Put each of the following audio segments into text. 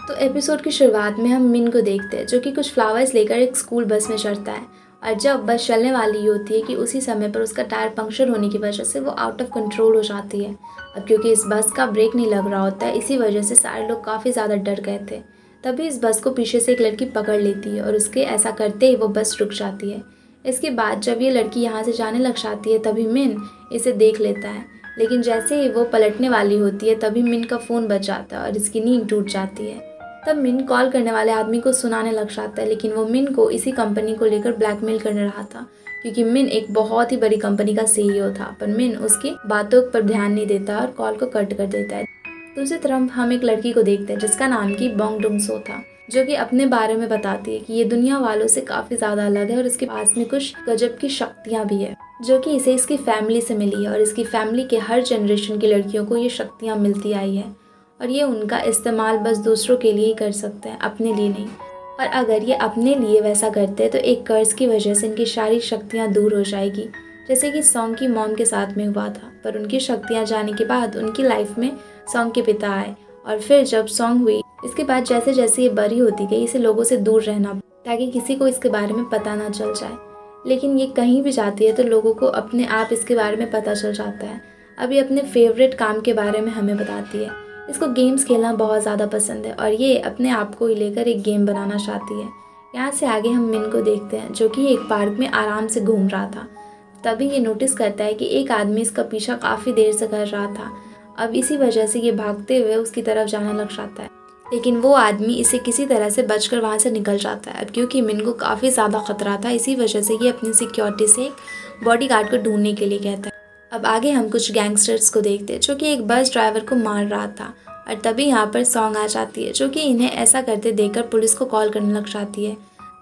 तो एपिसोड की शुरुआत में हम मिन को देखते हैं जो कि कुछ फ्लावर्स लेकर एक स्कूल बस में चढ़ता है। और जब बस चलने वाली होती है कि उसी समय पर उसका टायर पंक्चर होने की वजह से वो आउट ऑफ कंट्रोल हो जाती है। अब क्योंकि इस बस का ब्रेक नहीं लग रहा होता है, इसी वजह से सारे लोग काफ़ी ज़्यादा डर गए थे। तभी इस बस को पीछे से एक लड़की पकड़ लेती है और उसके ऐसा करते ही वो बस रुक जाती है। इसके बाद जब ये लड़की यहाँ से जाने लग जाती है तभी मिन इसे देख लेता है, लेकिन जैसे ही वो पलटने वाली होती है तभी मिन का फ़ोन बज जाता है और इसकी नींद टूट जाती है। तब मिन कॉल करने वाले आदमी को सुनाने लग जाता है, लेकिन वो मिन को इसी कंपनी को लेकर ब्लैकमेल करने रहा था क्योंकि मिन एक बहुत ही बड़ी कंपनी का सीईओ था। पर मिन उसकी बातों पर ध्यान नहीं देता और कॉल को कट कर देता है। दूसरी तरफ हम एक लड़की को देखते हैं जिसका नाम की बोंग डुंग सो था, जो कि अपने बारे में बताती है कि ये दुनिया वालों से काफ़ी ज़्यादा अलग है और इसके पास में कुछ गजब की शक्तियाँ भी है जो कि इसे इसकी फैमिली से मिली है और इसकी फैमिली के हर जनरेशन की लड़कियों को ये शक्तियाँ मिलती आई है और ये उनका इस्तेमाल बस दूसरों के लिए ही कर सकते हैं, अपने लिए नहीं। और अगर ये अपने लिए वैसा करते हैं तो एक कर्ज की वजह से इनकी सारी शक्तियाँ दूर हो जाएगी, जैसे कि सॉन्ग की मॉम के साथ में हुआ था। पर उनकी शक्तियाँ जाने के बाद उनकी लाइफ में सॉन्ग के पिता आए और फिर जब सॉन्ग हुई इसके बाद जैसे जैसे ये बड़ी होती गई इसे लोगों से दूर रहना ताकि किसी को इसके बारे में पता ना चल जाए। लेकिन ये कहीं भी जाती है तो लोगों को अपने आप इसके बारे में पता चल जाता है। अब ये अपने फेवरेट काम के बारे में हमें बताती है। इसको गेम्स खेलना बहुत ज़्यादा पसंद है और ये अपने आप को ही लेकर एक गेम बनाना चाहती है। यहाँ से आगे हम मिन को देखते हैं जो कि एक पार्क में आराम से घूम रहा था। तभी ये नोटिस करता है कि एक आदमी इसका पीछा काफ़ी देर से कर रहा था। अब इसी वजह से ये भागते हुए उसकी तरफ जाने लग जाता है, लेकिन वो आदमी इसे किसी तरह से बचकर वहाँ से निकल जाता है। अब क्योंकि मिन को काफ़ी ज़्यादा खतरा था, इसी वजह से ये अपनी सिक्योरिटी से एक बॉडीगार्ड को ढूंढने के लिए कहता है। अब आगे हम कुछ गैंगस्टर्स को देखते हैं जो कि एक बस ड्राइवर को मार रहा था और तभी यहाँ पर सॉन्ग आ जाती है जो कि इन्हें ऐसा करते देखकर पुलिस को कॉल करने लग जाती है।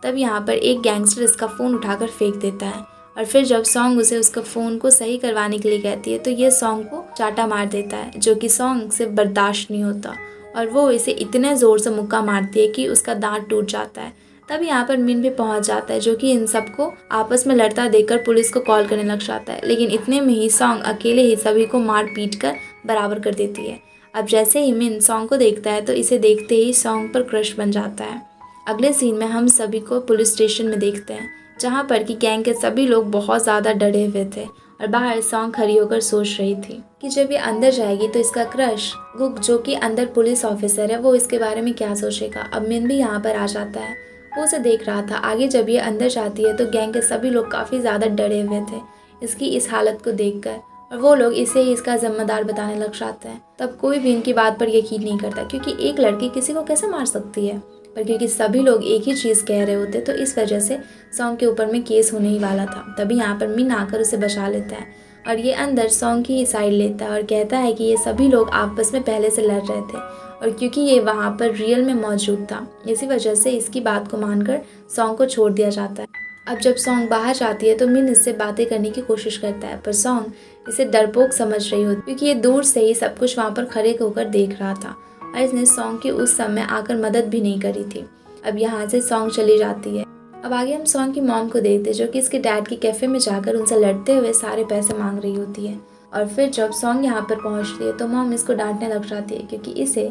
तब यहाँ पर एक गैंगस्टर इसका फ़ोन उठाकर फेंक देता है और फिर जब सॉन्ग उसे उसका फ़ोन को सही करवाने के लिए कहती है तो ये सॉन्ग को चाटा मार देता है जो कि सॉन्ग से बर्दाश्त नहीं होता और वो इसे इतने ज़ोर से मुक्का मारती है कि उसका दांत टूट जाता है। तब यहाँ पर मिन भी पहुँच जाता है जो कि इन सबको आपस में लड़ता देखकर पुलिस को कॉल करने लग जाता है, लेकिन इतने में ही सॉन्ग अकेले ही सभी को मार पीट कर बराबर कर देती है। अब जैसे ही मिन सॉन्ग को देखता है तो इसे देखते ही सॉन्ग पर क्रश बन जाता है। अगले सीन में हम सभी को पुलिस स्टेशन में देखते हैं जहाँ पर कि गैंग के सभी लोग बहुत ज़्यादा डरे हुए थे और बाहर सॉन्ग खड़ी होकर सोच रही थी कि जब ये अंदर जाएगी तो इसका क्रश गुक जो कि अंदर पुलिस ऑफिसर है वो इसके बारे में क्या सोचेगा। अब मिन भी यहाँ पर आ जाता है, वो उसे देख रहा था। आगे जब ये अंदर जाती है तो गैंग के सभी लोग काफ़ी ज़्यादा डरे हुए थे इसकी इस हालत को देखकर और वो लोग इसे ही इसका जिम्मेदार बताने लग जाते हैं। तब कोई भी इनकी बात पर यकीन नहीं करता क्योंकि एक लड़की किसी को कैसे मार सकती है, पर क्योंकि सभी लोग एक ही चीज़ कह रहे होते तो इस वजह से सॉन्ग के ऊपर में केस होने ही वाला था। तभी यहाँ पर मिन आकर उसे बचा लेता है और ये अंदर सॉन्ग की साइड लेता है और कहता है कि ये सभी लोग आपस में पहले से लड़ रहे थे और क्योंकि ये वहाँ पर रियल में मौजूद था इसी वजह से इसकी बात को मानकर सॉन्ग को छोड़ दिया जाता है। अब जब सॉन्ग बाहर जाती है तो मिन इससे बातें करने की कोशिश करता है, पर सॉन्ग इसे डरपोक समझ रही होती क्योंकि ये दूर से ही सब कुछ वहाँ पर खड़े होकर देख रहा था और इसने सॉन्ग की उस समय आकर मदद भी नहीं करी थी। अब यहाँ से सॉन्ग चली जाती है। अब आगे हम सॉन्ग की मॉम को देखते हैं जो कि इसके डैड के कैफ़े में जाकर उनसे लड़ते हुए सारे पैसे मांग रही होती है और फिर जब सॉन्ग यहाँ पर पहुँचती है तो मॉम इसको डांटने लग जाती है क्योंकि इसे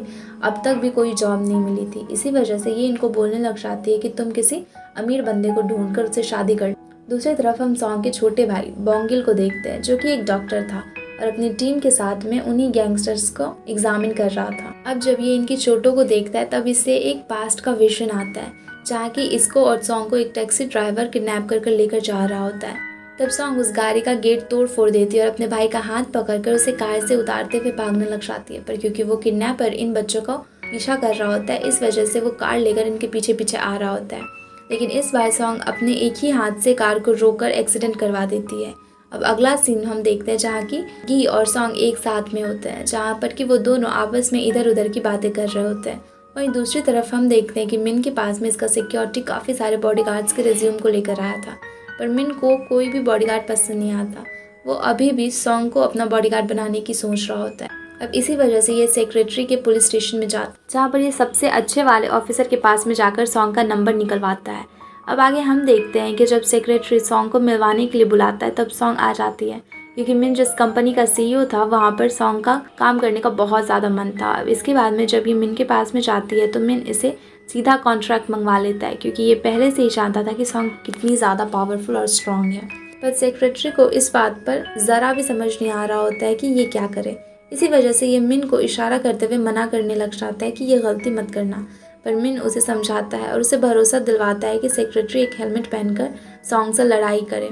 अब तक भी कोई जॉब नहीं मिली थी। इसी वजह से ये इनको बोलने लग जाती है कि तुम किसी अमीर बंदे को ढूंढकर उससे शादी कर। दूसरी तरफ हम सॉन्ग के छोटे भाई बोंगिल को देखते हैं जो कि एक डॉक्टर था और अपनी टीम के साथ में उन्हीं गैंगस्टर्स को एग्जामिन कर रहा था। अब जब ये इनकी चोटों को देखता है तब इसे एक पास्ट का विजन आता है जहाँ कि इसको और सॉन्ग को एक टैक्सी ड्राइवर किडनैप कर लेकर जा रहा होता है। तब सॉन्ग उस गाड़ी का गेट तोड़ फोड़ देती है और अपने भाई का हाथ पकड़कर उसे कार से उतारते हुए भागने लग जाती है, पर क्योंकि वो किडनैपर इन बच्चों का पीछा कर रहा होता है इस वजह से वो कार लेकर इनके पीछे पीछे आ रहा होता है। लेकिन इस बार सॉन्ग अपने एक ही हाथ से कार को रोककर एक्सीडेंट करवा देती है। अब अगला सीन हम देखते हैं जहाँ की गी और सॉन्ग एक साथ में होते हैं जहाँ पर कि वो दोनों आपस में इधर उधर की बातें कर रहे होते हैं। वहीं दूसरी तरफ हम देखते हैं कि मिन के पास में इसका सिक्योरिटी काफ़ी सारे बॉडीगार्ड्स के रिज्यूम को लेकर आया था, पर मिन को कोई भी बॉडीगार्ड पसंद नहीं आता। वो अभी भी सॉन्ग को अपना बॉडीगार्ड बनाने की सोच रहा होता है। अब इसी वजह से ये सेक्रेटरी के पुलिस स्टेशन में जाता जहाँ पर ये सबसे अच्छे वाले ऑफिसर के पास में जाकर सॉन्ग का नंबर निकलवाता है। अब आगे हम देखते हैं कि जब सेक्रेटरी सॉन्ग को मिलवाने के लिए बुलाता है तब सॉन्ग आ जाती है क्योंकि मिन जिस कंपनी का सीईओ था वहाँ पर सॉन्ग का काम करने का बहुत ज़्यादा मन था। अब इसके बाद में जब ये मिन के पास में जाती है तो मिन इसे सीधा कॉन्ट्रैक्ट मंगवा लेता है, क्योंकि ये पहले से ही जानता था कि सॉन्ग कितनी ज़्यादा पावरफुल और स्ट्रॉन्ग है। पर सेक्रेटरी को इस बात पर ज़रा भी समझ नहीं आ रहा होता है कि ये क्या करे। इसी वजह से ये मिन को इशारा करते हुए मना करने लग जाता है कि ये गलती मत करना। पर मिन उसे समझाता है और उसे भरोसा दिलवाता है कि सेक्रेटरी एक हेलमेट पहनकर सॉन्ग से लड़ाई करे।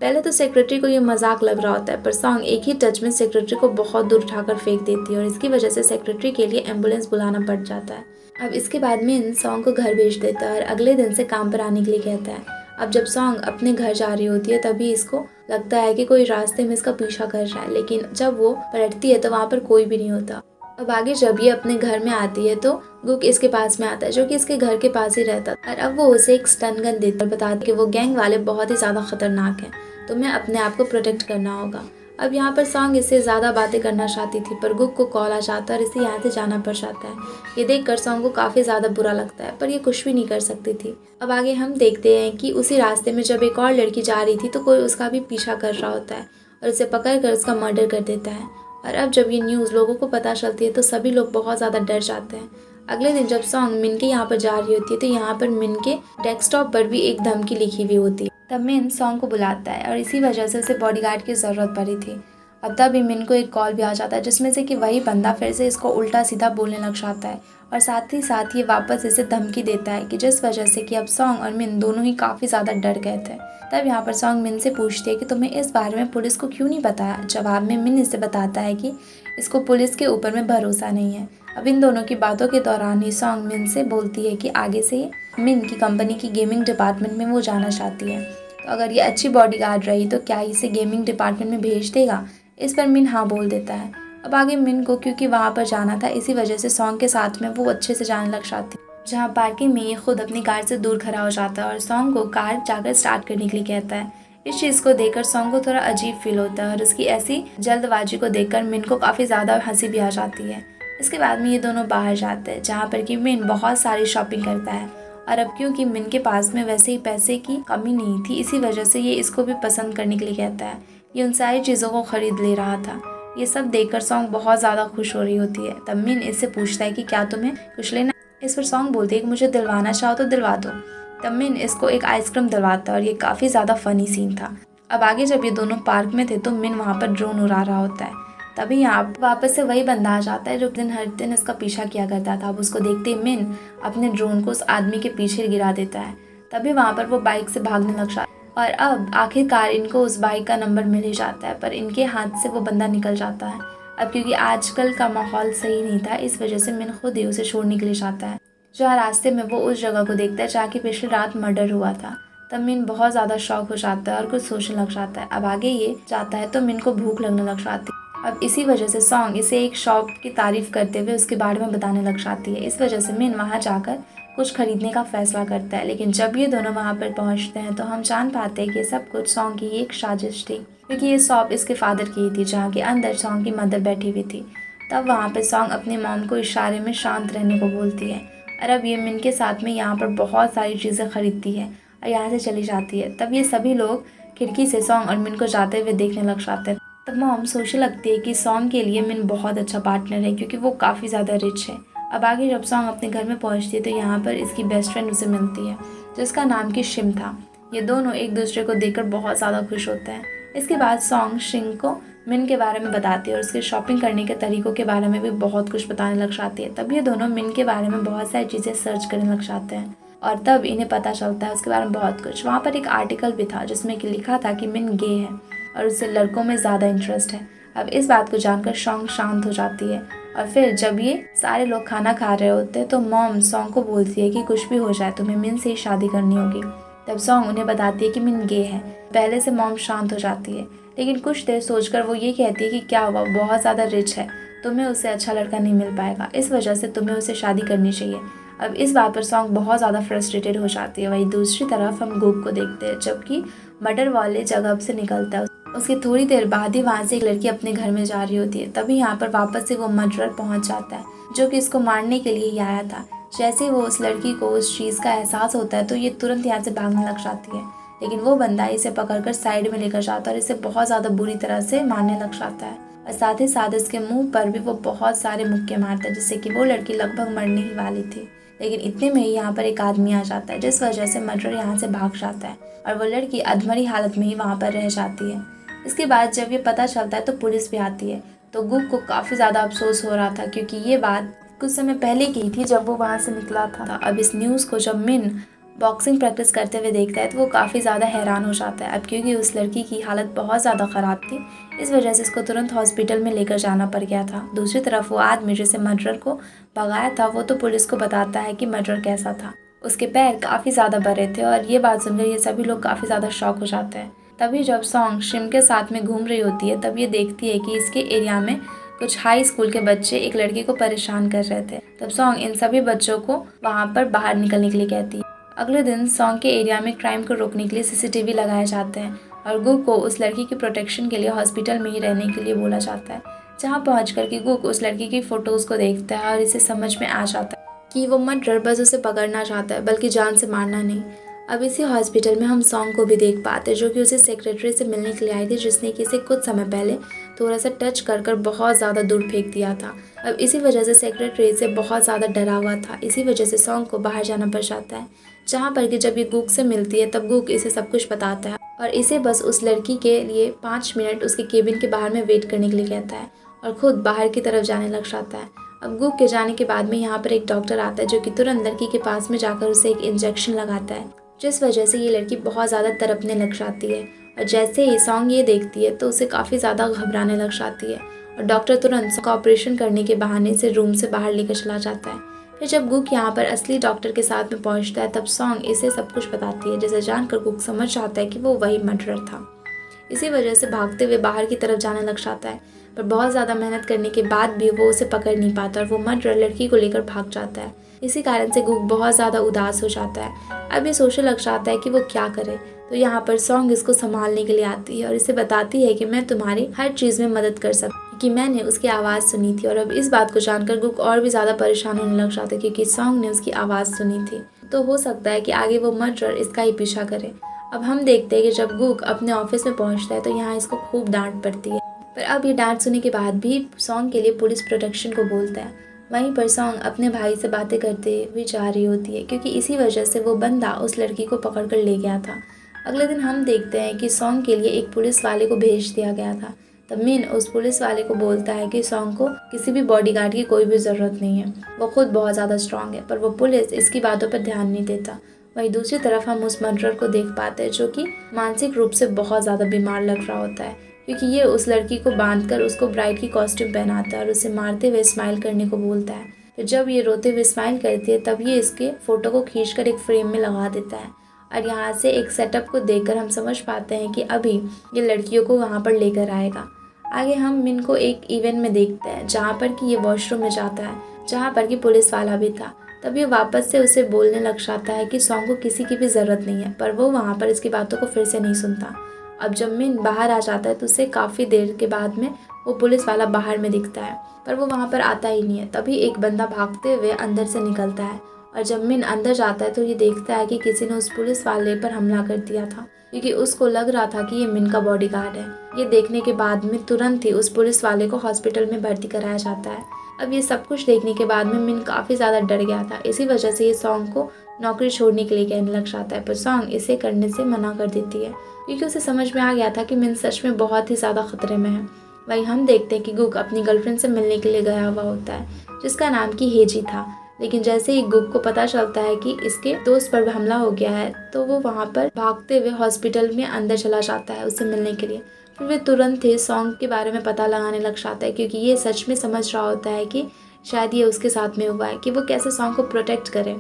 पहले तो सेक्रेटरी को ये मजाक लग रहा होता है, पर सॉन्ग एक ही टच में सेक्रेटरी को बहुत दूर उठाकर फेंक देती है और इसकी वजह से सेक्रेटरी के लिए एम्बुलेंस बुलाना पड़ जाता है। अब इसके बाद मिन सॉन्ग को घर भेज देता है और अगले दिन से काम पर आने के लिए कहता है। अब जब सॉन्ग अपने घर जा रही होती है तभी इसको लगता है कि कोई रास्ते में इसका पीछा कर रहा है, लेकिन जब वो पलटती है तो वहाँ पर कोई भी नहीं होता। अब आगे जब ये अपने घर में आती है तो गुक इसके पास में आता है, जो कि इसके घर के पास ही रहता है, और अब वो उसे एक स्टन गन देता है, बताता है कि वो गैंग वाले बहुत ही ज़्यादा खतरनाक हैं, तुम्हें अपने आप को प्रोटेक्ट करना होगा। अब यहाँ पर सॉन्ग इससे ज़्यादा बातें करना चाहती थी, पर गुक को कॉल आ जाता है और इसे यहाँ से जाना पड़ जाता है। ये देखकर सॉन्ग को काफ़ी ज़्यादा बुरा लगता है, पर ये कुछ भी नहीं कर सकती थी। अब आगे हम देखते हैं कि उसी रास्ते में जब एक और लड़की जा रही थी तो कोई उसका भी पीछा कर रहा होता है और उसे पकड़ कर उसका मर्डर कर देता है। और अब जब ये न्यूज़ लोगों को पता चलती है तो सभी लोग बहुत ज़्यादा डर जाते हैं। अगले दिन जब सॉन्ग मिन के यहाँ पर जा रही होती है तो यहाँ पर मिन के डेस्कटॉप पर भी एक धमकी लिखी हुई होती है। तब मिन सॉन्ग को बुलाता है और इसी वजह से उसे बॉडीगार्ड की ज़रूरत पड़ी थी। अब तभी मिन को एक कॉल भी आ जाता है जिसमें से कि वही बंदा फिर से इसको उल्टा सीधा बोलने लग जाता है और साथ ही साथ ये वापस इसे धमकी देता है कि जिस वजह से कि अब सॉन्ग और मिन दोनों ही काफ़ी ज़्यादा डर गए थे। तब यहाँ पर सॉन्ग मिन से पूछती है कि तुम्हें इस बारे में पुलिस को क्यों नहीं बताया। जवाब में मिन इसे बताता है कि इसको पुलिस के ऊपर में भरोसा नहीं है। अब इन दोनों की बातों के दौरान ही सॉन्ग मिन से बोलती है कि आगे से मिन की कंपनी की गेमिंग डिपार्टमेंट में वो जाना चाहती है, तो अगर ये अच्छी बॉडीगार्ड रही तो क्या इसे गेमिंग डिपार्टमेंट में भेज देगा। इस पर मिन हाँ बोल देता है। अब आगे मिन को क्योंकि वहाँ पर जाना था इसी वजह से सॉन्ग के साथ में वो अच्छे से जाने लग जाती है, जहाँ पार्किंग में ये खुद अपनी कार से दूर खड़ा हो जाता है और सॉन्ग को कार जाकर स्टार्ट करने के लिए कहता है। इस चीज़ को देखकर सॉन्ग को थोड़ा अजीब फील होता है और उसकी ऐसी जल्दबाजी को देखकर मिन को काफ़ी ज़्यादा हंसी भी आ जाती है। इसके बाद में ये दोनों बाहर जाते हैं जहाँ पर कि मिन बहुत सारी शॉपिंग करता है और अब क्योंकि मिन के पास में वैसे ही पैसे की कमी नहीं थी इसी वजह से ये इसको भी पसंद करने के लिए कहता है। ये उन सारी चीज़ों को खरीद ले रहा था। ये सब देखकर सॉन्ग बहुत ज़्यादा खुश हो रही होती है। तब मिन इससे पूछता है कि क्या तुम्हें कुछ लेना। इस पर सॉन्ग बोलती है कि मुझे दिलवाना चाहो तो दिलवा दो। तब मिन इसको एक आइसक्रीम दिलवाता है और ये काफ़ी ज़्यादा फनी सीन था। अब आगे जब ये दोनों पार्क में थे तो मिन वहाँ पर ड्रोन उड़ा रहा होता है। तभी यहाँ वापस से वही बंदा आ जाता है जो हर दिन इसका पीछा किया करता था। अब उसको देखते ही मिन अपने ड्रोन को उस आदमी के पीछे गिरा देता है। तभी वहाँ पर वो बाइक से भागने लग जाता है और अब आखिरकार इनको उस बाइक का नंबर मिल ही जाता है, पर इनके हाथ से वो बंदा निकल जाता है। अब क्योंकि आजकल का माहौल सही नहीं था इस वजह से मिन खुद ही उसे छोड़ने के लिए जाता है, जहाँ रास्ते में वो उस जगह को देखता है जहाँ की पिछली रात मर्डर हुआ था। तब मिन बहुत ज़्यादा शॉक हो जाता है और कुछ सोचने लग जाता है। अब आगे ये जाता है तो मिन को भूख लगने लग जाती है। अब इसी वजह से सॉन्ग इसे एक शॉप की तारीफ करते हुए उसके बारे में बताने लग जाती है। इस वजह से मिन वहाँ जाकर कुछ खरीदने का फैसला करता है, लेकिन जब ये दोनों वहाँ पर पहुँचते हैं तो हम जान पाते हैं कि ये सब कुछ सॉन्ग की एक साजिश थी, क्योंकि ये शॉप इसके फादर की थी जहाँ के अंदर सॉन्ग की मदर बैठी हुई थी। तब वहाँ पर सॉन्ग अपनी मॉम को इशारे में शांत रहने को बोलती है और अब ये मिन के साथ में यहाँ पर बहुत सारी चीज़ें खरीदती है और यहाँ से चली जाती है। तब ये सभी लोग खिड़की से सॉन्ग और मिन को जाते हुए देखने लग जाते हैं। तब मॉम सोचने लगती है कि सॉन्ग के लिए मिन बहुत अच्छा पार्टनर है क्योंकि वो काफ़ी ज़्यादा रिच है। अब आगे जब सॉन्ग अपने घर में पहुंचती है तो यहाँ पर इसकी बेस्ट फ्रेंड उसे मिलती है जिसका नाम कि शिम था। ये दोनों एक दूसरे को देखकर बहुत ज़्यादा खुश होते हैं। इसके बाद सॉन्ग शिम को मिन के बारे में बताती है और उसके शॉपिंग करने के तरीक़ों के बारे में भी बहुत कुछ बताने लग जाती है। तब ये दोनों मिन के बारे में बहुत सारी चीज़ें सर्च करने लग जाते हैं और तब इन्हें पता चलता है उसके बारे में बहुत कुछ। वहाँ पर एक आर्टिकल भी था जिसमें कि लिखा था कि मिन गे है और उसे लड़कों में ज़्यादा इंटरेस्ट है। अब इस बात को जानकर सॉन्ग शांत हो जाती है और फिर जब ये सारे लोग खाना खा रहे होते हैं तो मॉम सॉन्ग को बोलती है कि कुछ भी हो जाए तुम्हें मिन से ही शादी करनी होगी। तब सॉन्ग उन्हें बताती है कि मिन गे है। पहले से मॉम शांत हो जाती है, लेकिन कुछ देर सोचकर वो ये कहती है कि क्या हुआ, बहुत ज़्यादा रिच है, तुम्हें उससे अच्छा लड़का नहीं मिल पाएगा, इस वजह से तुम्हें उसे शादी करनी चाहिए। अब इस बात पर सॉन्ग बहुत ज़्यादा फ्रस्ट्रेटेड हो जाती है। वहीं दूसरी तरफ हम गुक को देखते हैं जबकि मर्डर वाले जगह से निकलता है। उसके थोड़ी देर बाद ही वहाँ से एक लड़की अपने घर में जा रही होती है। तभी यहाँ पर वापस से वो मर्डरर पहुँच जाता है जो कि इसको मारने के लिए ही आया था। जैसे वो उस लड़की को उस चीज़ का एहसास होता है तो ये तुरंत यहाँ से भागने लग जाती है। लेकिन वो बंदा इसे पकड़कर साइड में लेकर जाता है और इसे बहुत ज़्यादा बुरी तरह से मारने लग जाता है और साथ ही साथ इसके मुंह पर भी वो बहुत सारे मुक्के मारता है, जिससे कि वो लड़की लगभग मरने ही वाली थी। लेकिन इतने में ही यहाँ पर एक आदमी आ जाता है, जिस वजह से मर्डर यहाँ से भाग जाता है और वो लड़की अधमरी हालत में ही वहाँ पर रह जाती है। इसके बाद जब ये पता चलता है तो पुलिस भी आती है। तो गुक को काफ़ी ज़्यादा अफसोस हो रहा था, क्योंकि ये बात कुछ समय पहले की थी जब वो वहाँ से निकला था। अब इस न्यूज़ को जब मिन बॉक्सिंग प्रैक्टिस करते हुए देखता है तो वो काफ़ी ज़्यादा हैरान हो जाता है। अब क्योंकि उस लड़की की हालत बहुत ज़्यादा ख़राब थी, इस वजह से इसको तुरंत हॉस्पिटल में लेकर जाना पड़ गया था। दूसरी तरफ वो आदमी जिसे मर्डर को भगाया था वो तो पुलिस को बताता है कि मर्डर कैसा था। उसके पैर काफ़ी ज़्यादा बड़े थे और ये बात सुनकर ये सभी लोग काफ़ी ज़्यादा शॉक हो जाते हैं। तभी जब सॉन्ग शिम के साथ में घूम रही होती है तब ये देखती है कि इसके एरिया में कुछ हाई स्कूल के बच्चे एक लड़की को परेशान कर रहे थे। तब सॉन्ग इन सभी बच्चों को वहाँ पर बाहर निकलने के लिए कहती है। अगले दिन सॉन्ग के एरिया में क्राइम को रोकने के लिए सीसीटीवी लगाए जाते हैं और गुक को उस लड़की की प्रोटेक्शन के लिए हॉस्पिटल में ही रहने के लिए बोला जाता है, जहाँ पहुँच कर के गुक उस लड़की की फ़ोटोज़ को देखता है और इसे समझ में आ जाता है कि वो मर्डर बस उसे पकड़ना चाहता है, बल्कि जान से मारना नहीं। अब इसी हॉस्पिटल में हम सॉन्ग को भी देख पाते हैं, जो कि उसे सेक्रेटरी से मिलने के लिए आई थी, जिसने कि इसे कुछ समय पहले थोड़ा सा टच कर बहुत ज़्यादा दूर फेंक दिया था। अब इसी वजह से सेक्रेटरी से बहुत ज़्यादा डरा हुआ था। इसी वजह से सॉन्ग को बाहर जाना पड़ जाता है, जहाँ पर कि जब ये गुक से मिलती है तब गुक इसे सब कुछ बताता है और इसे बस उस लड़की के लिए 5 मिनट उसके केबिन के बाहर में वेट करने के लिए कहता है और खुद बाहर की तरफ जाने लग जाता है। अब गुक के जाने के बाद में यहाँ पर एक डॉक्टर आता है, जो कि तुरंत लड़की के पास में जाकर उसे एक इंजेक्शन लगाता है, जिस वजह से ये लड़की बहुत ज़्यादा तड़पने लग जाती है। और जैसे ही सॉन्ग ये देखती है तो उसे काफ़ी ज़्यादा घबराने लग जाती है और डॉक्टर तुरंत उसका ऑपरेशन करने के बहाने से रूम से बाहर लेकर चला जाता है। फिर जब गुक यहाँ पर असली डॉक्टर के साथ में पहुँचता है तब सॉन्ग इसे सब कुछ बताती है, जिसे जानकर गुक समझ जाता है कि वो वही मर्डरर था। इसी वजह से भागते हुए बाहर की तरफ जाने लग जाता है, पर बहुत ज़्यादा मेहनत करने के बाद भी वो उसे पकड़ नहीं पाता और वो मर्डरर लड़की को लेकर भाग जाता है। इसी कारण से गुक बहुत ज़्यादा उदास हो जाता है। अब ये सोचने लग जाता है कि वो क्या करे। तो यहाँ पर सॉन्ग इसको संभालने के लिए आती है और इसे बताती है कि मैं तुम्हारी हर चीज़ में मदद कर सकती, कि मैंने उसकी आवाज़ सुनी थी। और अब इस बात को जानकर गुक और भी ज़्यादा परेशान होने लग जाता है, क्योंकि सॉन्ग ने उसकी आवाज़ सुनी थी। तो हो सकता है कि आगे वो मर्डरर इसका ही पीछा करे। अब हम देखते हैं कि जब गुक अपने ऑफिस में पहुँचता है तो यहाँ इसको खूब डांट पड़ती है, पर अब ये डांट सुनने के बाद भी सॉन्ग के लिए पुलिस प्रोटेक्शन को बोलता है। वहीं पर सॉन्ग अपने भाई से बातें करते हुए जा रही होती है, क्योंकि इसी वजह से वो बंदा उस लड़की को पकड़ कर ले गया था। अगले दिन हम देखते हैं कि सॉन्ग के लिए एक पुलिस वाले को भेज दिया गया था। तब मिन उस पुलिस वाले को बोलता है कि सॉन्ग को किसी भी बॉडीगार्ड की कोई भी ज़रूरत नहीं है, वो खुद बहुत ज़्यादा स्ट्रांग है। पर वो पुलिस इसकी बातों पर ध्यान नहीं देता। वहीं दूसरी तरफ हम उस मर्डरर को देख पाते हैं, जो कि मानसिक रूप से बहुत ज़्यादा बीमार लग रहा होता है, क्योंकि ये उस लड़की को बांधकर उसको ब्राइड की कॉस्ट्यूम पहनाता है और उसे मारते हुए स्माइल करने को बोलता है। फिर जब ये रोते हुए स्माइल करती है तब ये इसके फ़ोटो को खींचकर एक फ्रेम में लगा देता है। और यहाँ से एक सेटअप को देखकर हम समझ पाते हैं कि अभी ये लड़कियों को वहाँ पर लेकर आएगा। आगे हम मिन को एक इवेंट में देखते हैं, जहाँ पर कि ये वॉशरूम में जाता है, जहाँ पर कि पुलिस वाला भी था। तब ये वापस से उसे बोलने लग जाता है कि सॉन्ग को किसी की भी ज़रूरत नहीं है, पर वो वहाँ पर इसकी बातों को फिर से नहीं सुनता। अब जब मिन बाहर आ जाता है तो उसे काफ़ी देर के बाद में वो पुलिस वाला बाहर में दिखता है, पर वो वहाँ पर आता ही नहीं है। तभी एक बंदा भागते हुए अंदर से निकलता है और जब मिन अंदर जाता है तो ये देखता है कि किसी ने उस पुलिस वाले पर हमला कर दिया था, क्योंकि उसको लग रहा था कि ये मिन का बॉडीगार्ड है। ये देखने के बाद में तुरंत ही उस पुलिस वाले को हॉस्पिटल में भर्ती कराया जाता है। अब ये सब कुछ देखने के बाद में मिन काफ़ी ज़्यादा डर गया था। इसी वजह से ये सॉन्ग को नौकरी छोड़ने के लिए कहने लग जाता है, पर सॉन्ग इसे करने से मना कर देती है, क्योंकि उसे समझ में आ गया था कि मिन सच में बहुत ही ज़्यादा खतरे में है। वहीं हम देखते हैं कि गुक अपनी गर्लफ्रेंड से मिलने के लिए गया हुआ होता है, जिसका नाम कि हेजी था। लेकिन जैसे ही गुक को पता चलता है कि इसके दोस्त पर हमला हो गया है तो वो वहाँ पर भागते हुए हॉस्पिटल में अंदर चला जाता है उससे मिलने के लिए। फिर वे तुरंत ही सॉन्ग के बारे में पता लगाने लग जाता है, क्योंकि ये सच में समझ रहा होता है कि शायद ये उसके साथ में हुआ है, कि वो कैसे सॉन्ग को प्रोटेक्ट करे।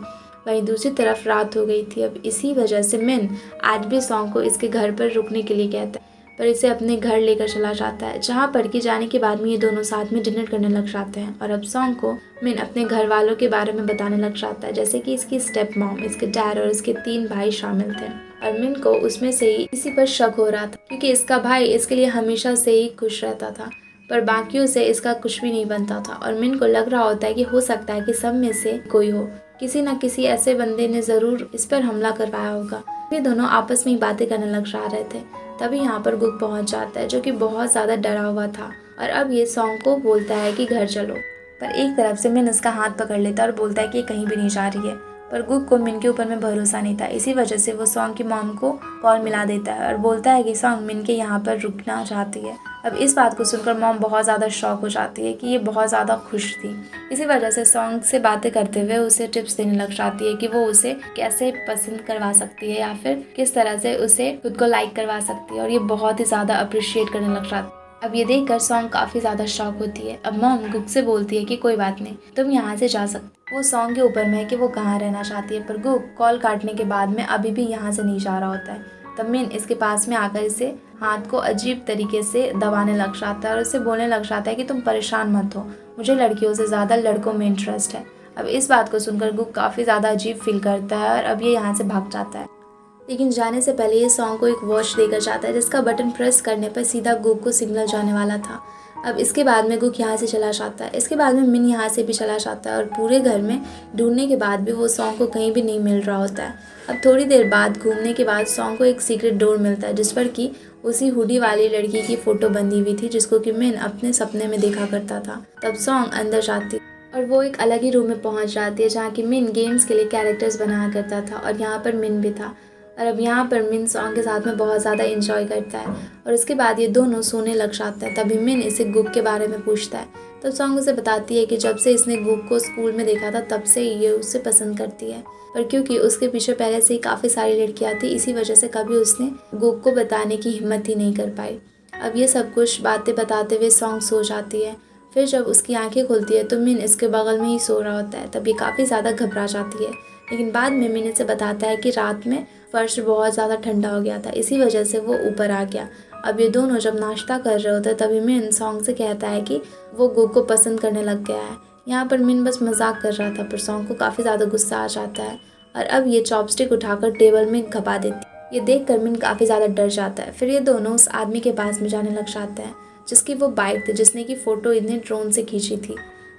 वहीं दूसरी तरफ रात हो गई थी। अब इसी वजह से मिन आज भी सॉन्ग को इसके घर पर रुकने के लिए कहता है, पर इसे अपने घर लेकर चला जाता है, जहाँ पर कि जाने के बाद में ये दोनों साथ में डिनर करने लग जाते हैं। और अब सॉन्ग को मिन अपने घर वालों के बारे में बताने लग जाता है, जैसे कि इसकी स्टेप मॉम, इसके डैड और इसके 3 भाई शामिल थे। और मिन को उसमें से ही किसी पर शक हो रहा था, क्योंकि इसका भाई इसके लिए हमेशा से ही खुश रहता था, पर बाकियों से इसका कुछ भी नहीं बनता था। और मिन को लग रहा होता है कि हो सकता है कि सब में से कोई हो, किसी न किसी ऐसे बंदे ने ज़रूर इस पर हमला करवाया होगा। ये दोनों आपस में ही बातें करने लग जा रहे थे। तभी यहाँ पर गुक पहुँच जाता है जो कि बहुत ज़्यादा डरा हुआ था और अब ये सॉन्ग को बोलता है कि घर चलो। पर एक तरफ से मिन उसका हाथ पकड़ लेता है और बोलता है कि ये कहीं भी नहीं जा रही है। पर गुक को मिन के ऊपर में भरोसा नहीं था, इसी वजह से वो सॉन्ग की मॉम को कॉल मिला देता है और बोलता है कि सॉन्ग मिन के यहाँ पर रुकना चाहती है। अब इस बात को सुनकर मॉम बहुत ज़्यादा शॉक हो जाती है कि ये बहुत ज़्यादा खुश थी। इसी वजह से सॉन्ग से बातें करते हुए उसे टिप्स देने लग जाती है कि वो उसे कैसे पसंद करवा सकती है या फिर किस तरह से उसे खुद को लाइक करवा सकती है, और ये बहुत ही ज़्यादा अप्रिशिएट करने लग जाती है। अब ये देखकर सॉन्ग काफ़ी ज़्यादा शॉक होती है। अब मॉम गुक से बोलती है कि कोई बात नहीं, तुम यहाँ से जा सकते। वो सॉन्ग के ऊपर में है कि वो कहाँ रहना चाहती है, पर गुक कॉल काटने के बाद में अभी भी यहाँ से नहीं जा रहा होता है। तब मिन इसके पास में आकर इसे हाथ को अजीब तरीके से दबाने लग जाता है और उसे बोलने लग जाता है कि तुम परेशान मत हो, मुझे लड़कियों से ज़्यादा लड़कों में इंटरेस्ट है। अब इस बात को सुनकर गुक काफ़ी ज़्यादा अजीब फील करता है और अब ये यहाँ से भाग जाता है। लेकिन जाने से पहले ये सॉन्ग को एक वॉच देकर जाता है जिसका बटन प्रेस करने पर सीधा गुक को सिग्नल जाने वाला था। अब इसके बाद में गुक यहाँ से चला जाता है। इसके बाद में मिन यहाँ से भी चला जाता है और पूरे घर में ढूंढने के बाद भी वो सॉन्ग को कहीं भी नहीं मिल रहा होता है। अब थोड़ी देर बाद घूमने के बाद सॉन्ग को एक सीक्रेट डोर मिलता है जिस पर कि उसी हुडी वाली लड़की की फ़ोटो बंधी हुई थी जिसको कि मिन अपने सपने में देखा करता था। तब सॉन्ग अंदर जाती और वो एक अलग ही रूम में पहुँच जाती है जहाँ की मिन गेम्स के लिए कैरेक्टर्स बनाया करता था और यहाँ पर मिन भी था। और अब यहाँ पर मिन सॉन्ग के साथ में बहुत ज़्यादा एंजॉय करता है और उसके बाद ये दोनों सोने लग जाते हैं। तभी मिन इसे गुक के बारे में पूछता है। तब सॉन्ग उसे बताती है कि जब से इसने गुक को स्कूल में देखा था तब से ये उससे पसंद करती है, पर क्योंकि उसके पीछे पहले से ही काफ़ी सारी लड़कियाँ थी इसी वजह से कभी उसने गुक को बताने की हिम्मत ही नहीं कर पाई। अब ये सब कुछ बातें बताते हुए सॉन्ग सो जाती है। फिर जब उसकी आंखें खुलती है तो मिन इसके बगल में ही सो रहा होता है। तब ये काफ़ी ज़्यादा घबरा जाती है, लेकिन बाद में मिन इसे बताता है कि रात में फर्श बहुत ज़्यादा ठंडा हो गया था, इसी वजह से वो ऊपर आ गया। अब ये दोनों जब नाश्ता कर रहे होते हैं तभी मिन सॉन्ग से कहता है कि वो गुक को पसंद करने लग गया है। यहाँ पर मिन बस मजाक कर रहा था, पर सॉन्ग को काफ़ी ज़्यादा गुस्सा आ जाता है और अब ये चॉपस्टिक उठाकर टेबल में घपा देती है। ये देख कर मिन काफ़ी ज़्यादा डर जाता है। फिर ये दोनों उस आदमी के पास में जाने लग जाते हैं जिसकी वो बाइक थी जिसने की फ़ोटो इन्हें ड्रोन से खींची थी।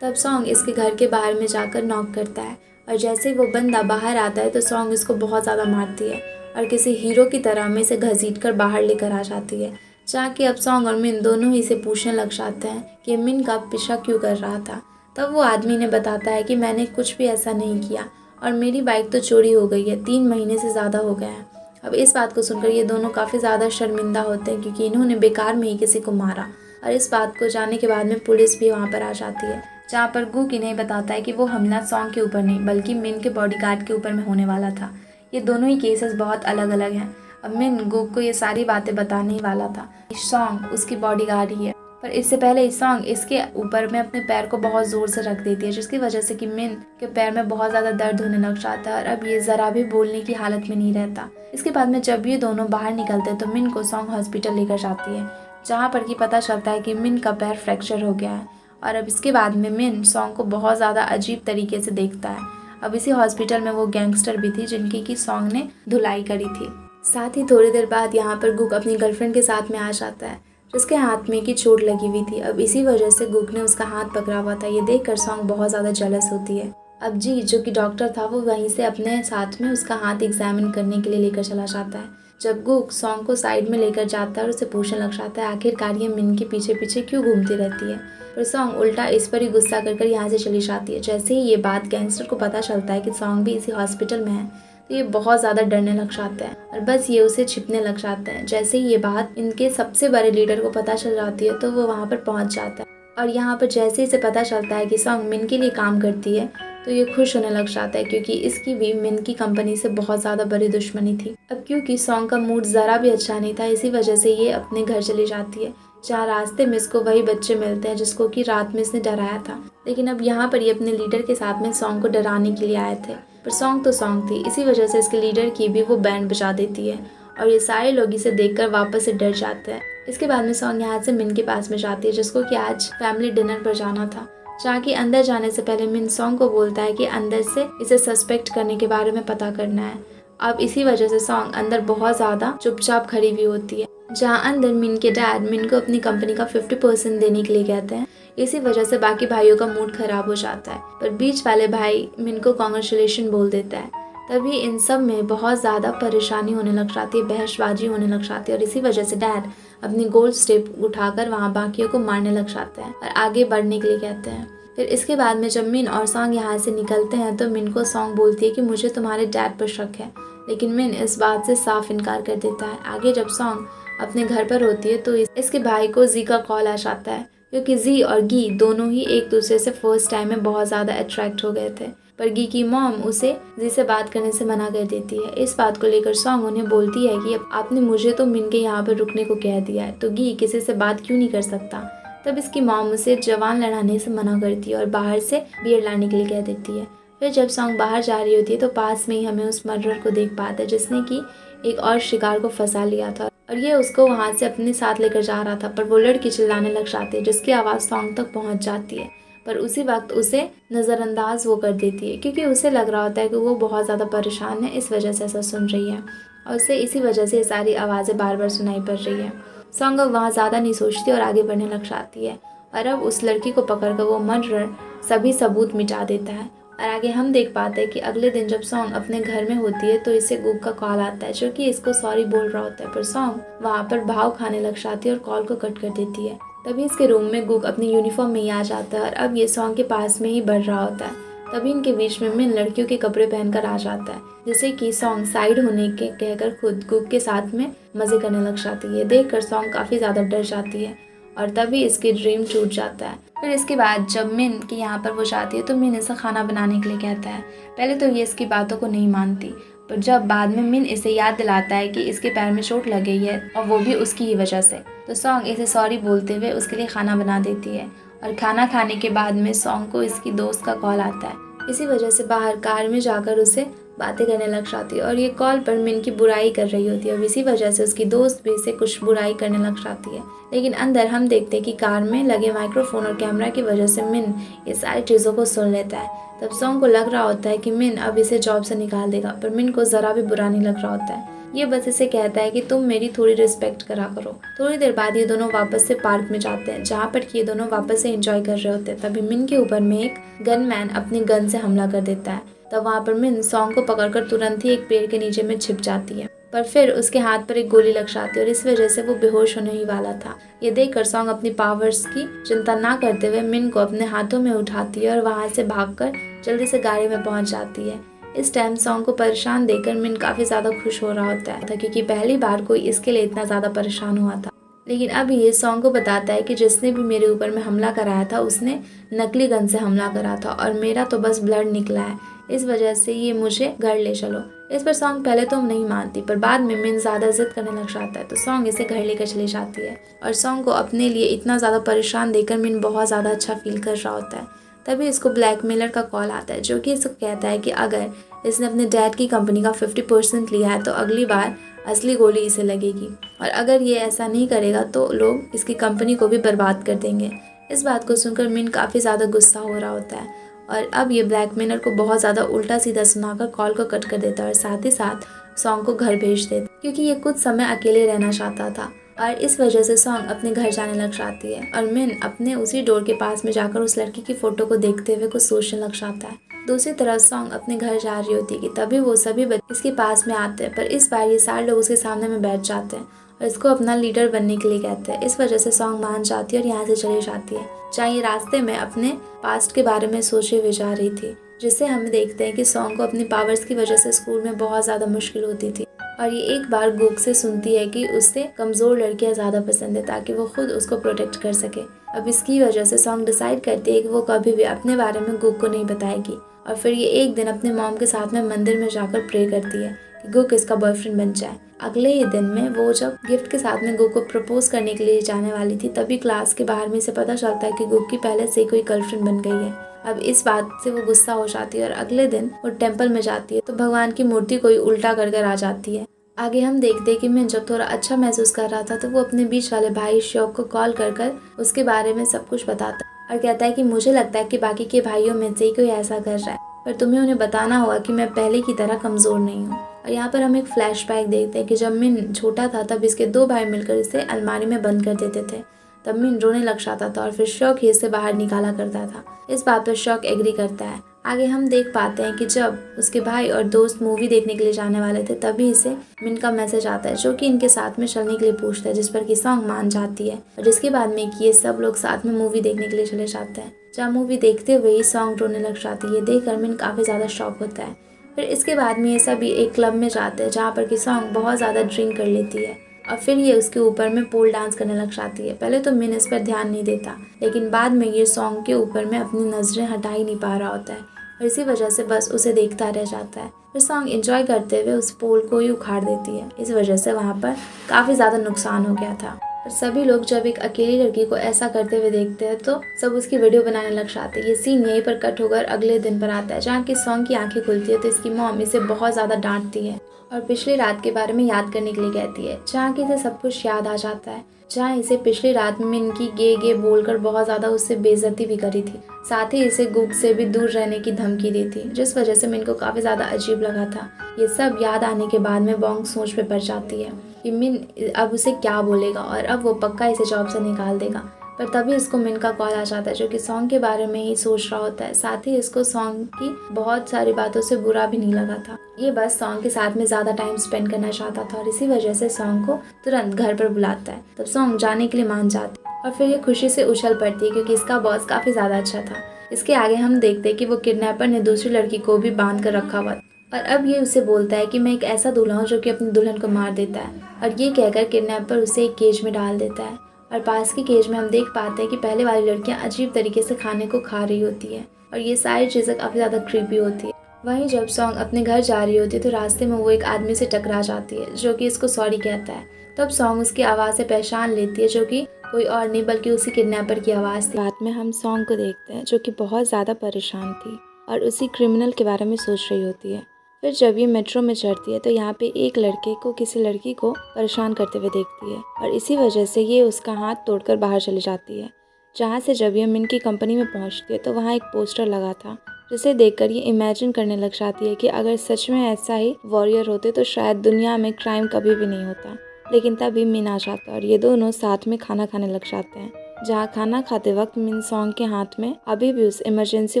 तब सॉन्ग इसके घर के बाहर में जाकर नॉक करता है और जैसे ही वो बंदा बाहर आता है तो सॉन्ग इसको बहुत ज़्यादा मारती है और किसी हीरो की तरह में इसे घसीट कर बाहर लेकर आ जाती है, जहाँ कि अब सॉन्ग और मिन दोनों ही इसे पूछने लग जाते हैं कि मिन का पीछा क्यों कर रहा था। तब वो आदमी ने बताता है कि मैंने कुछ भी ऐसा नहीं किया और मेरी बाइक तो चोरी हो गई है, 3 महीने से ज़्यादा हो गया है। अब इस बात को सुनकर ये दोनों काफ़ी ज़्यादा शर्मिंदा होते हैं क्योंकि इन्होंने बेकार में ही किसी को मारा। और इस बात को जानने के बाद में पुलिस भी वहाँ पर आ जाती है, जहाँ पर गुक इन्हें बताता है कि वो हमला सॉन्ग के ऊपर नहीं बल्कि मिन के बॉडीगार्ड के ऊपर में होने वाला था। ये दोनों ही केसेस बहुत अलग अलग हैं। अब मिन गुक को ये सारी बातें बताने ही वाला था। सॉन्ग उसकी बॉडीगार्ड ही है, पर इससे पहले सॉन्ग इसके ऊपर में अपने पैर को बहुत ज़ोर से रख देती है जिसकी वजह से कि मिन के पैर में बहुत ज़्यादा दर्द होने लग जाता है और अब ये ज़रा भी बोलने की हालत में नहीं रहता। इसके बाद में जब ये दोनों बाहर निकलते हैं तो मिन को सॉन्ग हॉस्पिटल लेकर जाती है, जहाँ पर कि पता चलता है कि मिन का पैर फ्रैक्चर हो गया है। और अब इसके बाद में मिन सॉन्ग को बहुत ज़्यादा अजीब तरीके से देखता है। अब इसी हॉस्पिटल में वो गैंगस्टर भी थी जिनकी कि सॉन्ग ने धुलाई करी थी। साथ ही थोड़ी देर बाद यहाँ पर गुक अपनी गर्लफ्रेंड के साथ में आ जाता है जिसके हाथ में की चोट लगी हुई थी। अब इसी वजह से गुक ने उसका हाथ पकड़ा हुआ था। ये देखकर सॉन्ग बहुत ज़्यादा जेलस होती है। अब जी जो कि डॉक्टर था वो वहीं से अपने साथ में उसका हाथ एग्जामिन करने के लिए लेकर चला जाता है। जब गुक सॉन्ग को साइड में लेकर जाता है और उसे पूछने लग जाता है आखिरकार ये मिन के पीछे पीछे क्यों घूमती रहती है, पर सॉन्ग उल्टा इस पर ही गुस्सा कर यहाँ से चली जाती है। जैसे ही ये बात गैंगस्टर को पता चलता है कि सॉन्ग भी इसी हॉस्पिटल में है तो ये बहुत ज़्यादा डरने लग जाता है और बस ये उसे छिपने लग जाता है। जैसे ही ये बात इनके सबसे बड़े लीडर को पता चल जाती है तो वो वहाँ पर पहुँच जाता है और यहाँ पर जैसे इसे पता चलता है कि सॉन्ग मिन के लिए काम करती है तो ये खुश होने लग जाता है क्योंकि इसकी भी मिन की कंपनी से बहुत ज़्यादा बड़ी दुश्मनी थी। अब क्योंकि सॉन्ग का मूड ज़रा भी अच्छा नहीं था इसी वजह से ये अपने घर चली जाती है, जहाँ रास्ते में इसको वही बच्चे मिलते हैं जिसको कि रात में इसने डराया था। लेकिन अब यहाँ पर ये अपने लीडर के साथ में सॉन्ग को डराने के लिए आए थे, पर सॉन्ग तो सॉन्ग थी, इसी वजह से इसके लीडर की भी वो बैंड बजा देती है और ये सारे लोग इसे देखकर वापस से डर जाते हैं। इसके बाद में सॉन्ग यहाँ से मिन के पास में जाती है जिसको कि आज फैमिली डिनर पर जाना था, जहाँ कि अंदर जाने से पहले मिन सॉन्ग को बोलता है कि अंदर से इसे सस्पेक्ट करने के बारे में पता करना है। अब इसी वजह से सॉन्ग अंदर बहुत ज़्यादा चुपचाप खड़ी हुई होती है, जहाँ अंदर मिन के डैड मिन को अपनी कंपनी का 50% देने के लिए कहते हैं। इसी वजह से बाकी भाइयों का मूड खराब हो जाता है, पर बीच वाले भाई मिन को कॉन्ग्रेचुलेशन बोल देता है। तभी इन सब में बहुत ज़्यादा परेशानी होने लग जाती है, बहसबाजी होने लग जाती है और इसी वजह से डैड अपनी गोल्ड स्टेप उठाकर वहाँ बाकियों को मारने लग जाते हैं और आगे बढ़ने के लिए कहते हैं। फिर इसके बाद में जब मिन और सॉन्ग यहाँ से निकलते हैं तो मिन को सॉन्ग बोलती है कि मुझे तुम्हारे डैड पर शक है, लेकिन मिन इस बात से साफ इनकार कर देता है। आगे जब सॉन्ग अपने घर पर होती है तो इसके भाई को जी का कॉल आ जाता है, क्योंकि जी और गी दोनों ही एक दूसरे से फर्स्ट टाइम में बहुत ज़्यादा अट्रैक्ट हो गए थे, पर गी की मॉम उसे जी से बात करने से मना कर देती है। इस बात को लेकर सॉन्ग उन्हें बोलती है कि आपने मुझे तो मिन के यहाँ पर रुकने को कह दिया है, तो गी किसी से बात क्यों नहीं कर सकता। तब इसकी मॉम उसे जवान लड़ाने से मना करती है और बाहर से बियर लाने के लिए कह देती है। फिर जब सॉन्ग बाहर जा रही होती है तो पास में ही हमें उस मर्डरर को देख पाते हैं जिसने कि एक और शिकार को फंसा लिया था और ये उसको वहाँ से अपने साथ लेकर जा रहा था, पर वो लड़की चिल्लाने लग जाती है जिसकी आवाज़ सॉन्ग तक पहुँच जाती है, पर उसी वक्त उसे नज़रअंदाज वो कर देती है क्योंकि उसे लग रहा होता है कि वो बहुत ज़्यादा परेशान है, इस वजह से ऐसा सुन रही है और उसे इसी वजह से ये सारी आवाज़ें बार बार सुनाई पड़ रही है। सॉन्ग अब वहाँ ज़्यादा नहीं सोचती और आगे बढ़ने लग जाती है और अब उस लड़की को पकड़कर वो मर्डरर सभी सबूत मिटा देता है। और आगे हम देख पाते हैं कि अगले दिन जब सॉन्ग अपने घर में होती है तो इसे गुग का कॉल आता है जो कि इसको सॉरी बोल रहा होता है, पर सॉन्ग वहाँ पर भाव खाने लग जाती है और कॉल को कट कर देती है। तभी इसके रूम में गुग अपनी यूनिफॉर्म में ही आ जाता है और अब ये सॉन्ग के पास में ही बढ़ रहा होता है। तभी इनके बीच में मिन लड़कियों के कपड़े पहनकर आ जाता है, जिसे कि सॉन्ग साइड होने के कहकर खुद गुग के साथ में मजे करने लग जाती है। देखकर सॉन्ग काफ़ी ज़्यादा डर जाती है और तभी इसकी ड्रीम टूट जाता है। फिर इसके बाद जब मिन की यहाँ पर वो जाती है तो मिन इसे खाना बनाने के लिए कहता है। पहले तो ये इसकी बातों को नहीं मानती, पर जब बाद में मिन इसे याद दिलाता है कि इसके पैर में चोट लग गई है और वो भी उसकी ही वजह से, तो सॉन्ग इसे सॉरी बोलते हुए उसके लिए खाना बना देती है। और खाना खाने के बाद में सॉन्ग को इसकी दोस्त का कॉल आता है, इसी वजह से बाहर कार में जाकर उसे बातें करने लग जाती है और ये कॉल पर मिन की बुराई कर रही होती है और इसी वजह से उसकी दोस्त भी इसे कुछ बुराई करने लग जाती है। लेकिन अंदर हम देखते हैं कि कार में लगे माइक्रोफोन और कैमरा की वजह से मिन ये सारी चीज़ों को सुन लेता है। तब सॉन्ग को लग रहा होता है कि मिन अब इसे जॉब से निकाल देगा, पर मिन को ज़रा भी बुरा नहीं लग रहा होता है। ये बस इसे कहता है कि तुम मेरी थोड़ी रिस्पेक्ट करा करो। थोड़ी देर बाद ये दोनों वापस से पार्क में जाते हैं जहाँ पर ये दोनों वापस से एंजॉय कर रहे होते हैं। तभी मिन के ऊपर में एक गनमैन अपनी गन से हमला कर देता है। तब वहाँ पर मिन सॉन्ग को पकड़कर तुरंत ही एक पेड़ के नीचे में छिप जाती है, पर फिर उसके हाथ पर एक गोली लग जाती है और इस वजह से वो बेहोश होने ही वाला था। ये देखकर सॉन्ग अपनी पावर्स की चिंता ना करते हुए मिन को अपने हाथों में उठाती है और वहाँ से भागकर जल्दी से गाड़ी में पहुँच जाती है। इस टाइम सॉन्ग को परेशान देखकर मिन काफ़ी ज़्यादा खुश हो रहा होता है क्योंकि पहली बार कोई इसके लिए इतना ज़्यादा परेशान हुआ था। लेकिन अब ये सॉन्ग को बताता है कि जिसने भी मेरे ऊपर में हमला कराया था उसने नकली गन से हमला करा था और मेरा तो बस ब्लड निकला है, इस वजह से ये मुझे घर ले चलो। इस पर सॉन्ग पहले तो नहीं मानती, पर बाद में मिन ज़्यादा जिद करने लग जाता है तो सॉन्ग इसे घर लेकर चली जाती है और सॉन्ग को अपने लिए इतना ज़्यादा परेशान देखकर मिन बहुत ज़्यादा अच्छा फील कर रहा होता है। तभी इसको ब्लैकमेलर का कॉल आता है जो कि इसको कहता है कि अगर इसने अपने डैड की कंपनी का 50% लिया है तो अगली बार असली गोली इसे लगेगी और अगर ये ऐसा नहीं करेगा तो लोग इसकी कंपनी को भी बर्बाद कर देंगे। इस बात को सुनकर मिन काफ़ी ज़्यादा गुस्सा हो रहा होता है और अब ये ब्लैकमेलर को बहुत ज़्यादा उल्टा सीधा सुनाकर कॉल को कट कर देता है और साथ ही साथ सॉन्ग को घर भेज देता क्योंकि ये कुछ समय अकेले रहना चाहता था और इस वजह से सॉन्ग अपने घर जाने लग जाती है और मिन अपने उसी डोर के पास में जाकर उस लड़की की फ़ोटो को देखते हुए कुछ सोचने लग जाता है। दूसरी तरफ सॉन्ग अपने घर जा रही होती है कि तभी वो सभी बच्चे इसके पास में आते हैं, पर इस बार ये सारे लोग उसके सामने में बैठ जाते हैं और इसको अपना लीडर बनने के लिए कहते हैं। इस वजह से सॉन्ग मान जाती है और यहाँ से चली जाती है जहाँ ये रास्ते में अपने पास्ट के बारे में सोचे हुए जा रही थी, जिससे हम देखते हैं कि सॉन्ग को अपनी पावर्स की वजह से स्कूल में बहुत ज़्यादा मुश्किल होती थी और ये एक बार गुग से सुनती है कि उससे कमज़ोर लड़कियां ज़्यादा पसंद है ताकि वो खुद उसको प्रोटेक्ट कर सके। अब इसकी वजह से सॉन्ग डिसाइड करती है कि वो कभी भी अपने बारे में गुग को नहीं बताएगी और फिर ये एक दिन अपने मॉम के साथ में मंदिर में जाकर प्रे करती है कि गुग इसका बॉयफ्रेंड बन जाए। अगले ही दिन में वो जब गिफ्ट के साथ में गुग को प्रपोज करने के लिए जाने वाली थी तभी क्लास के बाहर में से पता चलता है कि गुग की पहले से कोई गर्लफ्रेंड बन गई है। अब इस बात से वो गुस्सा हो जाती है और अगले दिन वो टेम्पल में जाती है तो भगवान की मूर्ति कोई उल्टा कर आ जाती है। आगे हम देखते हैं कि मिन जब थोड़ा अच्छा महसूस कर रहा था तो वो अपने बीच वाले भाई श्योक को कॉल कर उसके बारे में सब कुछ बताता है और कहता है कि मुझे लगता है कि बाकी के भाइयों में से ही कोई ऐसा कर रहा है, पर तुम्हें उन्हें बताना होगा कि मैं पहले की तरह कमज़ोर नहीं हूँ। और यहाँ पर हम एक फ्लैशबैक देखते हैं कि जब मिन छोटा था तब इसके 2 भाई मिलकर इसे अलमारी में बंद कर देते थे। तब मिन रोने लग जाता था और फिर शौक ही इसे बाहर निकाला करता था। इस बात पर शौक एग्री करता है आगे हम देख पाते हैं कि जब उसके भाई और दोस्त मूवी देखने के लिए जाने वाले थे तभी इसे मिन का मैसेज आता है जो कि इनके साथ में चलने के लिए पूछता है, जिस पर कि सॉन्ग मान जाती है और जिसके बाद में कि ये सब लोग साथ में मूवी देखने के लिए चले जाते हैं। जहाँ मूवी देखते हुए ही सॉन्ग रोने लग जाती है। ये देखकर मिन काफ़ी ज़्यादा शॉक होता है। फिर इसके बाद में ये सभी एक क्लब में जाते हैं जहाँ पर कि सॉन्ग बहुत ज़्यादा ड्रिंक कर लेती है और फिर ये उसके ऊपर में पोल डांस करने लग जाती है। पहले तो मिन इस पर ध्यान नहीं देता, लेकिन बाद में ये सॉन्ग के ऊपर में अपनी नज़रें हटा ही नहीं पा रहा होता है और इसी वजह से बस उसे देखता रह जाता है। फिर सॉन्ग एंजॉय करते हुए उस पोल को ही उखाड़ देती है। इस वजह से वहाँ पर काफ़ी ज़्यादा नुकसान हो गया था। और सभी लोग जब एक अकेली लड़की को ऐसा करते हुए देखते हैं तो सब उसकी वीडियो बनाने लग जाते हैं। ये सीन यहीं पर कट होकर अगले दिन पर आता है जहाँ की सॉन्ग की आंखें खुलती है तो इसकी मॉम इसे बहुत ज़्यादा डांटती है और पिछली रात के बारे में याद करने के लिए कहती है, जहाँ की इसे सब कुछ याद आ जाता है, जहाँ इसे पिछली रात में इनकी गे गे बोलकर बहुत ज़्यादा उससे बेइज्जती भी करी थी। साथ ही इसे गुग से भी दूर रहने की धमकी दी थी, जिस वजह से मिन को काफ़ी ज़्यादा अजीब लगा था। ये सब याद आने के बाद में बॉन्ग सोच में पड़ जाती है कि मिन अब उसे क्या बोलेगा और अब वो पक्का इसे जॉब से निकाल देगा। पर तभी इसको मिन का कॉल आ जाता है जो कि सॉन्ग के बारे में ही सोच रहा होता है। साथ ही इसको सॉन्ग की बहुत सारी बातों से बुरा भी नहीं लगा था। ये बस सॉन्ग के साथ में ज़्यादा टाइम स्पेंड करना चाहता था और इसी वजह से सॉन्ग को तुरंत घर पर बुलाता है। तब सॉन्ग जाने के लिए मान जाती है और फिर ये खुशी से उछल पड़ती है क्योंकि इसका बॉस काफ़ी ज़्यादा अच्छा था। इसके आगे हम देखते हैं कि वो किडनैपर ने दूसरी लड़की को भी बांध कर रखा हुआ और अब ये उसे बोलता है कि मैं एक ऐसा दूल्हा हूँ जो कि अपनी दुल्हन को मार देता है। और ये कहकर किडनैपर उसे एक केज में डाल देता है और पास की केज में हम देख पाते हैं कि पहले वाली लड़कियां अजीब तरीके से खाने को खा रही होती है और ये सारी चीज़ें काफ़ी ज़्यादा क्रीपी होती है। वहीं जब सॉन्ग अपने घर जा रही होती है तो रास्ते में वो एक आदमी से टकरा जाती है जो कि इसको सॉरी कहता है। तब सॉन्ग उसकी आवाज़ से पहचान लेती है जो कि कोई और नहीं बल्कि उसी किडनैपर की आवाज़ थी। बाद में हम सॉन्ग को देखते हैं जो कि बहुत ज़्यादा परेशान थी और उसी क्रिमिनल के बारे में सोच रही होती है। फिर जब ये मेट्रो में चढ़ती है तो यहाँ पे एक लड़के को किसी लड़की को परेशान करते हुए देखती है और इसी वजह से ये उसका हाथ तोड़कर बाहर चली जाती है। जहाँ से जब ये मिन की कंपनी में पहुँचती है तो वहाँ एक पोस्टर लगा था जिसे देखकर ये इमेजिन करने लग जाती है कि अगर सच में ऐसा ही वॉरियर होते तो शायद दुनिया में क्राइम कभी भी नहीं होता। लेकिन तभी मिन आ जाता है और ये दोनों साथ में खाना खाने लग जाते हैं। जहाँ खाना खाते वक्त मिन सॉन्ग के हाथ में अभी भी उस इमरजेंसी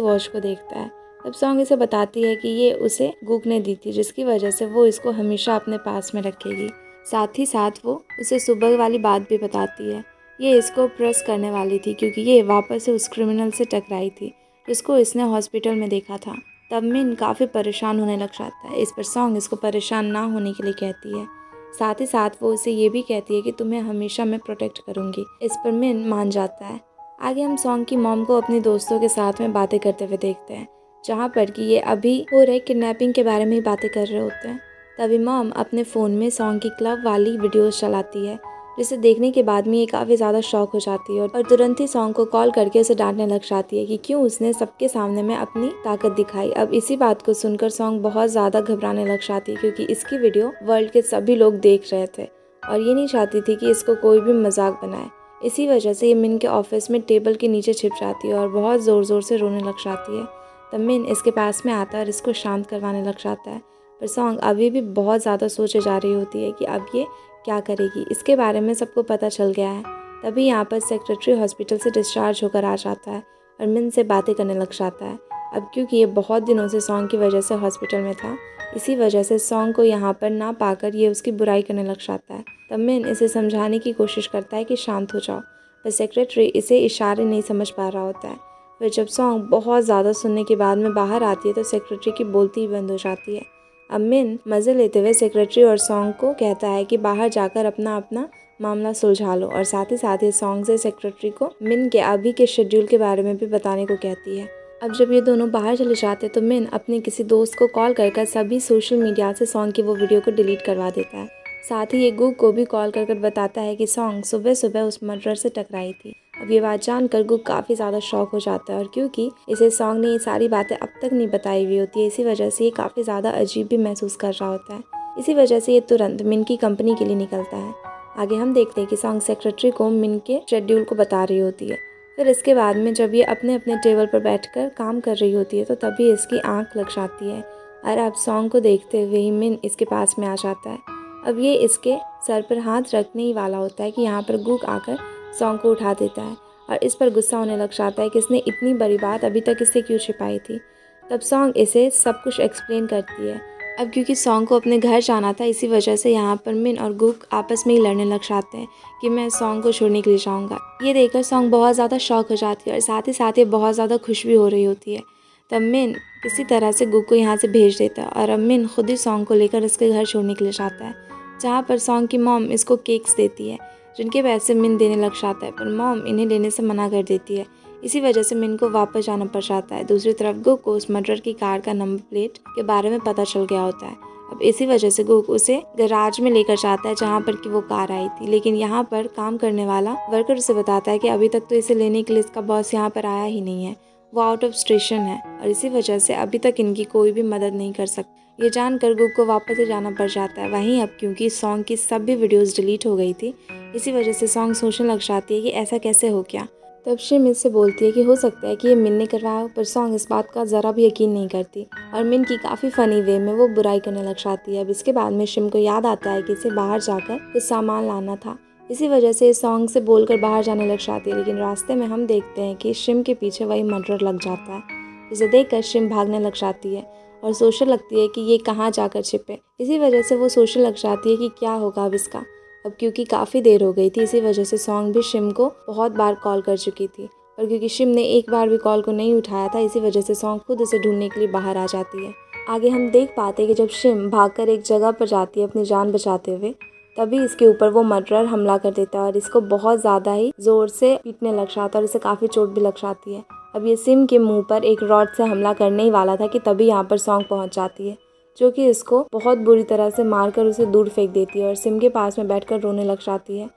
वॉच को देखता है। तब सॉन्ग इसे बताती है कि ये उसे गुक ने दी थी जिसकी वजह से वो इसको हमेशा अपने पास में रखेगी। साथ ही साथ वो उसे सुबह वाली बात भी बताती है। ये इसको प्रेस करने वाली थी क्योंकि ये वापस से उस क्रिमिनल से टकराई थी जिसको इसने हॉस्पिटल में देखा था। तब मिन काफ़ी परेशान होने लग जाता है। इस पर सॉन्ग इसको परेशान ना होने के लिए कहती है। साथ ही साथ वो उसे ये भी कहती है कि तुम्हें हमेशा मैं प्रोटेक्ट करूँगी। इस पर मिन मान जाता है। आगे हम सॉन्ग की मॉम को अपने दोस्तों के साथ में बातें करते हुए देखते हैं जहाँ पर कि ये अभी हो रहे किडनैपिंग के बारे में ही बातें कर रहे होते हैं। तभी मॉम अपने फ़ोन में सॉन्ग की क्लब वाली वीडियोस चलाती है जिसे देखने के बाद में ये काफ़ी ज़्यादा शॉक हो जाती है और तुरंत ही सॉन्ग को कॉल करके उसे डांटने लग जाती है कि क्यों उसने सबके सामने में अपनी ताकत दिखाई। अब इसी बात को सुनकर सॉन्ग बहुत ज़्यादा घबराने लग जाती है क्योंकि इसकी वीडियो वर्ल्ड के सभी लोग देख रहे थे और ये नहीं चाहती थी कि इसको कोई भी मजाक बनाए। इसी वजह से ये मिन के ऑफिस में टेबल के नीचे छिप जाती है और बहुत ज़ोर ज़ोर से रोने लग जाती है। तब मिन इसके पास में आता है और इसको शांत करवाने लग जाता है। पर सॉन्ग अभी भी बहुत ज़्यादा सोचे जा रही होती है कि अब ये क्या करेगी। इसके बारे में सबको पता चल गया है। तभी यहाँ पर सेक्रेटरी हॉस्पिटल से डिस्चार्ज होकर आ जाता है और मिन से बातें करने लग जाता है। अब क्योंकि ये बहुत दिनों से सॉन्ग की वजह से हॉस्पिटल में था, इसी वजह से सॉन्ग को यहाँ पर ना पाकर ये उसकी बुराई करने लग जाता है। तब मिन इसे समझाने की कोशिश करता है कि शांत हो जाओ, पर सेक्रेटरी इसे इशारे नहीं समझ पा रहा होता है। फिर जब सॉन्ग बहुत ज़्यादा सुनने के बाद में बाहर आती है तो सेक्रेटरी की बोलती ही बंद हो जाती है। अब मिन मज़े लेते हुए सेक्रेटरी और सॉन्ग को कहता है कि बाहर जाकर अपना अपना मामला सुलझा लो और साथ ही सॉन्ग से सेक्रेटरी को मिन के अभी के शेड्यूल के बारे में भी बताने को कहती है। अब जब ये दोनों बाहर चले जाते तो मिन अपने किसी दोस्त को कॉल कर सभी सोशल मीडिया से सॉन्ग की वो वीडियो को डिलीट करवा देता है। साथ ही ये गुग को भी कॉल कर बताता है कि सॉन्ग सुबह सुबह उस मर्डर से टकराई थी। अब ये बात जानकर गुग काफ़ी ज़्यादा शॉक हो जाता है और क्योंकि इसे सॉन्ग ने ये सारी बातें अब तक नहीं बताई हुई होती है, इसी वजह से ये काफ़ी ज़्यादा अजीब भी महसूस कर रहा होता है। इसी वजह से ये तुरंत मिन की कंपनी के लिए निकलता है। आगे हम देखते हैं कि सॉन्ग सेक्रेटरी को मिन के शेड्यूल को बता रही होती है। फिर इसके बाद में जब ये अपने अपने टेबल पर बैठकर काम कर रही होती है तो तभी इसकी आँख लग जाती है और अब सॉन्ग को देखते हुए ही मिन इसके पास में आ जाता है। अब ये इसके सर पर हाथ रखने ही वाला होता है कि यहाँ पर गुग आकर सॉन्ग को उठा देता है और इस पर गुस्सा होने लग जाता है कि इसने इतनी बड़ी बात अभी तक इससे क्यों छिपाई थी। तब सॉन्ग इसे सब कुछ एक्सप्लेन करती है। अब क्योंकि सॉन्ग को अपने घर जाना था, इसी वजह से यहाँ पर मिन और गुक आपस में ही लड़ने लग जाते हैं कि मैं सॉन्ग को छोड़ने के लिए जाऊँगा। ये देखकर सॉन्ग बहुत ज़्यादा शॉक हो जाती है और साथ ही बहुत ज़्यादा खुश भी हो रही होती है। तब मिन किसी तरह से गुक को यहाँ से भेज देता है और अब मिन खुद ही सॉन्ग को लेकर इसके घर छोड़ने के लिए जाता है, जहाँ पर सॉन्ग की मॉम इसको केक्स देती है जिनके पैसे मिन देने लग जाता है, पर मॉम इन्हें लेने से मना कर देती है। इसी वजह से मिन को वापस जाना पड़ जाता है। दूसरी तरफ गुक को उस मर्डर की कार का नंबर प्लेट के बारे में पता चल गया होता है। अब इसी वजह से गुक उसे गैराज में लेकर जाता है जहाँ पर कि वो कार आई थी, लेकिन यहाँ पर काम करने वाला वर्कर उसे बताता है कि अभी तक तो इसे लेने के लिए इसका बॉस यहाँ पर आया ही नहीं है, वो आउट ऑफ स्टेशन है और इसी वजह से अभी तक इनकी कोई भी मदद नहीं कर सकता। ये जानकर गुक को वापस से जाना पड़ जाता है। वहीं अब क्योंकि सॉन्ग की सभी वीडियोस डिलीट हो गई थी, इसी वजह से सॉन्ग सोचने लग जाती है कि ऐसा कैसे हो गया। तब शिम इससे बोलती है कि हो सकता है कि ये मिन ने करवाया हो, पर सॉन्ग इस बात का ज़रा भी यकीन नहीं करती और मिन की काफ़ी फ़नी वे में वो बुराई करने लग जाती है। अब इसके बाद में शिम को याद आता है कि इसे बाहर जाकर कुछ सामान लाना था, इसी वजह से सॉन्ग से बोलकर बाहर जाने लग जाती है। लेकिन रास्ते में हम देखते हैं कि शिम के पीछे वही मर्डर लग जाता है, जिसे देखकर शिम भागने लग जाती है और सोचने लगती है कि ये कहाँ जाकर छिपे। इसी वजह से वो सोचने लग जाती है कि क्या होगा अब इसका। अब क्योंकि काफ़ी देर हो गई थी, इसी वजह से सॉन्ग भी शिम को बहुत बार कॉल कर चुकी थी, और क्योंकि शिम ने एक बार भी कॉल को नहीं उठाया था, इसी वजह से सॉन्ग खुद उसे ढूंढने के लिए बाहर आ जाती है। आगे हम देख पाते हैं कि जब शिम भागकर एक जगह पर जाती है अपनी जान बचाते हुए, तभी इसके ऊपर वो मर्डरर हमला कर देता है और इसको बहुत ज़्यादा ही ज़ोर से पीटने लग जाता है और इसे काफ़ी चोट भी लग जाती है। अब ये सिम के मुंह पर एक रॉड से हमला करने ही वाला था कि तभी यहाँ पर सॉन्ग पहुँच जाती है, जो कि इसको बहुत बुरी तरह से मारकर उसे दूर फेंक देती है और सिम के पास में बैठकर रोने लग जाती है।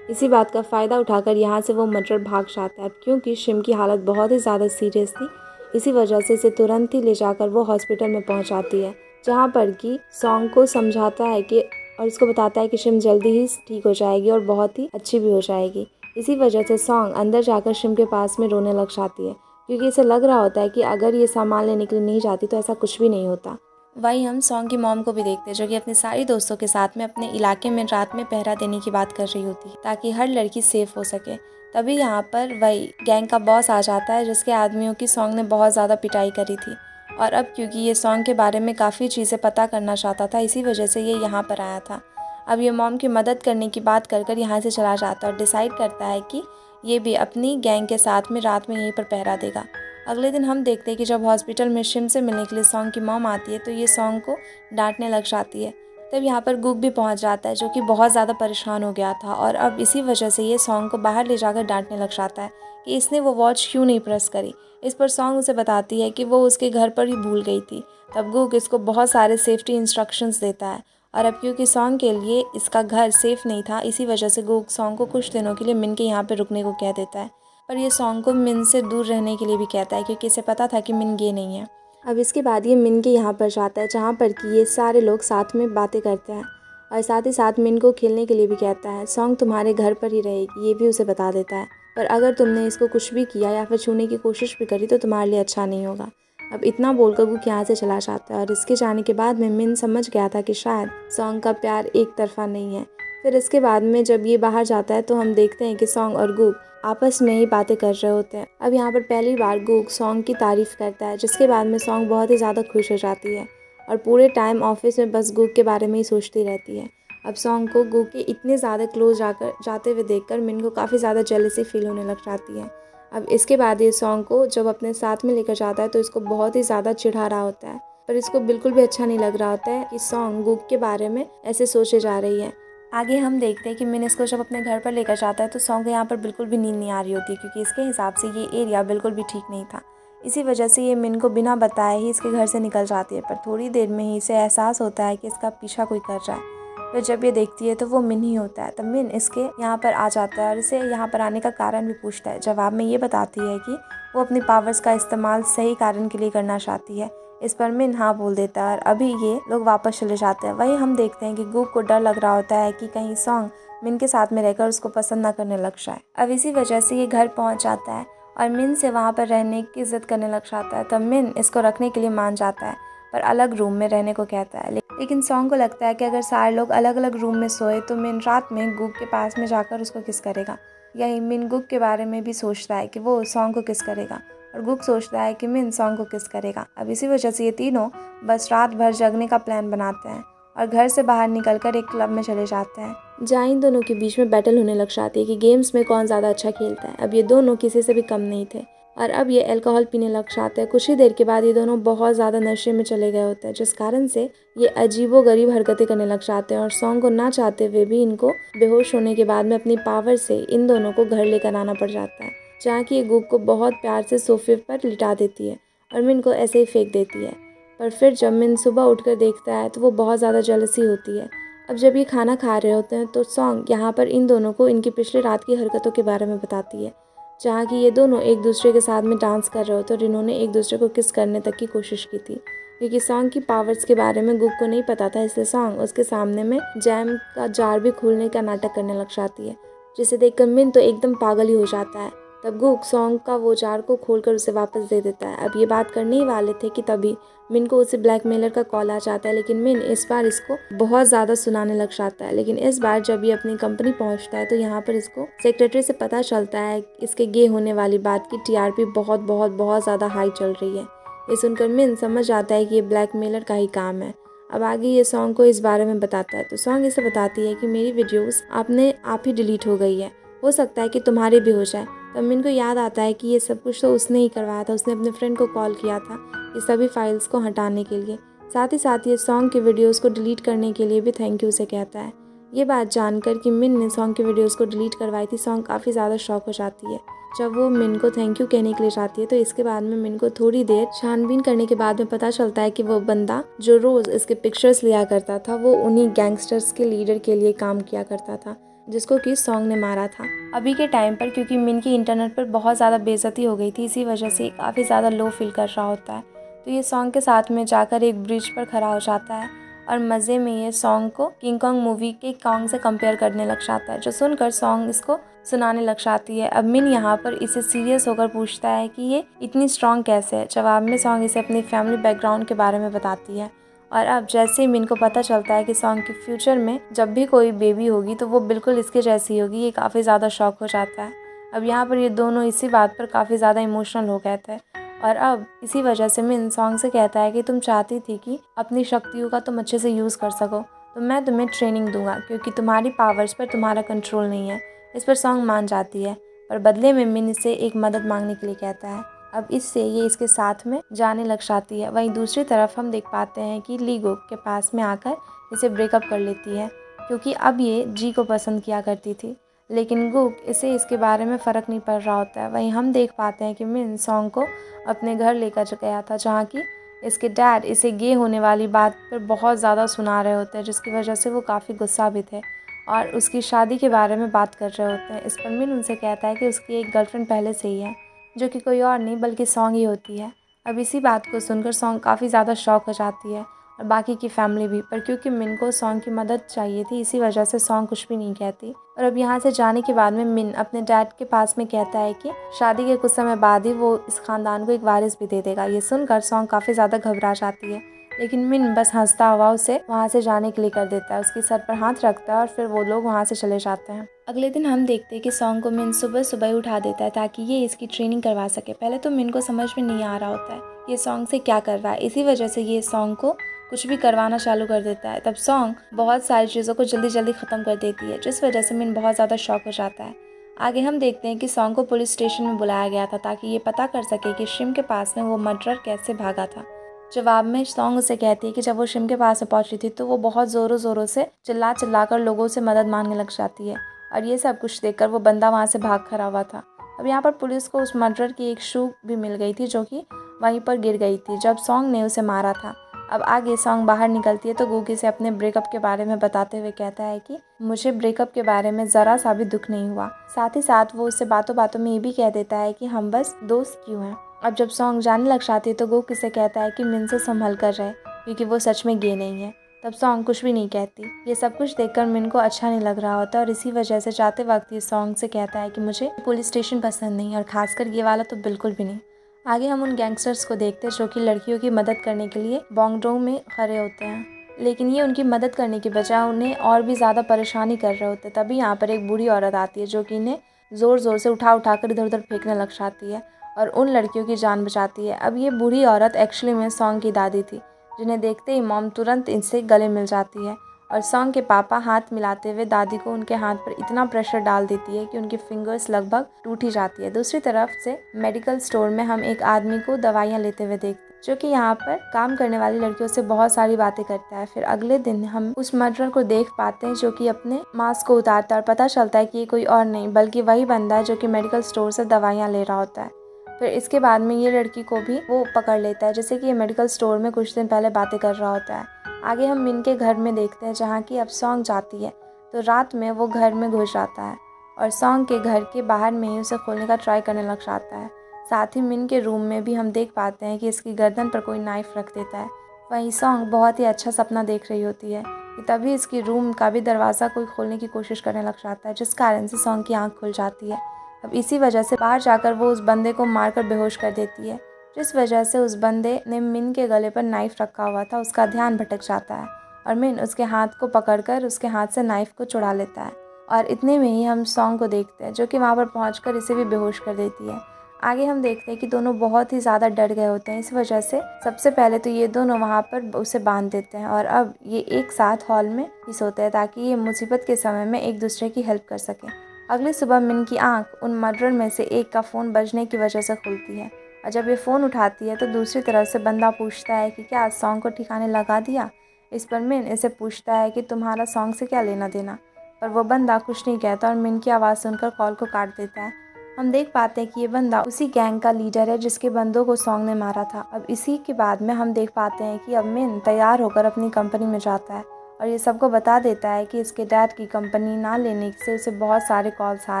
इसी बात का फ़ायदा उठाकर यहाँ से वो मर्डरर भाग जाता है। क्योंकि शिम की हालत बहुत ही ज़्यादा सीरियस थी, इसी वजह से इसे तुरंत ही ले जाकर वो हॉस्पिटल में पहुँचाती है, जहाँ पर कि सॉन्ग को समझाता है कि और इसको बताता है कि शिम जल्दी ही ठीक हो जाएगी और बहुत ही अच्छी भी हो जाएगी। इसी वजह से सॉन्ग अंदर जाकर शिम के पास में रोने लग जाती है, क्योंकि इसे लग रहा होता है कि अगर ये सामान लेने के लिए नहीं जाती तो ऐसा कुछ भी नहीं होता। वहीं हम सॉन्ग की मॉम को भी देखते हैं, जो कि अपने सारी दोस्तों के साथ में अपने इलाके में रात में पहरा देने की बात कर रही होती है ताकि हर लड़की सेफ हो सके। तभी यहाँ पर वही गैंग का बॉस आ जाता है, जिसके आदमियों की सॉन्ग ने बहुत ज़्यादा पिटाई करी थी, और अब क्योंकि ये सॉन्ग के बारे में काफ़ी चीज़ें पता करना चाहता था, इसी वजह से ये यहाँ पर आया था। अब ये मॉम की मदद करने की बात कर यहाँ से चला जाता है और डिसाइड करता है कि ये भी अपनी गैंग के साथ में रात में यहीं पर पहरा देगा। अगले दिन हम देखते हैं कि जब हॉस्पिटल में शिम से मिलने के लिए सॉन्ग की मॉम आती है, तो ये सॉन्ग को डांटने लग जाती है। तब यहाँ पर गुक भी पहुँच जाता है, जो कि बहुत ज़्यादा परेशान हो गया था, और अब इसी वजह से ये सॉन्ग को बाहर ले जाकर डांटने लग जाता है कि इसने वो वॉच क्यों नहीं प्रेस करी। इस पर सॉन्ग उसे बताती है कि वो उसके घर पर ही भूल गई थी। तब गुक इसको बहुत सारे सेफ्टी इंस्ट्रक्शंस देता है, और अब क्योंकि सॉन्ग के लिए इसका घर सेफ़ नहीं था, इसी वजह से गुक सॉन्ग को कुछ दिनों के लिए मिन के यहाँ पर रुकने को कह देता है। पर ये सॉन्ग को मिन से दूर रहने के लिए भी कहता है, क्योंकि इसे पता था कि मिन गे नहीं है। अब इसके बाद ये मिन के यहाँ पर जाता है, जहाँ पर कि ये सारे लोग साथ में बातें करते हैं, और साथ ही साथ मिन को खेलने के लिए भी कहता है। सॉन्ग तुम्हारे घर पर ही रहेगी, ये भी उसे बता देता है, पर अगर तुमने इसको कुछ भी किया या फिर छूने की कोशिश भी करी तो तुम्हारे लिए अच्छा नहीं होगा। अब इतना बोलकर गुक यहाँ से चला जाता है, और इसके जाने के बाद में मिन समझ गया था कि शायद सॉन्ग का प्यार एक तरफा नहीं है। फिर इसके बाद में जब ये बाहर जाता है तो हम देखते हैं कि सॉन्ग और गुक आपस में ही बातें कर रहे होते हैं। अब यहाँ पर पहली बार गुक सॉन्ग की तारीफ़ करता है, जिसके बाद में सॉन्ग बहुत ही ज़्यादा खुश हो जाती है और पूरे टाइम ऑफिस में बस गुक के बारे में ही सोचती रहती है। अब सॉन्ग को गुक के इतने ज़्यादा क्लोज जाते हुए देखकर मिन को काफ़ी ज़्यादा जेलसी फील होने लग जाती है। अब इसके बाद ये सॉन्ग को जब अपने साथ में लेकर जाता है तो इसको बहुत ही ज़्यादा चिढ़ा रहा होता है, पर इसको बिल्कुल भी अच्छा नहीं लग रहा होता है कि सॉन्ग गुक के बारे में ऐसे सोचे जा रही है। आगे हम देखते हैं कि मिन इसको जब अपने घर पर लेकर जाता है तो सॉन्ग को यहाँ पर बिल्कुल भी नींद नहीं आ रही होती, क्योंकि इसके हिसाब से ये एरिया बिल्कुल भी ठीक नहीं था। इसी वजह से ये मिन को बिना बताए ही इसके घर से निकल जाती है, पर थोड़ी देर में ही इसे एहसास होता है कि इसका पीछा कोई कर रहा है। फिर जब ये देखती है तो वो मिन ही होता है। तब मिन इसके यहाँ पर आ जाता है और इसे यहाँ पर आने का कारण भी पूछता है। जवाब में ये बताती है कि वो अपनी पावर्स का इस्तेमाल सही कारण के लिए करना चाहती है। इस पर मिन हाँ बोल देता है और अभी ये लोग वापस चले जाते हैं। वहीं हम देखते हैं कि गुक को डर लग रहा होता है कि कहीं सॉन्ग मिन के साथ में रहकर उसको पसंद ना करने लग जाए। अब इसी वजह से ये घर पहुंच जाता है और मिन से वहाँ पर रहने की जिद करने लग जाता है। तब मिन इसको रखने के लिए मान जाता है, पर अलग रूम में रहने को कहता है। लेकिन सॉन्ग को लगता है कि अगर सारे लोग अलग अलग रूम में सोए तो मिन रात में गुक के पास में जाकर उसको किस करेगा। यही मिन गुक के बारे में भी सोचता है कि वो सॉन्ग को किस करेगा, और गुक सोचता है कि मिन सॉन्ग को किस करेगा। अब इसी वजह से ये तीनों बस रात भर जगने का प्लान बनाते हैं और घर से बाहर निकलकर एक क्लब में चले जाते हैं, जहाँ इन दोनों के बीच में बैटल होने लग जाती है कि गेम्स में कौन ज़्यादा अच्छा खेलता है। अब ये दोनों किसी से भी कम नहीं थे और अब ये अल्कोहल पीने लग जाते हैं। कुछ ही देर के बाद ये दोनों बहुत ज़्यादा नशे में चले गए होते हैं, जिस कारण से ये अजीबोगरीब हरकतें करने लग जाते हैं और सॉन्ग को ना चाहते हुए भी इनको बेहोश होने के बाद में अपनी पावर से इन दोनों को घर लेकर आना पड़ जाता है, जहाँ की ये गुक को बहुत प्यार से सोफे पर लिटा देती है और मिन को ऐसे ही फेंक देती है। पर फिर जब मिन सुबह उठकर देखता है तो वो बहुत ज़्यादा जेलसी होती है। अब जब ये खाना खा रहे होते हैं तो सॉन्ग यहाँ पर इन दोनों को इनकी पिछले रात की हरकतों के बारे में बताती है, जहाँ कि ये दोनों एक दूसरे के साथ में डांस कर रहे होते और इन्होंने एक दूसरे को किस करने तक की कोशिश की थी। क्योंकि सॉन्ग की पावर्स के बारे में गुक को नहीं पता था, इसलिए सॉन्ग उसके सामने में जैम का जार भी खोलने का नाटक करने लग जाती है, जिसे देखकर मिन तो एकदम पागल ही हो जाता है। तब गुक सॉन्ग का वो जार को खोलकर उसे वापस दे देता है। अब ये बात करने ही वाले थे कि तभी मिन को उसे ब्लैकमेलर का कॉल आ जाता है, लेकिन मिन इस बार इसको बहुत ज़्यादा सुनाने लग जाता है। लेकिन इस बार जब ये अपनी कंपनी पहुंचता है तो यहाँ पर इसको सेक्रेटरी से पता चलता है इसके गे होने वाली बात की टीआरपी बहुत बहुत बहुत ज़्यादा हाई चल रही है। ये सुनकर मिन समझ आता है कि ये ब्लैकमेलर का ही काम है। अब आगे ये सॉन्ग को इस बारे में बताता है तो सॉन्ग इसे बताती है कि मेरी वीडियोस आपने आप ही डिलीट हो गई है, हो सकता है कि तुम्हारी भी हो जाए। तब मिन को याद आता है कि ये सब कुछ तो उसने ही करवाया था, उसने अपने फ्रेंड को कॉल किया था ये सभी फाइल्स को हटाने के लिए। साथ ही साथ ये सॉन्ग के वीडियोस को डिलीट करने के लिए भी थैंक यू से कहता है। ये बात जानकर कि मिन ने सॉन्ग के वीडियोस को डिलीट करवाई थी, सॉन्ग काफ़ी ज़्यादा शॉक हो जाती है। जब वो मिन को थैंक यू कहने के लिए जाती है तो इसके बाद में मिन को थोड़ी देर छानबीन करने के बाद में पता चलता है कि वो बंदा जो रोज़ इसके पिक्चर्स लिया करता था वो उन्हीं गैंगस्टर्स के लीडर के लिए काम किया करता था, जिसको कि सॉन्ग ने मारा था। अभी के टाइम पर क्योंकि मिन की इंटरनेट पर बहुत ज़्यादा बेइज्जती हो गई थी, इसी वजह से काफ़ी ज़्यादा लो फील कर रहा होता है। तो ये सॉन्ग के साथ में जाकर एक ब्रिज पर खड़ा हो जाता है और मज़े में ये सॉन्ग को किंग कॉन्ग मूवी के कॉन्ग से कंपेयर करने लग जाता है, जो सुनकर सॉन्ग इसको सुनाने लग जाती है। अब मिन यहाँ पर इसे सीरियस होकर पूछता है कि ये इतनी स्ट्रॉन्ग कैसे है। जवाब में सॉन्ग इसे अपनी फैमिली बैकग्राउंड के बारे में बताती है और अब जैसे ही मिन को पता चलता है कि सॉन्ग के फ्यूचर में जब भी कोई बेबी होगी तो वो बिल्कुल इसके जैसी होगी, ये काफ़ी ज़्यादा शॉक हो जाता है। अब यहाँ पर ये दोनों इसी बात पर काफ़ी ज़्यादा इमोशनल हो गए थे और अब इसी वजह से मिन सॉन्ग से कहता है कि तुम चाहती थी कि अपनी शक्तियों का तुम अच्छे से यूज़ कर सको, तो मैं तुम्हें ट्रेनिंग दूंगा क्योंकि तुम्हारी पावर्स पर तुम्हारा कंट्रोल नहीं है। इस पर सॉन्ग मान जाती है, पर बदले में मिन इससे एक मदद मांगने के लिए कहता है। अब इससे ये इसके साथ में जाने लग जाती है। वहीं दूसरी तरफ हम देख पाते हैं कि ली गुक के पास में आकर इसे ब्रेकअप कर लेती है, क्योंकि अब ये जी को पसंद किया करती थी, लेकिन गुक इसे इसके बारे में फ़र्क नहीं पड़ रहा होता है। वहीं हम देख पाते हैं कि मिन सॉन्ग को अपने घर लेकर गया था, जहाँ की इसके डैड इसे गे होने वाली बात पर बहुत ज़्यादा सुना रहे होते हैं, जिसकी वजह से वो काफ़ी गुस्सा भी थे और उसकी शादी के बारे में बात कर रहे होते हैं। इस पर मिन उनसे कहता है कि उसकी एक गर्लफ्रेंड पहले से ही है, जो कि कोई और नहीं बल्कि सॉन्ग ही होती है। अब इसी बात को सुनकर सॉन्ग काफ़ी ज़्यादा शॉक हो जाती है और बाकी की फैमिली भी, पर क्योंकि मिन को सॉन्ग की मदद चाहिए थी इसी वजह से सॉन्ग कुछ भी नहीं कहती। और अब यहाँ से जाने के बाद में मिन अपने डैड के पास में कहता है कि शादी के कुछ समय बाद ही वो इस खानदान को एक वारिस भी दे देगा। ये सुनकर सॉन्ग काफ़ी ज़्यादा घबरा जाती है, लेकिन मिन बस हंसता हुआ उसे वहाँ से जाने के लिए कर देता है, उसके सर पर हाथ रखता है और फिर वो लोग वहाँ से चले जाते हैं। अगले दिन हम देखते हैं कि सॉन्ग को मिन सुबह सुबह ही उठा देता है ताकि ये इसकी ट्रेनिंग करवा सके। पहले तो मिन को समझ में नहीं आ रहा होता है ये सॉन्ग से क्या कर रहा है, इसी वजह से ये सॉन्ग को कुछ भी करवाना चालू कर देता है। तब सॉन्ग बहुत सारी चीज़ों को जल्दी जल्दी ख़त्म कर देती है, जिस वजह से मिन बहुत ज़्यादा शॉक हो जाता है। आगे हम देखते हैं कि सॉन्ग को पुलिस स्टेशन में बुलाया गया था ताकि ये पता कर सके कि शिम के पास में वो मर्डरर कैसे भागा था। जवाब में सॉन्ग उसे कहती है कि जब वो शिम के पास में पहुंची थी तो वो बहुत ज़ोरों ज़ोरों से चिल्ला कर लोगों से मदद मांगने लग जाती है और ये सब कुछ देखकर वो बंदा वहाँ से भाग खड़ा हुआ था। अब यहाँ पर पुलिस को उस मर्डरर की एक शू भी मिल गई थी, जो कि वहीं पर गिर गई थी जब सॉन्ग ने उसे मारा था। अब आगे सॉन्ग बाहर निकलती है तो गुगी से अपने ब्रेकअप के बारे में बताते हुए कहता है कि मुझे ब्रेकअप के बारे में ज़रा सा भी दुख नहीं हुआ। साथ ही साथ वो उससे बातों बातों में ये भी कह देता है कि हम बस दोस्त क्यों हैं। अब जब सॉन्ग जाने लग जाती है तो गुग इसे कहता है कि मिन से संभल कर रहे, क्योंकि वो सच में गे नहीं है। तब सॉन्ग कुछ भी नहीं कहती। ये सब कुछ देखकर मिन को अच्छा नहीं लग रहा होता और इसी वजह से जाते वक्त ये सॉन्ग से कहता है कि मुझे पुलिस स्टेशन पसंद नहीं और खासकर ये वाला तो बिल्कुल भी नहीं। आगे हम उन गैंगस्टर्स को देखते हैं जो कि लड़कियों की मदद करने के लिए बॉन्गडोंग में खड़े होते हैं, लेकिन ये उनकी मदद करने की बजाय उन्हें और भी ज़्यादा परेशानी कर रहे होते। तभी यहाँ पर एक बूढ़ी औरत आती है जो कि इन्हें ज़ोर ज़ोर से उठा कर इधर उधर फेंकने लग जाती है और उन लड़कियों की जान बचाती है। अब ये बूढ़ी औरत एक्चुअली में सॉन्ग की दादी थी, जिन्हें देखते ही मॉम तुरंत इनसे गले मिल जाती है और सॉन्ग के पापा हाथ मिलाते हुए दादी को उनके हाथ पर इतना प्रेशर डाल देती है कि उनकी फिंगर्स लगभग टूट ही जाती है। दूसरी तरफ से मेडिकल स्टोर में हम एक आदमी को दवाइयाँ लेते हुए देखते हैं, जो कि यहाँ पर काम करने वाली लड़कियों से बहुत सारी बातें करता है। फिर अगले दिन हम उस मर्डरर को देख पाते हैं, जो कि अपने मास्क को उतारता है और पता चलता है कि ये कोई और नहीं बल्कि वही बंदा है जो कि मेडिकल स्टोर से दवाइयाँ ले रहा होता है। फिर इसके बाद में ये लड़की को भी वो पकड़ लेता है, जैसे कि ये मेडिकल स्टोर में कुछ दिन पहले बातें कर रहा होता है। आगे हम मिन के घर में देखते हैं, जहाँ की अब सॉन्ग जाती है तो रात में वो घर में घुस जाता है और सॉन्ग के घर के बाहर में ही उसे खोलने का ट्राई करने लग जाता है। साथ ही मिन के रूम में भी हम देख पाते हैं कि इसकी गर्दन पर कोई नाइफ रख देता है। वहीं सॉन्ग बहुत ही अच्छा सपना देख रही होती है कि तभी इसकी रूम का भी दरवाज़ा कोई खोलने की कोशिश करने लग जाता है, जिस कारण से सॉन्ग की आंख खुल जाती है। अब इसी वजह से बाहर जाकर वो उस बंदे को मारकर बेहोश कर देती है, जिस वजह से उस बंदे ने मिन के गले पर नाइफ रखा हुआ था उसका ध्यान भटक जाता है और मिन उसके हाथ को पकड़कर उसके हाथ से नाइफ को छुड़ा लेता है। और इतने में ही हम सॉन्ग को देखते हैं, जो कि वहाँ पर पहुँचकर इसे भी बेहोश कर देती है। आगे हम देखते हैं कि दोनों बहुत ही ज़्यादा डर गए होते हैं। इस वजह से सबसे पहले तो ये दोनों वहाँ पर उसे बांध देते हैं और अब ये एक साथ हॉल में ही सोते हैं, ताकि ये मुसीबत के समय में एक दूसरे की हेल्प कर सकें। अगली सुबह मिन की आंख उन मर्डरर में से एक का फ़ोन बजने की वजह से खुलती है और जब ये फ़ोन उठाती है तो दूसरी तरफ से बंदा पूछता है कि क्या सॉन्ग को ठिकाने लगा दिया। इस पर मिन इसे पूछता है कि तुम्हारा सॉन्ग से क्या लेना देना, पर वो बंदा कुछ नहीं कहता और मिन की आवाज़ सुनकर कॉल को काट देता है। हम देख पाते हैं कि ये बंदा उसी गैंग का लीडर है जिसके बंदों को सॉन्ग ने मारा था। अब इसी के बाद में हम देख पाते हैं कि अब मिन तैयार होकर अपनी कंपनी में जाता है और ये सबको बता देता है कि इसके डैड की कंपनी ना लेने से उसे बहुत सारे कॉल्स आ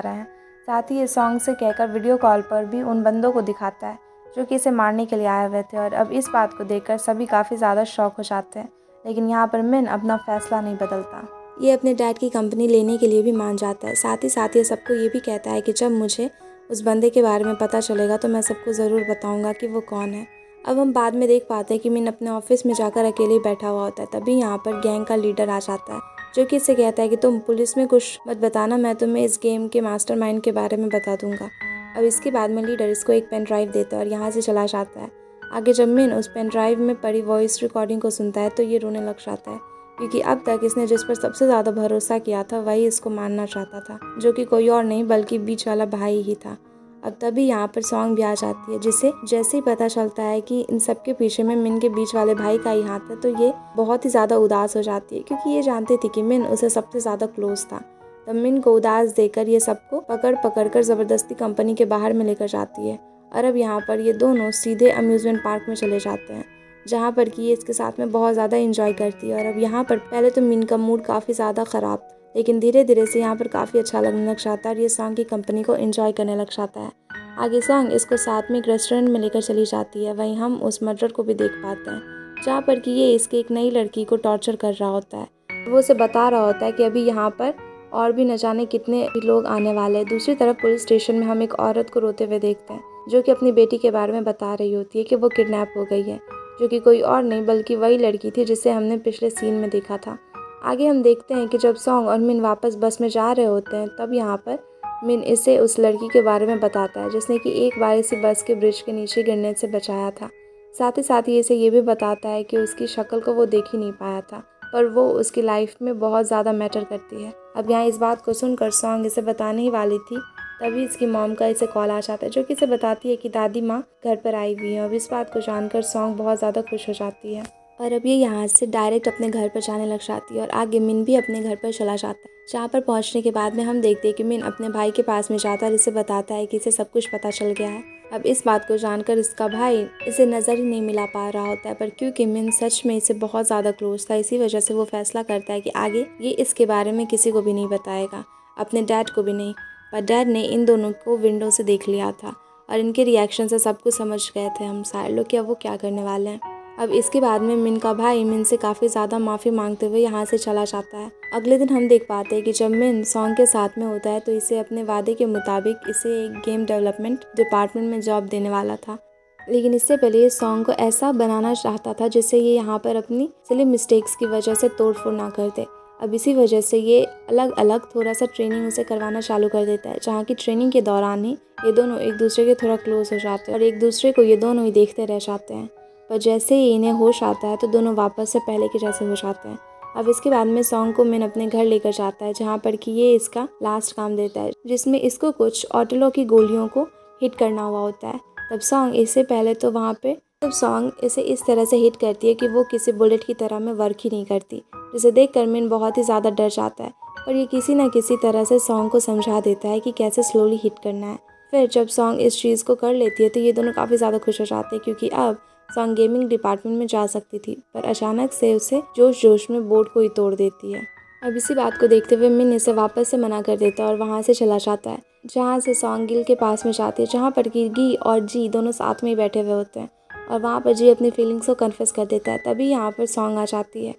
रहे हैं। साथ ही ये सॉन्ग से कहकर वीडियो कॉल पर भी उन बंदों को दिखाता है जो कि इसे मारने के लिए आए हुए थे। और अब इस बात को देखकर सभी काफ़ी ज़्यादा शॉक हो जाते हैं, लेकिन यहाँ पर मिन अपना फैसला नहीं बदलता। ये अपने डैड की कंपनी लेने के लिए भी मान जाता है। साथ ही ये सबको ये भी कहता है कि जब मुझे उस बंदे के बारे में पता चलेगा तो मैं सबको ज़रूर बताऊंगा कि वो कौन है। अब हम बाद में देख पाते हैं कि मिन अपने ऑफिस में जाकर अकेले ही बैठा हुआ होता है। तभी यहाँ पर गैंग का लीडर आ जाता है, जो कि इससे कहता है कि तुम पुलिस में कुछ मत बताना, मैं तुम्हें इस गेम के मास्टरमाइंड के बारे में बता दूंगा। अब इसके बाद में लीडर इसको एक पेन ड्राइव देता है और यहाँ से चला जाता है। आगे जब मिन उस पेन ड्राइव में पड़ी वॉइस रिकॉर्डिंग को सुनता है तो ये रोने लग जाता है, क्योंकि अब तक इसने जिस पर सबसे ज़्यादा भरोसा किया था वही इसको मारना चाहता था, जो कि कोई और नहीं बल्कि बीच वाला भाई ही था। अब तभी यहाँ पर सॉन्ग भी आ जाती है, जिसे जैसे ही पता चलता है कि इन सब के पीछे में मिन के बीच वाले भाई का ही हाथ है तो ये बहुत ही ज़्यादा उदास हो जाती है, क्योंकि ये जानती थी कि मिन उसे सबसे ज़्यादा क्लोज था। तब मिन को उदास देकर ये सबको पकड़ कर ज़बरदस्ती कंपनी के बाहर में लेकर जाती है। और अब यहाँ पर ये दोनों सीधे अम्यूज़मेंट पार्क में चले जाते हैं, जहाँ पर कि ये इसके साथ में बहुत ज़्यादा इंजॉय करती है। और अब यहाँ पर पहले तो मिन का मूड काफ़ी ज़्यादा ख़राब, लेकिन धीरे धीरे से यहाँ पर काफ़ी अच्छा लगने लग जाता है और ये सॉन्ग की कंपनी को एंजॉय करने लग जाता है। आगे सॉन्ग इसको साथ में एक रेस्टोरेंट में लेकर चली जाती है। वहीं हम उस मर्डर को भी देख पाते हैं, जहाँ पर कि ये इसके एक नई लड़की को टॉर्चर कर रहा होता है। वो उसे बता रहा होता है कि अभी यहाँ पर और भी न जाने कितने लोग आने वाले हैं। दूसरी तरफ पुलिस स्टेशन में हम एक औरत को रोते हुए देखते हैं, जो कि अपनी बेटी के बारे में बता रही होती है कि वो किडनैप हो गई है, जो कि कोई और नहीं बल्कि वही लड़की थी जिसे हमने पिछले सीन में देखा था। आगे हम देखते हैं कि जब सॉन्ग और मिन वापस बस में जा रहे होते हैं तब यहाँ पर मिन इसे उस लड़की के बारे में बताता है जिसने कि एक बार इसे बस के ब्रिज के नीचे गिरने से बचाया था। साथ ही इसे ये भी बताता है कि उसकी शक्ल को वो देख ही नहीं पाया था, पर वो उसकी लाइफ में बहुत ज़्यादा मैटर करती है। अब यहाँ इस बात को सुनकर सॉन्ग इसे बताने ही वाली थी, तभी इसकी मॉम का इसे कॉल आ जाता है, जो कि इसे बताती है कि दादी माँ घर पर आई हुई है। अब इस बात को जानकर सॉन्ग बहुत ज़्यादा खुश हो जाती है और अब ये यहाँ से डायरेक्ट अपने घर पर जाने लग जाती है और आगे मिन भी अपने घर पर चला जाता है। जहाँ पर पहुँचने के बाद में हम देखते हैं कि मिन अपने भाई के पास में जाता है और इसे बताता है कि इसे सब कुछ पता चल गया है। अब इस बात को जानकर इसका भाई इसे नज़र ही नहीं मिला पा रहा होता है, पर क्योंकि मिन सच में इसे बहुत ज़्यादा क्लोज था, इसी वजह से वो फैसला करता है कि आगे ये इसके बारे में किसी को भी नहीं बताएगा, अपने डैड को भी नहीं। पर डैड ने इन दोनों को विंडो से देख लिया था और इनके रिएक्शन से सब कुछ समझ गए थे हम सारे लोग कि अब वो क्या करने वाले हैं। अब इसके बाद में मिन का भाई मिन से काफ़ी ज़्यादा माफ़ी मांगते हुए यहाँ से चला जाता है। अगले दिन हम देख पाते हैं कि जब मिन सॉन्ग के साथ में होता है तो इसे अपने वादे के मुताबिक इसे एक गेम डेवलपमेंट डिपार्टमेंट में जॉब देने वाला था, लेकिन इससे पहले ये सॉन्ग को ऐसा बनाना चाहता था जिससे ये यहाँ पर अपनी सिली मिस्टेक्स की वजह से तोड़ फोड़ ना कर दे। अब इसी वजह से ये अलग अलग थोड़ा सा ट्रेनिंग उसे करवाना चालू कर देता है, जहाँ की ट्रेनिंग के दौरान ही ये दोनों एक दूसरे के थोड़ा क्लोज हो जाते हैं और एक दूसरे को ये दोनों ही देखते रह जाते हैं। पर जैसे ही इन्हें होश आता है तो दोनों वापस से पहले के जैसे हो जाते हैं। अब इसके बाद में सॉन्ग को मिन अपने घर लेकर जाता है, जहाँ पर कि ये इसका लास्ट काम देता है, जिसमें इसको कुछ ऑटलो की गोलियों को हिट करना हुआ होता है। तब सॉन्ग इससे पहले तो वहाँ पे सॉन्ग इसे इस तरह से हिट करती है कि वो किसी बुलेट की तरह में वर्क ही नहीं करती, जिसे देख कर मिन बहुत ही ज़्यादा डर जाता है। पर ये किसी न किसी तरह से सॉन्ग को समझा देता है कि कैसे स्लोली हिट करना है। फिर जब सॉन्ग इस चीज़ को कर लेती है तो ये दोनों काफ़ी ज़्यादा खुश हो जाते हैं, क्योंकि अब सॉन्ग गेमिंग डिपार्टमेंट में जा सकती थी, पर अचानक से उसे जोश जोश में बोर्ड को ही तोड़ देती है। अब इसी बात को देखते हुए मिन इसे वापस से मना कर देता है और वहाँ से चला जाता है, जहाँ से सॉन्ग गिल के पास में जाती है, जहाँ पर कि गी और जी दोनों साथ में ही बैठे हुए होते हैं और वहाँ पर जी अपनी फीलिंग्स को कन्फेस कर देता है। तभी यहाँ पर सॉन्ग आ जाती है।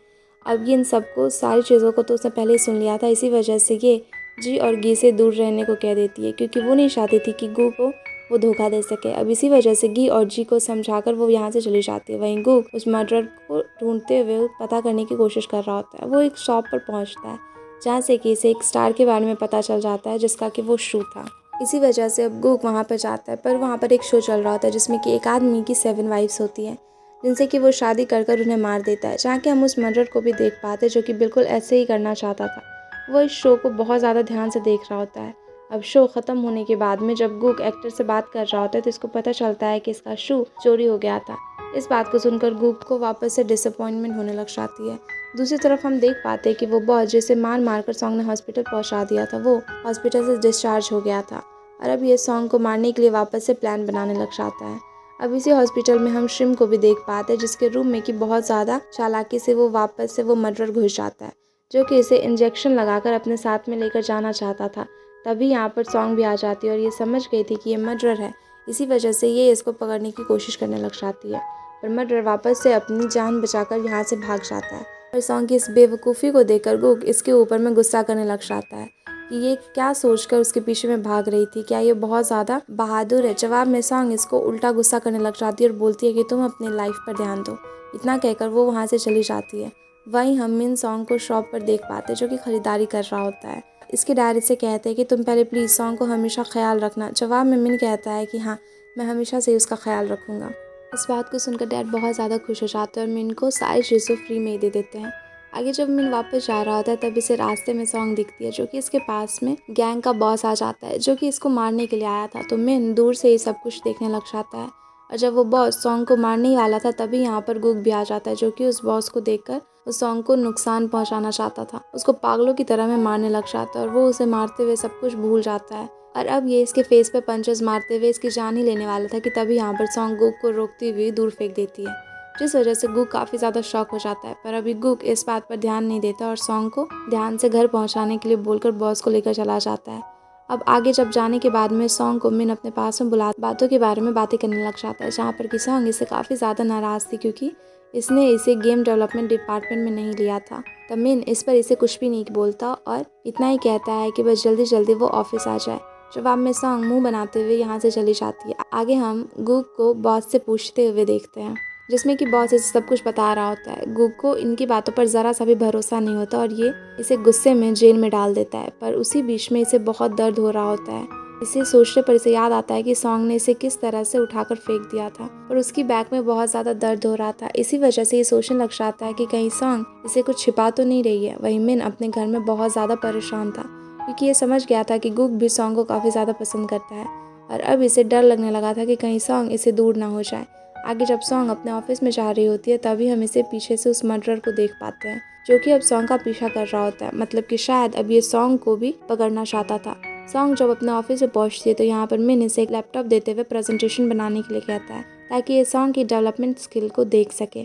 अब ये इन सबको सारी चीज़ों को तो उसने पहले ही सुन लिया था, इसी वजह से ये जी और गी से दूर रहने को कह देती है, क्योंकि वो नहीं चाहती थी कि गू को वो धोखा दे सके। अब इसी वजह से गी और जी को समझाकर वो यहाँ से चली जाती है। वहीं गू उस मर्डर को ढूंढते हुए पता करने की कोशिश कर रहा होता है। वो एक शॉप पर पहुँचता है, जहाँ से कि इसे एक स्टार के बारे में पता चल जाता है, जिसका कि वो शू था। इसी वजह से अब गूक वहाँ पर जाता है, पर वहाँ पर एक शो चल रहा होता है जिसमें कि एक आदमी की 7 वाइफ्स होती हैं, जिनसे कि वो शादी कर कर उन्हें मार देता है। जहाँ कि हम उस मर्डर को भी देख पाते हैं, जो कि बिल्कुल ऐसे ही करना चाहता था। वो इस शो को बहुत ज़्यादा ध्यान से देख रहा होता है। अब शो ख़त्म होने के बाद में जब गूक एक्टर से बात कर रहा होता है तो इसको पता चलता है कि इसका शू चोरी हो गया था। इस बात को सुनकर गूक को वापस से डिसअपॉइंटमेंट होने लग जाती है। दूसरी तरफ हम देख पाते हैं कि वो बॉस जिसे मार मार कर सॉन्ग ने हॉस्पिटल पहुंचा दिया था, वो हॉस्पिटल से डिस्चार्ज हो गया था और अब ये सॉन्ग को मारने के लिए वापस से प्लान बनाने लग जाता है। अब इसी हॉस्पिटल में हम श्रिम को भी देख पाते हैं, जिसके रूम में कि बहुत ज़्यादा चालाकी से वो वापस से वो मर्डर घुस जाता है, जो कि इसे इंजेक्शन लगाकर अपने साथ में लेकर जाना चाहता था। तभी यहाँ पर सॉन्ग भी आ जाती है और ये समझ गई थी कि ये मर्डर है, इसी वजह से ये इसको पकड़ने की कोशिश करने लग जाती है। पर मर्डर वापस से अपनी जान बचाकर यहाँ से भाग जाता है और सॉन्ग की इस बेवकूफ़ी को देखकर गुक इसके ऊपर में गुस्सा करने लग जाता है कि ये क्या सोचकर उसके पीछे में भाग रही थी, क्या ये बहुत ज़्यादा बहादुर है। जवाब में सॉन्ग इसको उल्टा गुस्सा करने लग जाती है और बोलती है कि तुम अपनी लाइफ पर ध्यान दो। इतना कहकर वो वहाँ से चली जाती है। वहीं हम मिन सॉन्ग को शॉप पर देख पाते हैं, जो कि खरीदारी कर रहा होता है। इसके डैडी से कहते हैं कि तुम पहले प्लीज़ सॉन्ग को हमेशा ख्याल रखना। जवाब में मिन कहता है कि हाँ, मैं हमेशा से उसका ख्याल रखूँगा। इस बात को सुनकर डैड बहुत ज़्यादा खुश हो जाते हैं और मिन को सारी चीज़ें फ्री में ही दे देते हैं। आगे जब मिन वापस जा रहा होता है तब इसे रास्ते में सॉन्ग दिखती है, जो कि इसके पास में गैंग का बॉस आ जाता है, जो कि इसको मारने के लिए आया था। तो मिन दूर से ही सब कुछ देखने लग जाता है और जब वो बॉस सॉन्ग को मारने ही वाला था तभी यहाँ पर गुक भी आ जाता है, जो कि उस बॉस को देखकर उस सॉन्ग को नुकसान पहुँचाना चाहता था। उसको पागलों की तरह में मारने लग जाता है और वो उसे मारते हुए सब कुछ भूल जाता है। और अब ये इसके फेस पे पंचेस मारते हुए इसकी जान ही लेने वाला था कि तभी यहाँ पर सॉन्ग गुक को रोकती हुई दूर फेंक देती है, जिस वजह से गुक काफ़ी ज़्यादा शॉक हो जाता है। पर अभी गुक इस बात पर ध्यान नहीं देता और सॉन्ग को ध्यान से घर पहुंचाने के लिए बोलकर बॉस को लेकर चला जाता है। अब आगे जब जाने के बाद में सॉन्ग को मिन अपने पास में बुला बातों के बारे में बातें करने लग जाता है, जहाँ पर कि सॉन्ग इससे काफ़ी ज़्यादा नाराज़ थी, क्योंकि इसने इसे गेम डेवलपमेंट डिपार्टमेंट में नहीं लिया था। तब मिन इस पर इसे कुछ भी नहीं बोलता और इतना ही कहता है कि बस जल्दी जल्दी वो ऑफिस आ जाए। जवाब में सॉन्ग मुंह बनाते हुए यहाँ से चली जाती है। आगे हम गुक को बॉस से पूछते हुए देखते हैं, जिसमें कि बॉस इसे सब कुछ बता रहा होता है। गुक को इनकी बातों पर ज़रा सा भी भरोसा नहीं होता और ये इसे गुस्से में जेल में डाल देता है। पर उसी बीच में इसे बहुत दर्द हो रहा होता है। इसे सोचने पर इसे याद आता है कि सॉन्ग ने इसे किस तरह से उठाकर फेंक दिया था और उसकी बैक में बहुत ज़्यादा दर्द हो रहा था। इसी वजह से ये सोचने लग जाता है कि कहीं सॉन्ग इसे कुछ छिपा तो नहीं रही है। वहीं मिन अपने घर में बहुत ज़्यादा परेशान था, क्योंकि ये समझ गया था कि गुक भी सॉन्ग को काफ़ी ज़्यादा पसंद करता है और अब इसे डर लगने लगा था कि कहीं सॉन्ग इसे दूर ना हो जाए। आगे जब सॉन्ग अपने ऑफिस में जा रही होती है तभी हम इसे पीछे से उस मर्डरर को देख पाते हैं, जो कि अब सॉन्ग का पीछा कर रहा होता है। मतलब कि शायद अब ये सॉन्ग को भी पकड़ना चाहता था। सॉन्ग जब अपने ऑफिस में पहुंचती है तो यहाँ पर मिन इसे एक लैपटॉप देते हुए प्रेजेंटेशन बनाने के लिए कहता है, ताकि ये सॉन्ग की डेवलपमेंट स्किल को देख सके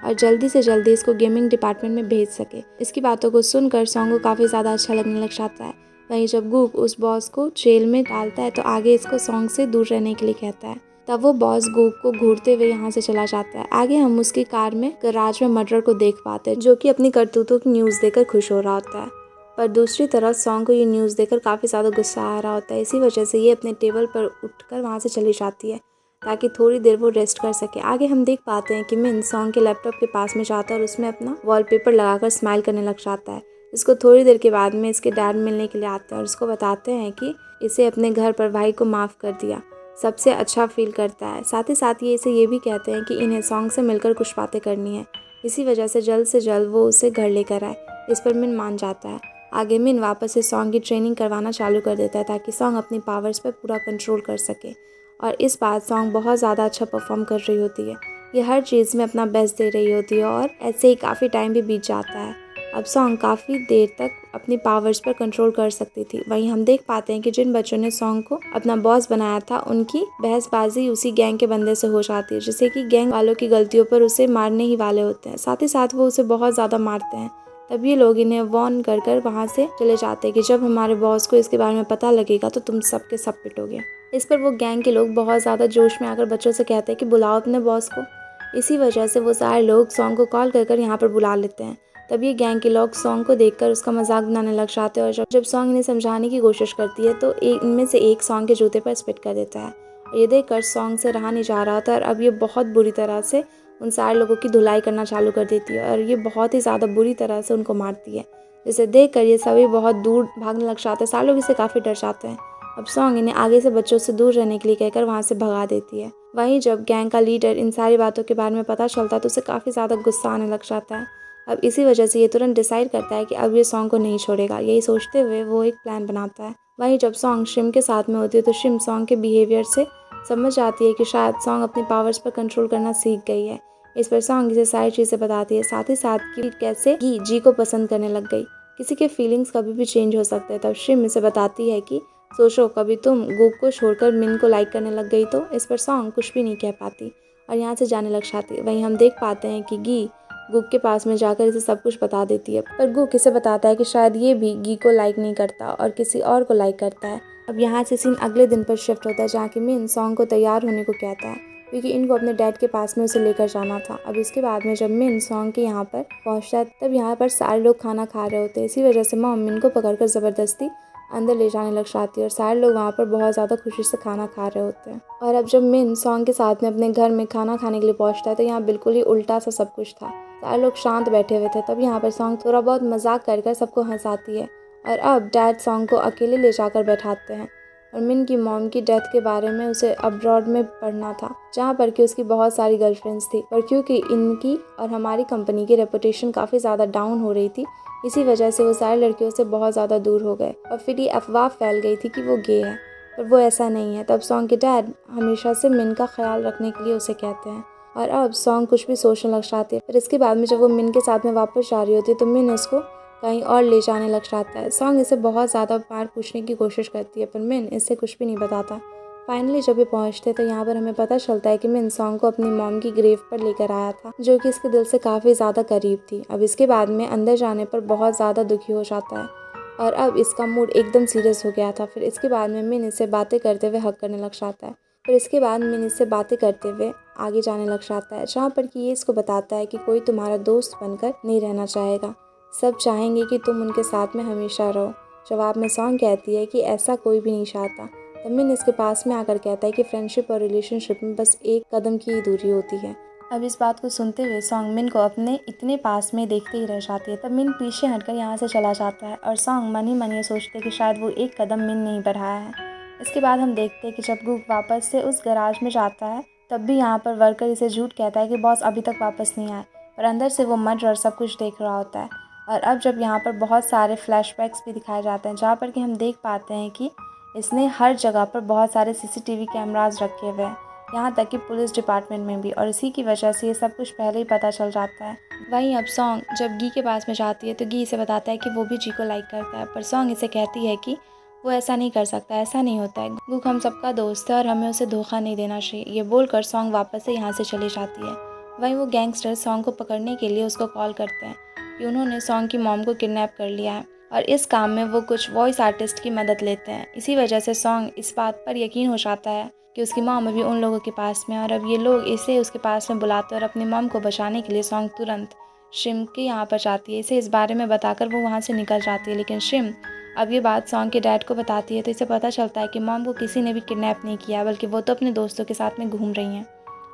और जल्दी से जल्दी इसको गेमिंग डिपार्टमेंट में भेज सके। इसकी बातों को सुनकर सॉन्ग को काफ़ी ज़्यादा अच्छा लगने लग जाता है। वहीं जब गुक उस बॉस को जेल में डालता है तो आगे इसको सॉन्ग से दूर रहने के लिए कहता है। तब वो बॉस गुक को घूरते हुए यहाँ से चला जाता है। आगे हम उसकी कार में गैराज में मर्डर को देख पाते हैं, जो कि अपनी करतूतों की न्यूज़ देकर खुश हो रहा होता है। पर दूसरी तरफ सॉन्ग को ये न्यूज़ देकर काफ़ी ज़्यादा गुस्सा आ रहा होता है। इसी वजह से ये अपने टेबल पर उठकर वहाँ से चली जाती है, ताकि थोड़ी देर वो रेस्ट कर सके। आगे हम देख पाते हैं कि मिन सॉन्ग के लैपटॉप के पास में जाता है और उसमें अपना वॉलपेपर लगाकर स्माइल करने लग जाता है, इसको थोड़ी देर के बाद में इसके डैड मिलने के लिए आते हैं और उसको बताते हैं कि इसे अपने घर पर भाई को माफ़ कर दिया, सबसे अच्छा फील करता है। साथ ही साथ ये इसे ये भी कहते हैं कि इन्हें सॉन्ग से मिलकर कुछ बातें करनी है, इसी वजह से जल्द वो उसे घर लेकर आए। इस पर मिन मान जाता है। आगे मिन वापस से सॉन्ग की ट्रेनिंग करवाना चालू कर देता है ताकि सॉन्ग अपनी पावर्स पर पूरा कंट्रोल कर सके। और इस बार सॉन्ग बहुत ज़्यादा अच्छा परफॉर्म कर रही होती है, ये हर चीज़ में अपना बेस्ट दे रही होती है और ऐसे ही काफ़ी टाइम भी बीत जाता है। अब सॉन्ग काफ़ी देर तक अपनी पावर्स पर कंट्रोल कर सकती थी। वहीं हम देख पाते हैं कि जिन बच्चों ने सॉन्ग को अपना बॉस बनाया था उनकी बहसबाजी उसी गैंग के बंदे से हो जाती है, जिससे कि गैंग वालों की गलतियों पर उसे मारने ही वाले होते हैं। साथ ही साथ वो उसे बहुत ज़्यादा मारते हैं। तब ये लोग इन्हें वार्न कर वहाँ से चले जाते हैं कि जब हमारे बॉस को इसके बारे में पता लगेगा तो तुम सब के सब पिटोगे। इस पर वो गैंग के लोग बहुत ज़्यादा जोश में आकर बच्चों से कहते हैं कि बुलाओ अपने बॉस को। इसी वजह से वो सारे लोग सॉन्ग को कॉल कर यहाँ पर बुला लेते हैं। तब ये गैंग के लोग सॉन्ग को देखकर उसका मजाक बनाने लग जाते हैं और जब सॉन्ग इन्हें समझाने की कोशिश करती है तो इनमें से एक सॉन्ग के जूते पर स्पिट कर देता है। और ये देखकर सॉन्ग से रहा नहीं जा रहा था और अब ये बहुत बुरी तरह से उन सारे लोगों की धुलाई करना चालू कर देती है और ये बहुत ही ज़्यादा बुरी तरह से उनको मारती है, जिसे देखकर ये सभी बहुत दूर भागने लग जाते हैं। सारे लोग इसे काफ़ी डर जाते हैं। अब सॉन्ग इन्हें आगे से बच्चों से दूर रहने के लिए कहकर वहाँ से भगा देती है। वहीं जब गैंग का लीडर इन सारी बातों के बारे में पता चलता है तो उसे काफ़ी ज़्यादा गुस्सा आने लग जाता है। अब इसी वजह से ये तुरंत डिसाइड करता है कि अब ये सॉन्ग को नहीं छोड़ेगा। यही सोचते हुए वो एक प्लान बनाता है। वहीं जब सॉन्ग शिम के साथ में होती है तो शिम सॉन्ग के बिहेवियर से समझ जाती है कि शायद सॉन्ग अपनी पावर्स पर कंट्रोल करना सीख गई है। इस पर सॉन्ग इसे सारी चीज़ें बताती है, साथ ही साथ कि कैसे जी को पसंद करने लग गई। किसी के फीलिंग्स कभी भी चेंज हो सकते हैं। तब शिम इसे बताती है कि सोचो कभी तुम गुक को छोड़कर मिन को लाइक करने लग गई तो। इस पर सॉन्ग कुछ भी नहीं कह पाती और यहाँ से जाने लग जाती है। वहीं हम देख पाते हैं कि गी गुक के पास में जाकर इसे सब कुछ बता देती है, पर गुक इसे बताता है कि शायद ये भी गी को लाइक नहीं करता और किसी और को लाइक करता है। अब यहाँ से सीन अगले दिन पर शिफ्ट होता है जहाँ की मिन सॉन्ग को तैयार होने को कहता है क्योंकि इनको अपने डैड के पास में उसे लेकर जाना था। अब इसके बाद में जब मिन सॉन्ग के यहाँ पर पहुँचता है तब यहाँ पर सारे लोग खाना खा रहे होते हैं। इसी वजह से मॉम मिन को पकड़कर ज़बरदस्ती अंदर ले जाने लग जाती है और सारे लोग वहाँ पर बहुत ज़्यादा खुशी से खाना खा रहे होते हैं। और अब जब मिन सॉन्ग के साथ में अपने घर में खाना खाने के लिए पहुँचता है तो यहाँ बिल्कुल ही उल्टा सा सब कुछ था। सारे लोग शांत बैठे हुए थे। तब यहाँ पर सॉन्ग थोड़ा बहुत मजाक कर सबको हंसाती है और अब डैड सॉन्ग को अकेले ले जाकर बैठाते हैं और मिन की मॉम की डेथ के बारे में उसे अब्रॉड में पढ़ना था जहाँ पर कि उसकी बहुत सारी गर्लफ्रेंड्स थी, पर क्योंकि इनकी और हमारी कंपनी की रेपुटेशन काफ़ी ज़्यादा डाउन हो रही थी इसी वजह से वो सारे लड़कियों से बहुत ज़्यादा दूर हो गए और फिर ये अफवाह फैल गई थी कि वो गे है, पर वो ऐसा नहीं है। तब सॉन्ग के डैड हमेशा से मिन का ख्याल रखने के लिए उसे कहते हैं और अब सॉन्ग कुछ भी सोचने लग जाती है। फिर इसके बाद में जब वो मिन के साथ में वापस जा रही होती है तो मिन उसको कहीं और ले जाने लग जाता है। सॉन्ग इसे बहुत ज़्यादा बार पूछने की कोशिश करती है पर मिन इससे कुछ भी नहीं बताता। फाइनली जब ये पहुंचते तो यहाँ पर हमें पता चलता है कि मिन सॉन्ग को अपनी मॉम की ग्रेव पर लेकर आया था जो कि इसके दिल से काफ़ी ज़्यादा करीब थी। अब इसके बाद में अंदर जाने पर बहुत ज़्यादा दुखी हो जाता है और अब इसका मूड एकदम सीरियस हो गया था। फिर इसके बाद में मिन इससे बातें करते हुए हक करने लग जाता है। फिर इसके बाद मिन इससे बातें करते हुए आगे जाने लग जाता है जहाँ पर कि ये इसको बताता है कि कोई तुम्हारा दोस्त बनकर नहीं रहना चाहेगा, सब चाहेंगे कि तुम उनके साथ में हमेशा रहो। जवाब में सॉन्ग कहती है कि ऐसा कोई भी नहीं चाहता। तब मिन इसके पास में आकर कहता है कि फ्रेंडशिप और रिलेशनशिप में बस एक कदम की ही दूरी होती है। अब इस बात को सुनते हुए सॉन्ग मिन को अपने इतने पास में देखते ही रह जाती है। तब मिन पीछे हटकर यहाँ से चला जाता है और सॉन्ग मन ही मन ये सोचते कि शायद वो एक कदम मिन नहीं बढ़ाया है। इसके बाद हम देखते हैं कि जब गुक वापस से उस गराज में जाता है तब भी यहाँ पर वर्कर इसे झूठ कहता है कि बॉस अभी तक वापस नहीं आए, पर अंदर से वो मर्डर और सब कुछ देख रहा होता है। और अब जब यहाँ पर बहुत सारे फ्लैशबैक्स भी दिखाए जाते हैं जहाँ पर कि हम देख पाते हैं कि इसने हर जगह पर बहुत सारे सीसीटीवी कैमरास रखे हुए हैं, यहाँ तक कि पुलिस डिपार्टमेंट में भी, और इसी की वजह से ये सब कुछ पहले ही पता चल जाता है। वहीं अब सॉन्ग जब गी के पास में जाती है तो गी इसे बताता है कि वो भी जी को लाइक करता है, पर सॉन्ग इसे कहती है कि वो ऐसा नहीं कर सकता, ऐसा नहीं होता है, गुक हम सबका दोस्त है और हमें उसे धोखा नहीं देना चाहिए। ये बोलकर सॉन्ग वापस से यहाँ से चली जाती है। वहीं वो गैंगस्टर सॉन्ग को पकड़ने के लिए उसको कॉल करते हैं कि उन्होंने सॉन्ग की मॉम को किडनैप कर लिया है और इस काम में वो कुछ वॉइस आर्टिस्ट की मदद लेते हैं। इसी वजह से सॉन्ग इस बात पर यकीन हो जाता है कि उसकी मॉम अभी उन लोगों के पास में, और अब ये लोग इसे उसके पास में बुलाते हैं और अपनी मॉम को बचाने के लिए सॉन्ग तुरंत शिम के यहाँ पर जाती है। इसे इस बारे में बताकर वो वहाँ से निकल जाती है, लेकिन शिम अब ये बात सॉन्ग के डैड को बताती है तो इसे पता चलता है कि मॉम को किसी ने भी किडनैप नहीं किया बल्कि वो तो अपने दोस्तों के साथ में घूम रही हैं।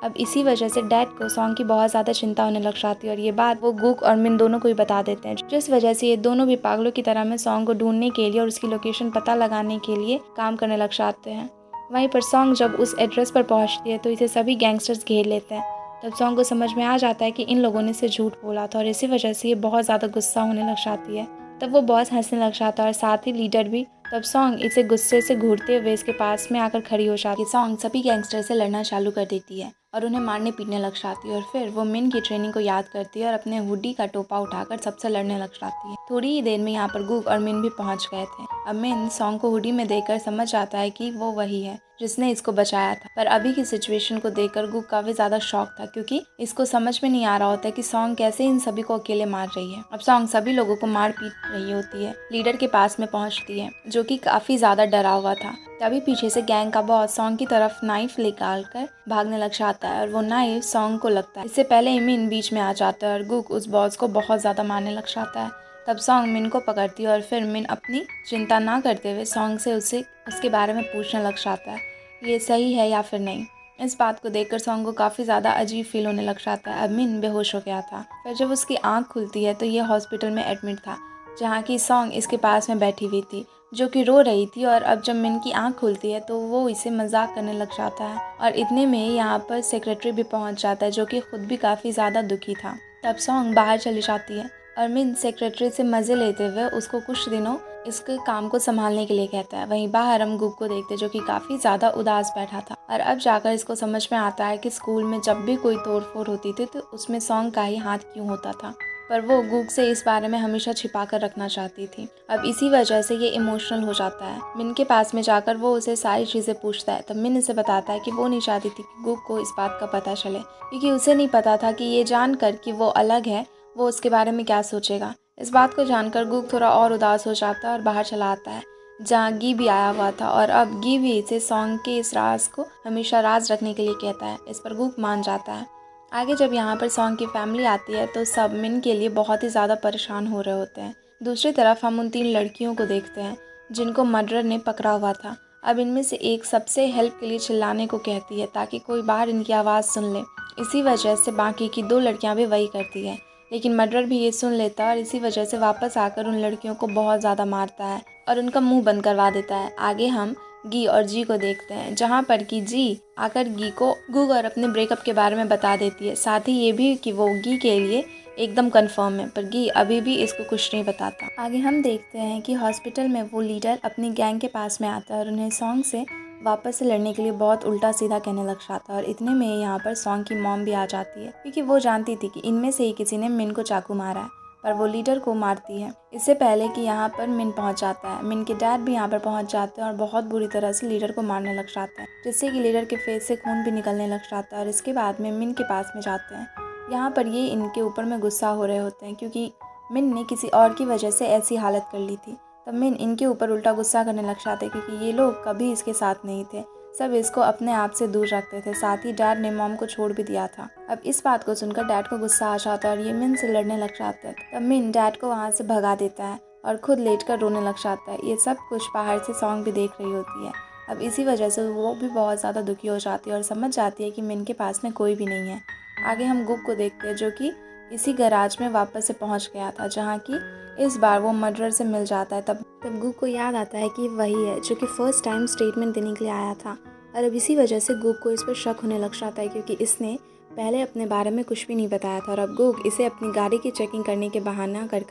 अब इसी वजह से डैड को सॉन्ग की बहुत ज़्यादा चिंता होने लग जाती है और ये बात वो गुक और मिन दोनों को ही बता देते हैं, जिस वजह से ये दोनों भी पागलों की तरह में सॉन्ग को ढूंढने के लिए और उसकी लोकेशन पता लगाने के लिए काम करने लग जाते हैं। वहीं पर सॉन्ग जब उस एड्रेस पर पहुंचती है तो इसे सभी गैंगस्टर्स घेर लेते हैं। तब सॉन्ग को समझ में आ जाता है कि इन लोगों ने इसे झूठ बोला था और इसी वजह से ये बहुत ज़्यादा गुस्सा होने लग जाती है। तब वो बहुत हंसने लग जाता है और साथ ही लीडर भी। तब सॉन्ग इसे गुस्से से घूरते हुए इसके पास में आकर खड़ी हो जाती है। सॉन्ग सभी गैंगस्टर से लड़ना चालू कर देती है और उन्हें मारने पीटने लग जाती है और फिर वो मिन की ट्रेनिंग को याद करती है और अपने हुडी का टोपा उठाकर सबसे लड़ने लग जाती है। थोड़ी ही देर में यहाँ पर गुक और मिन भी पहुँच गए थे। अब मिन सॉन्ग को हुडी में देखकर समझ जाता है कि वो वही है जिसने इसको बचाया था, पर अभी की सिचुएशन को देखकर गुक काफी ज्यादा शॉक था क्योंकि इसको समझ में नहीं आ रहा होता कि सॉन्ग कैसे इन सभी को अकेले मार रही है। अब सॉन्ग सभी लोगों को मार पीट रही होती है, लीडर के पास में पहुंचती है जो कि काफी ज्यादा डरा हुआ था। तभी पीछे से गैंग का बॉस सॉन्ग की तरफ नाइफ निकाल कर भागने लग जाता है और वो नाइफ सॉन्ग को लगता है। इससे पहले मिन बीच में आ जाता है और गुक उस बॉस को बहुत ज्यादा मारने लग जाता है। तब सॉन्ग मिन को पकड़ती है और फिर मिन अपनी चिंता ना करते हुए सॉन्ग से उसके बारे में पूछने लग जाता है ये सही है या फिर नहीं। इस बात को देखकर सॉन्ग को काफ़ी ज़्यादा अजीब फील होने लग जाता है। अब मिन बेहोश हो गया था। फिर जब उसकी आंख खुलती है तो ये हॉस्पिटल में एडमिट था, जहाँ की सॉन्ग इसके पास में बैठी हुई थी जो कि रो रही थी। और अब जब मिन की आंख खुलती है तो वो इसे मजाक करने लग जाता है और इतने में यहाँ पर सेक्रेटरी भी पहुँच जाता है जो कि खुद भी काफ़ी ज़्यादा दुखी था। तब सॉन्ग बाहर चली जाती है और मिन सेक्रेटरी से मज़े लेते हुए उसको कुछ दिनों इसके काम को संभालने के लिए कहता है। वहीं बाहर हम गुक को देखते जो कि काफ़ी ज़्यादा उदास बैठा था और अब जाकर इसको समझ में आता है कि स्कूल में जब भी कोई तोड़फोड़ होती थी तो उसमें सॉन्ग का ही हाथ क्यों होता था, पर वो गुक से इस बारे में हमेशा छिपा कर रखना चाहती थी। अब इसी वजह से ये इमोशनल हो जाता है। मिन के पास में जाकर वो उसे सारी चीज़ें पूछता है। तब मिन इसे बताता है कि वो नहीं चाहती थी कि गुक को इस बात का पता चले, क्योंकि उसे नहीं पता था कि ये जानकर कि वो अलग है वो उसके बारे में क्या सोचेगा। इस बात को जानकर गुक थोड़ा और उदास हो जाता है और बाहर चला आता है जहाँ गी भी आया हुआ था और अब गी भी इसे सॉन्ग के इस राज को हमेशा राज रखने के लिए कहता है। इस पर गुक मान जाता है। आगे जब यहाँ पर सॉन्ग की फैमिली आती है तो सब मिन के लिए बहुत ही ज़्यादा परेशान हो रहे होते हैं। दूसरी तरफ हम उन 3 लड़कियों को देखते हैं जिनको मर्डर ने पकड़ा हुआ था। अब इनमें से एक सबसे हेल्प के लिए चिल्लाने को कहती है ताकि कोई बाहर इनकी आवाज़ सुन ले। इसी वजह से बाकी की 2 लड़कियाँ भी वही करती है, लेकिन मर्डर भी ये सुन लेता है और इसी वजह से वापस आकर उन लड़कियों को बहुत ज़्यादा मारता है और उनका मुंह बंद करवा देता है। आगे हम गी और जी को देखते हैं जहाँ पर कि जी आकर गी को गुग और अपने ब्रेकअप के बारे में बता देती है, साथ ही ये भी कि वो गी के लिए एकदम कंफर्म है, पर गी अभी भी इसको कुछ नहीं बताता। आगे हम देखते हैं कि हॉस्पिटल में वो लीडर अपनी गैंग के पास में आता है और उन्हें सॉन्ग से वापस से लड़ने के लिए बहुत उल्टा सीधा कहने लग जाता है और इतने में यहाँ पर सॉन्ग की मॉम भी आ जाती है क्योंकि वो जानती थी कि इनमें से ही किसी ने मिन को चाकू मारा है, पर वो लीडर को मारती है इससे पहले कि यहाँ पर मिन पहुँच जाता है। मिन के डैड भी यहाँ पर पहुँच जाते हैं और बहुत बुरी तरह से लीडर को मारने लग जाते हैं, जिससे कि लीडर के फेस से खून भी निकलने लग जाता है और इसके बाद में मिन के पास में जाते हैं। यहाँ पर ये इनके ऊपर में गुस्सा हो रहे होते हैं क्योंकि मिन ने किसी और की वजह से ऐसी हालत कर ली थी। तब मिन इनके ऊपर उल्टा गुस्सा करने लग जाते क्योंकि ये लोग कभी इसके साथ नहीं थे, सब इसको अपने आप से दूर रखते थे, साथ ही डैड ने मॉम को छोड़ भी दिया था। अब इस बात को सुनकर डैड को गुस्सा आ जाता है और ये मिन से लड़ने लग जाता है। तब मिन डैड को वहाँ से भगा देता है और खुद लेटकर रोने लग जाता है। ये सब कुछ बाहर से सॉन्ग भी देख रही होती है। अब इसी वजह से वो भी बहुत ज़्यादा दुखी हो जाती है और समझ जाती है कि मिन के पास में कोई भी नहीं है। आगे हम गुक को देखते हैं जो कि इसी गैराज में वापस से पहुंच गया था जहां कि इस बार वो मर्डरर से मिल जाता है। तब गुक को याद आता है कि वही है जो कि फर्स्ट टाइम स्टेटमेंट देने के लिए आया था और अब इसी वजह से गुक को इस पर शक होने लग जाता है क्योंकि इसने पहले अपने बारे में कुछ भी नहीं बताया था और अब गुक इसे अपनी गाड़ी की चेकिंग करने के बहाना कर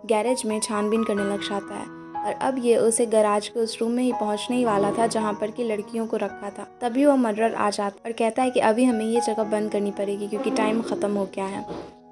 गैरेज में छानबीन करने लग जाता है और अब ये उसे गैराज के उस रूम में ही पहुंचने ही वाला था जहां पर कि लड़कियों को रखा था। तभी वो मर्डरर आ जाता और कहता है कि अभी हमें ये जगह बंद करनी पड़ेगी क्योंकि टाइम ख़त्म हो गया है।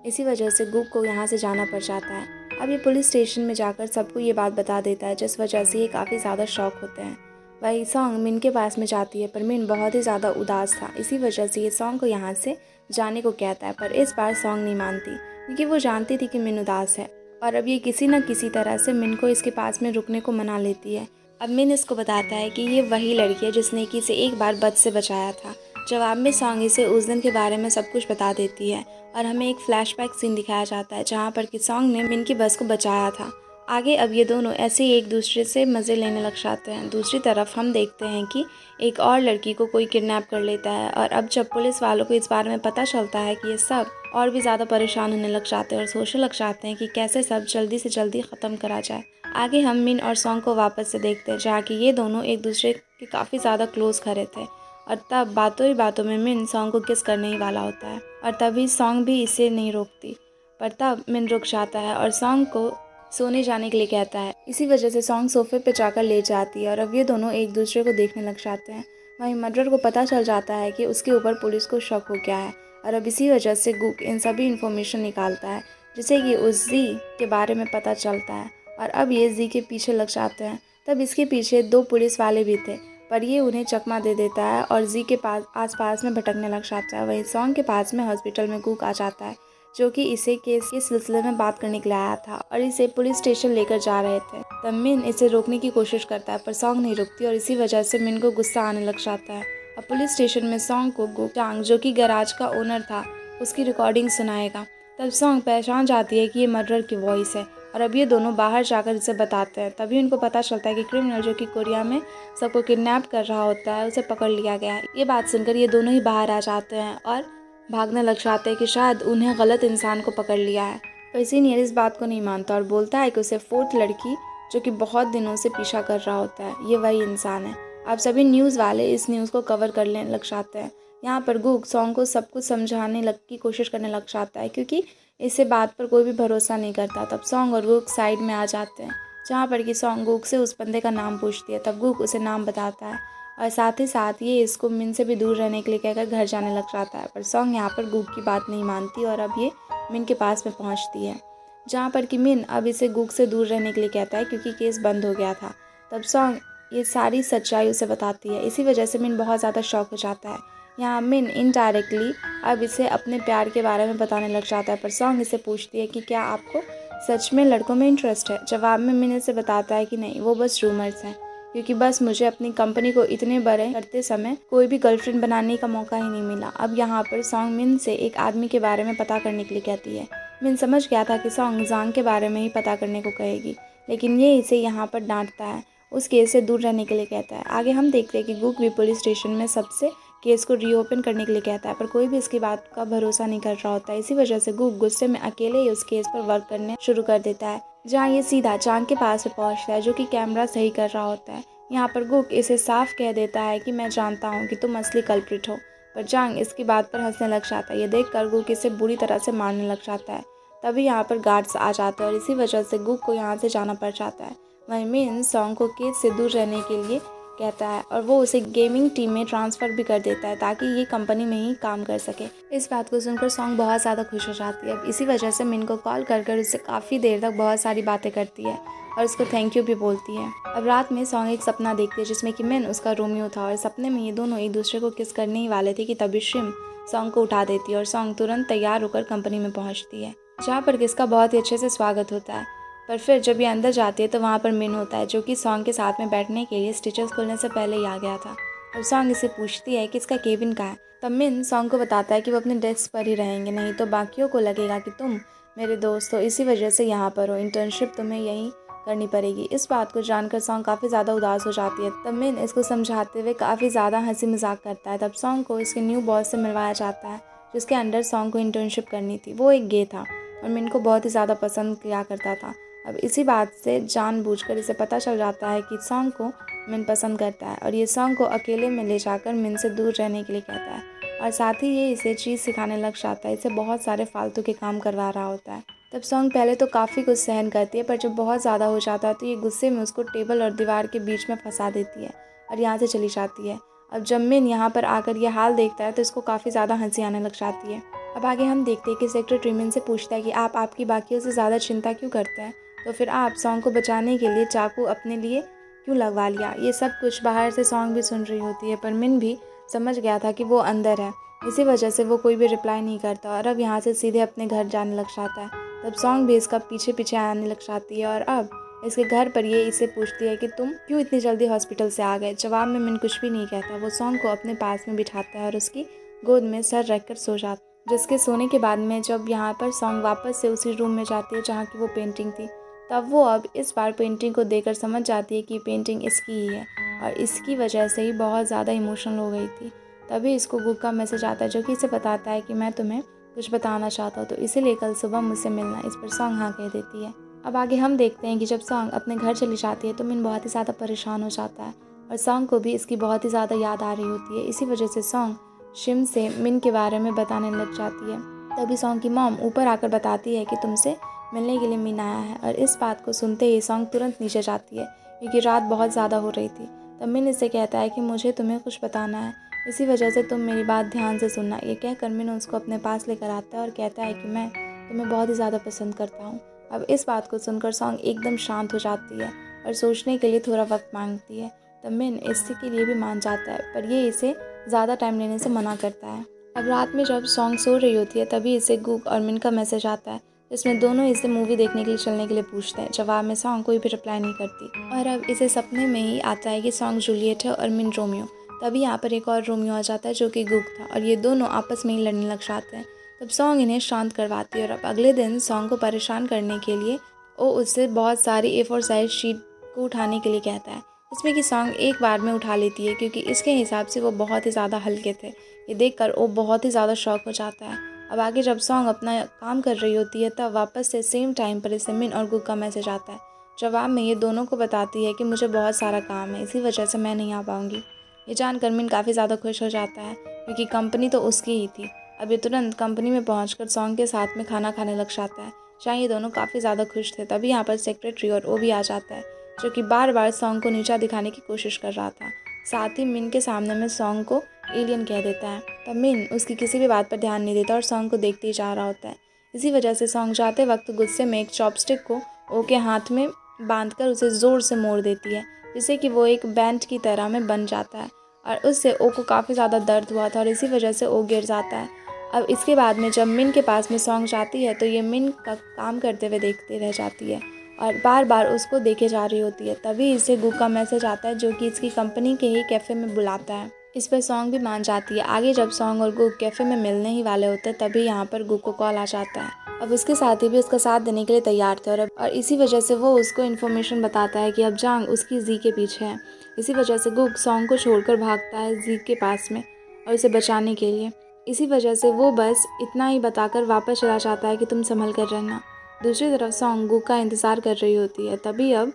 इसी वजह से गुक को यहाँ से जाना पड़ जाता है। अब ये पुलिस स्टेशन में जाकर सबको ये बात बता देता है जिस वजह से ये काफ़ी ज़्यादा शॉक होते हैं। वही सॉन्ग मिन के पास में जाती है पर मिन बहुत ही ज़्यादा उदास था, इसी वजह से ये सॉन्ग को यहाँ से जाने को कहता है, पर इस बार सॉन्ग नहीं मानती क्योंकि वो जानती थी कि मिन उदास है और अब ये किसी न किसी तरह से मिन को इसके पास में रुकने को मना लेती है। अब मिन इसको बताता है कि ये वही लड़की है जिसने कि इसे एक बार बद से बचाया था। जवाब में सॉन्ग इसे उस दिन के बारे में सब कुछ बता देती है और हमें एक फ्लैशबैक सीन दिखाया जाता है जहाँ पर कि सॉन्ग ने मिन की बस को बचाया था आगे अब ये दोनों ऐसे ही एक दूसरे से मज़े लेने लग जाते हैं। दूसरी तरफ हम देखते हैं कि एक और लड़की को कोई किडनैप कर लेता है और अब जब पुलिस वालों को इस बारे में पता चलता है कि ये सब और भी ज़्यादा परेशान होने लग जाते हैं और सोचने लग जाते हैं कि कैसे सब जल्दी से जल्दी ख़त्म करा जाए। आगे हम मिन और सॉन्ग को वापस से देखते हैं जहाँ कि ये दोनों एक दूसरे के काफ़ी ज़्यादा क्लोज़ खड़े थे और तब बातों ही बातों में मिन सॉन्ग को किस करने ही वाला होता है और तभी सॉन्ग भी इसे नहीं रोकती, पर तब मिन रुक जाता है और सॉन्ग को सोने जाने के लिए कहता है। इसी वजह से सॉन्ग सोफे पे जाकर ले जाती है और अब ये दोनों एक दूसरे को देखने लग जाते हैं। वहीं मर्डर को पता चल जाता है कि उसके ऊपर पुलिस को शक हो गया है और अब इसी वजह से गुक इन सभी इन्फॉर्मेशन निकालता है जिससे कि उस जी के बारे में पता चलता है और अब ये जी के पीछे लग जाते हैं। तब इसके पीछे 2 पुलिस वाले भी थे पर ये उन्हें चकमा दे देता है और जी के पास आसपास में भटकने लग जाता है। वहीं सॉन्ग के पास में हॉस्पिटल में गुक आ जाता है जो कि इसे केस के सिलसिले में बात करने के लिए आया था और इसे पुलिस स्टेशन लेकर जा रहे थे। तब मिन इसे रोकने की कोशिश करता है पर सॉन्ग नहीं रुकती और इसी वजह से मिन को गुस्सा आने लग जाता है। अब पुलिस स्टेशन में सॉन्ग को गु चांग जो कि गैराज का ओनर था उसकी रिकॉर्डिंग सुनाएगा। तब सॉन्ग पहचान जाती है कि ये मर्डर की वॉइस है और अब ये दोनों बाहर जाकर इसे बताते हैं। तभी उनको पता चलता है कि क्रिमिनल जो कि कोरिया में सबको किडनैप कर रहा होता है उसे पकड़ लिया गया है। ये बात सुनकर ये दोनों ही बाहर आ जाते हैं और भागने लग जाते हैं कि शायद उन्हें गलत इंसान को पकड़ लिया है। पर सीनियर इस बात को नहीं मानता और बोलता है कि उसे 4th लड़की जो कि बहुत दिनों से पीछा कर रहा होता है ये वही इंसान है। अब सभी न्यूज़ वाले इस न्यूज़ को कवर करने लग जाते हैं। यहाँ पर गुक सॉन्ग को सब कुछ समझाने की कोशिश करने लग जाता है क्योंकि इसे बात पर कोई भी भरोसा नहीं करता। तब सॉन्ग और गुक साइड में आ जाते हैं जहाँ पर कि सॉन्ग गुक से उस बंदे का नाम पूछती है। तब गुक उसे नाम बताता है और साथ ही साथ ये इसको मिन से भी दूर रहने के लिए कहकर घर जाने लग जाता है। पर सॉन्ग यहाँ पर गुक की बात नहीं मानती और अब ये मिन के पास में पहुँचती है जहाँ पर कि मिन अब इसे गुक से दूर रहने के लिए कहता है क्योंकि केस बंद हो गया था। तब सॉन्ग ये सारी सच्चाई उसे बताती है। इसी वजह से मिन बहुत ज़्यादा शॉक हो जाता है। यहाँ मिन इनडायरेक्टली अब इसे अपने प्यार के बारे में बताने लग जाता है पर सॉन्ग इसे पूछती है कि क्या आपको सच में लड़कों में इंटरेस्ट है। जवाब में मिन इसे बताता है कि नहीं, वो बस रूमर्स हैं क्योंकि बस मुझे अपनी कंपनी को इतने बड़े करते समय कोई भी गर्लफ्रेंड बनाने का मौका ही नहीं मिला। अब यहाँ पर सॉन्ग मिन से एक आदमी के बारे में पता करने के लिए कहती है। मिन समझ गया था कि सॉन्ग जांग के बारे में ही पता करने को कहेगी लेकिन ये इसे यहाँ पर डांटता है, उस केस से दूर रहने के लिए कहता है। आगे हम देखते हैं कि गुक भी पुलिस स्टेशन में सबसे केस को रीओपन करने के लिए कहता है पर कोई भी इसकी बात का भरोसा नहीं कर रहा होता है। इसी वजह से गुक गुस्से में अकेले ही उस केस पर वर्क करने शुरू कर देता है जहाँ ये सीधा चांग के पास में पहुँचता है जो कि कैमरा सही कर रहा होता है। यहाँ पर गुक इसे साफ कह देता है कि मैं जानता हूँ कि तुम असली कल्प्रिट हो, पर चांग इसकी बात पर हंसने लग जाता है। ये देखकर गुक इसे बुरी तरह से मारने लग जाता है। तभी यहाँ पर गार्ड्स आ जाते हैं और इसी वजह से गुक को यहाँ से जाना पड़ जाता है। वहीं मिन सॉन्ग को केस से दूर रहने के लिए कहता है और वो उसे गेमिंग टीम में ट्रांसफ़र भी कर देता है ताकि ये कंपनी में ही काम कर सके। इस बात को सुनकर सॉन्ग बहुत ज़्यादा खुश हो जाती है। अब इसी वजह से मिन को कॉल कर उससे काफ़ी देर तक बहुत सारी बातें करती है और उसको थैंक यू भी बोलती है। अब रात में सॉन्ग एक सपना देखती है जिसमें कि मिन उसका रोमियो था और सपने में ये दोनों एक दूसरे को किस करने ही वाले थे कि तभी शिम सॉन्ग को उठा देती है और सॉन्ग तुरंत तैयार होकर कंपनी में पहुँचती है जहाँ पर किसका बहुत ही अच्छे से स्वागत होता है। पर फिर जब ये अंदर जाती है तो वहाँ पर मिन होता है जो कि सॉन्ग के साथ में बैठने के लिए स्टिचेस खुलने से पहले ही आ गया था। अब सॉन्ग इसे पूछती है कि इसका केबिन कहाँ है। तब मिन सॉन्ग को बताता है कि वो अपने डेस्क पर ही रहेंगे, नहीं तो बाकियों को लगेगा कि तुम मेरे दोस्त हो, इसी वजह से यहाँ पर हो, इंटर्नशिप तुम्हें यहीं करनी पड़ेगी। इस बात को जानकर सॉन्ग काफ़ी ज़्यादा उदास हो जाती है। तब मिन इसको समझाते हुए काफ़ी ज़्यादा हंसी मजाक करता है। तब सॉन्ग को इसके न्यू बॉस से मिलवाया जाता है जिसके अंडर सॉन्ग को इंटर्नशिप करनी थी। वो एक गे था और मिन को बहुत ही ज़्यादा पसंद किया करता था। अब इसी बात से जानबूझकर इसे पता चल जाता है कि सॉन्ग को मिन पसंद करता है और ये सॉन्ग को अकेले में ले जाकर मिन से दूर रहने के लिए कहता है और साथ ही ये इसे चीज़ सिखाने लग जाता है। इसे बहुत सारे फालतू के काम करवा रहा होता है। तब सॉन्ग पहले तो काफ़ी कुछ सहन करती है पर जब बहुत ज़्यादा हो जाता है तो ये गुस्से में उसको टेबल और दीवार के बीच में फंसा देती है और यहाँ से चली जाती है। अब जब मिन यहाँ पर आकर यह हाल देखता है तो इसको काफ़ी ज़्यादा हंसी आने लग जाती है। अब आगे हम देखते हैं कि सेक्रेटरी मिन से पूछता है कि आप आपकी बाकियों से ज़्यादा चिंता क्यों करते हैं, तो फिर आप सॉन्ग को बचाने के लिए चाकू अपने लिए क्यों लगवा लिया। ये सब कुछ बाहर से सॉन्ग भी सुन रही होती है पर मिन भी समझ गया था कि वो अंदर है, इसी वजह से वो कोई भी रिप्लाई नहीं करता और अब यहाँ से सीधे अपने घर जाने लग जाता है। तब सॉन्ग भी इसका पीछे पीछे आने लग जाती है और अब इसके घर पर ये इसे पूछती है कि तुम क्यों इतनी जल्दी हॉस्पिटल से आ गए। जवाब में मिन कुछ भी नहीं कहता। वो सॉन्ग को अपने पास में बिठाता है और उसकी गोद में सर रखकर सो जाता है। जिसके सोने के बाद में जब यहाँ पर सॉन्ग वापस से उसी रूम में जाती है जहाँ की वो पेंटिंग थी, तब वो अब इस बार पेंटिंग को देखकर समझ जाती है कि पेंटिंग इसकी ही है और इसकी वजह से ही बहुत ज़्यादा इमोशनल हो गई थी। तभी इसको गुग का मैसेज आता है जो कि इसे बताता है कि मैं तुम्हें कुछ बताना चाहता हूँ, तो इसीलिए कल सुबह मुझसे मिलना। इस पर सॉन्ग हाँ कह देती है। अब आगे हम देखते हैं कि जब सॉन्ग अपने घर चली जाती है तो मिन बहुत ही ज़्यादा परेशान हो जाता है और सॉन्ग को भी इसकी बहुत ही ज़्यादा याद आ रही होती है। इसी वजह से सॉन्ग शिम से मिन के बारे में बताने लग जाती है। तभी सॉन्ग की मॉम ऊपर आकर बताती है कि तुमसे मिलने के लिए मिन आया है और इस बात को सुनते ही सॉन्ग तुरंत नीचे जाती है क्योंकि रात बहुत ज़्यादा हो रही थी। तब मिन इससे कहता है कि मुझे तुम्हें कुछ बताना है, इसी वजह से तुम मेरी बात ध्यान से सुनना। ये कहकर मिन उसको अपने पास लेकर आता है और कहता है कि मैं तुम्हें बहुत ही ज़्यादा पसंद करता हूँ। अब इस बात को सुनकर सॉन्ग एकदम शांत हो जाती है और सोचने के लिए थोड़ा वक्त मांगती है। तब मिन इससे के लिए भी मान जाता है, पर ये इसे ज़्यादा टाइम लेने से मना करता है। अब रात में जब सॉन्ग सो रही होती है तभी इसे गुग और मिन का मैसेज आता है जिसमें दोनों इसे मूवी देखने के लिए चलने के लिए पूछते हैं। जवाब में सॉन्ग कोई भी रिप्लाई नहीं करती और अब इसे सपने में ही आता है कि सॉन्ग जूलियट है और मिन रोमियो। तभी यहाँ पर एक और रोमियो आ जाता है जो कि गुग था और ये दोनों आपस में ही लड़ने लग जाते हैं। तब सॉन्ग इन्हें शांत करवाती है और अब अगले दिन सॉन्ग को परेशान करने के लिए वो उससे बहुत सारी A4 साइज शीट को उठाने के लिए कहता है, जिसमें कि सॉन्ग एक बार में उठा लेती है क्योंकि इसके हिसाब से वो बहुत ही ज़्यादा हल्के थे। ये देखकर वो बहुत ही ज़्यादा शॉक हो जाता है। अब आगे जब सॉन्ग अपना काम कर रही होती है तब वापस से सेम टाइम पर इसे मिन और गुग का मैसेज आता है। जवाब में ये दोनों को बताती है कि मुझे बहुत सारा काम है, इसी वजह से मैं नहीं आ पाऊँगी। ये जानकर मिन काफ़ी ज़्यादा खुश हो जाता है क्योंकि कंपनी तो उसकी ही थी। अब ये तुरंत कंपनी में पहुंचकर सॉन्ग के साथ में खाना खाने लग जाता है, जहाँ ये दोनों काफ़ी ज़्यादा खुश थे। तभी यहाँ पर सेक्रेटरी और वो भी आ जाता है जो कि बार बार सॉन्ग को नीचा दिखाने की कोशिश कर रहा था। साथ ही मिन के सामने में सॉन्ग को एलियन कह देता है। तब मिन उसकी किसी भी बात पर ध्यान नहीं देता और सॉन्ग को देखते ही जा रहा होता है। इसी वजह से सॉन्ग जाते वक्त गुस्से में एक चॉपस्टिक को ओ के हाथ में बांधकर उसे ज़ोर से मोड़ देती है, जिससे कि वो एक बैंड की तरह में बन जाता है और उससे ओ को काफ़ी ज़्यादा दर्द हुआ था और इसी वजह से ओ गिर जाता है। अब इसके बाद में जब मिन के पास में सॉन्ग जाती है तो ये मिन का काम करते हुए देखते रह जाती है और बार बार उसको देखे जा रही होती है। तभी इसे गुग का मैसेज आता है जो कि इसकी कंपनी के ही कैफ़े में बुलाता है। इस पर सॉन्ग भी मान जाती है। आगे जब सॉन्ग और गुग कैफ़े में मिलने ही वाले होते हैं तभी यहाँ पर गुग को कॉल आ जाता है। अब उसके साथी भी उसका साथ देने के लिए तैयार थे और इसी वजह से वो उसको इन्फॉर्मेशन बताता है कि अब जांग उसकी जी के पीछे है। इसी वजह से गुग सॉन्ग को छोड़कर भागता है जी के पास में और उसे बचाने के लिए। इसी वजह से वो बस इतना ही बताकर वापस चला जाता है कि तुम संभल कर रहना। दूसरी तरफ सॉन्ग गुग का इंतज़ार कर रही होती है। तभी अब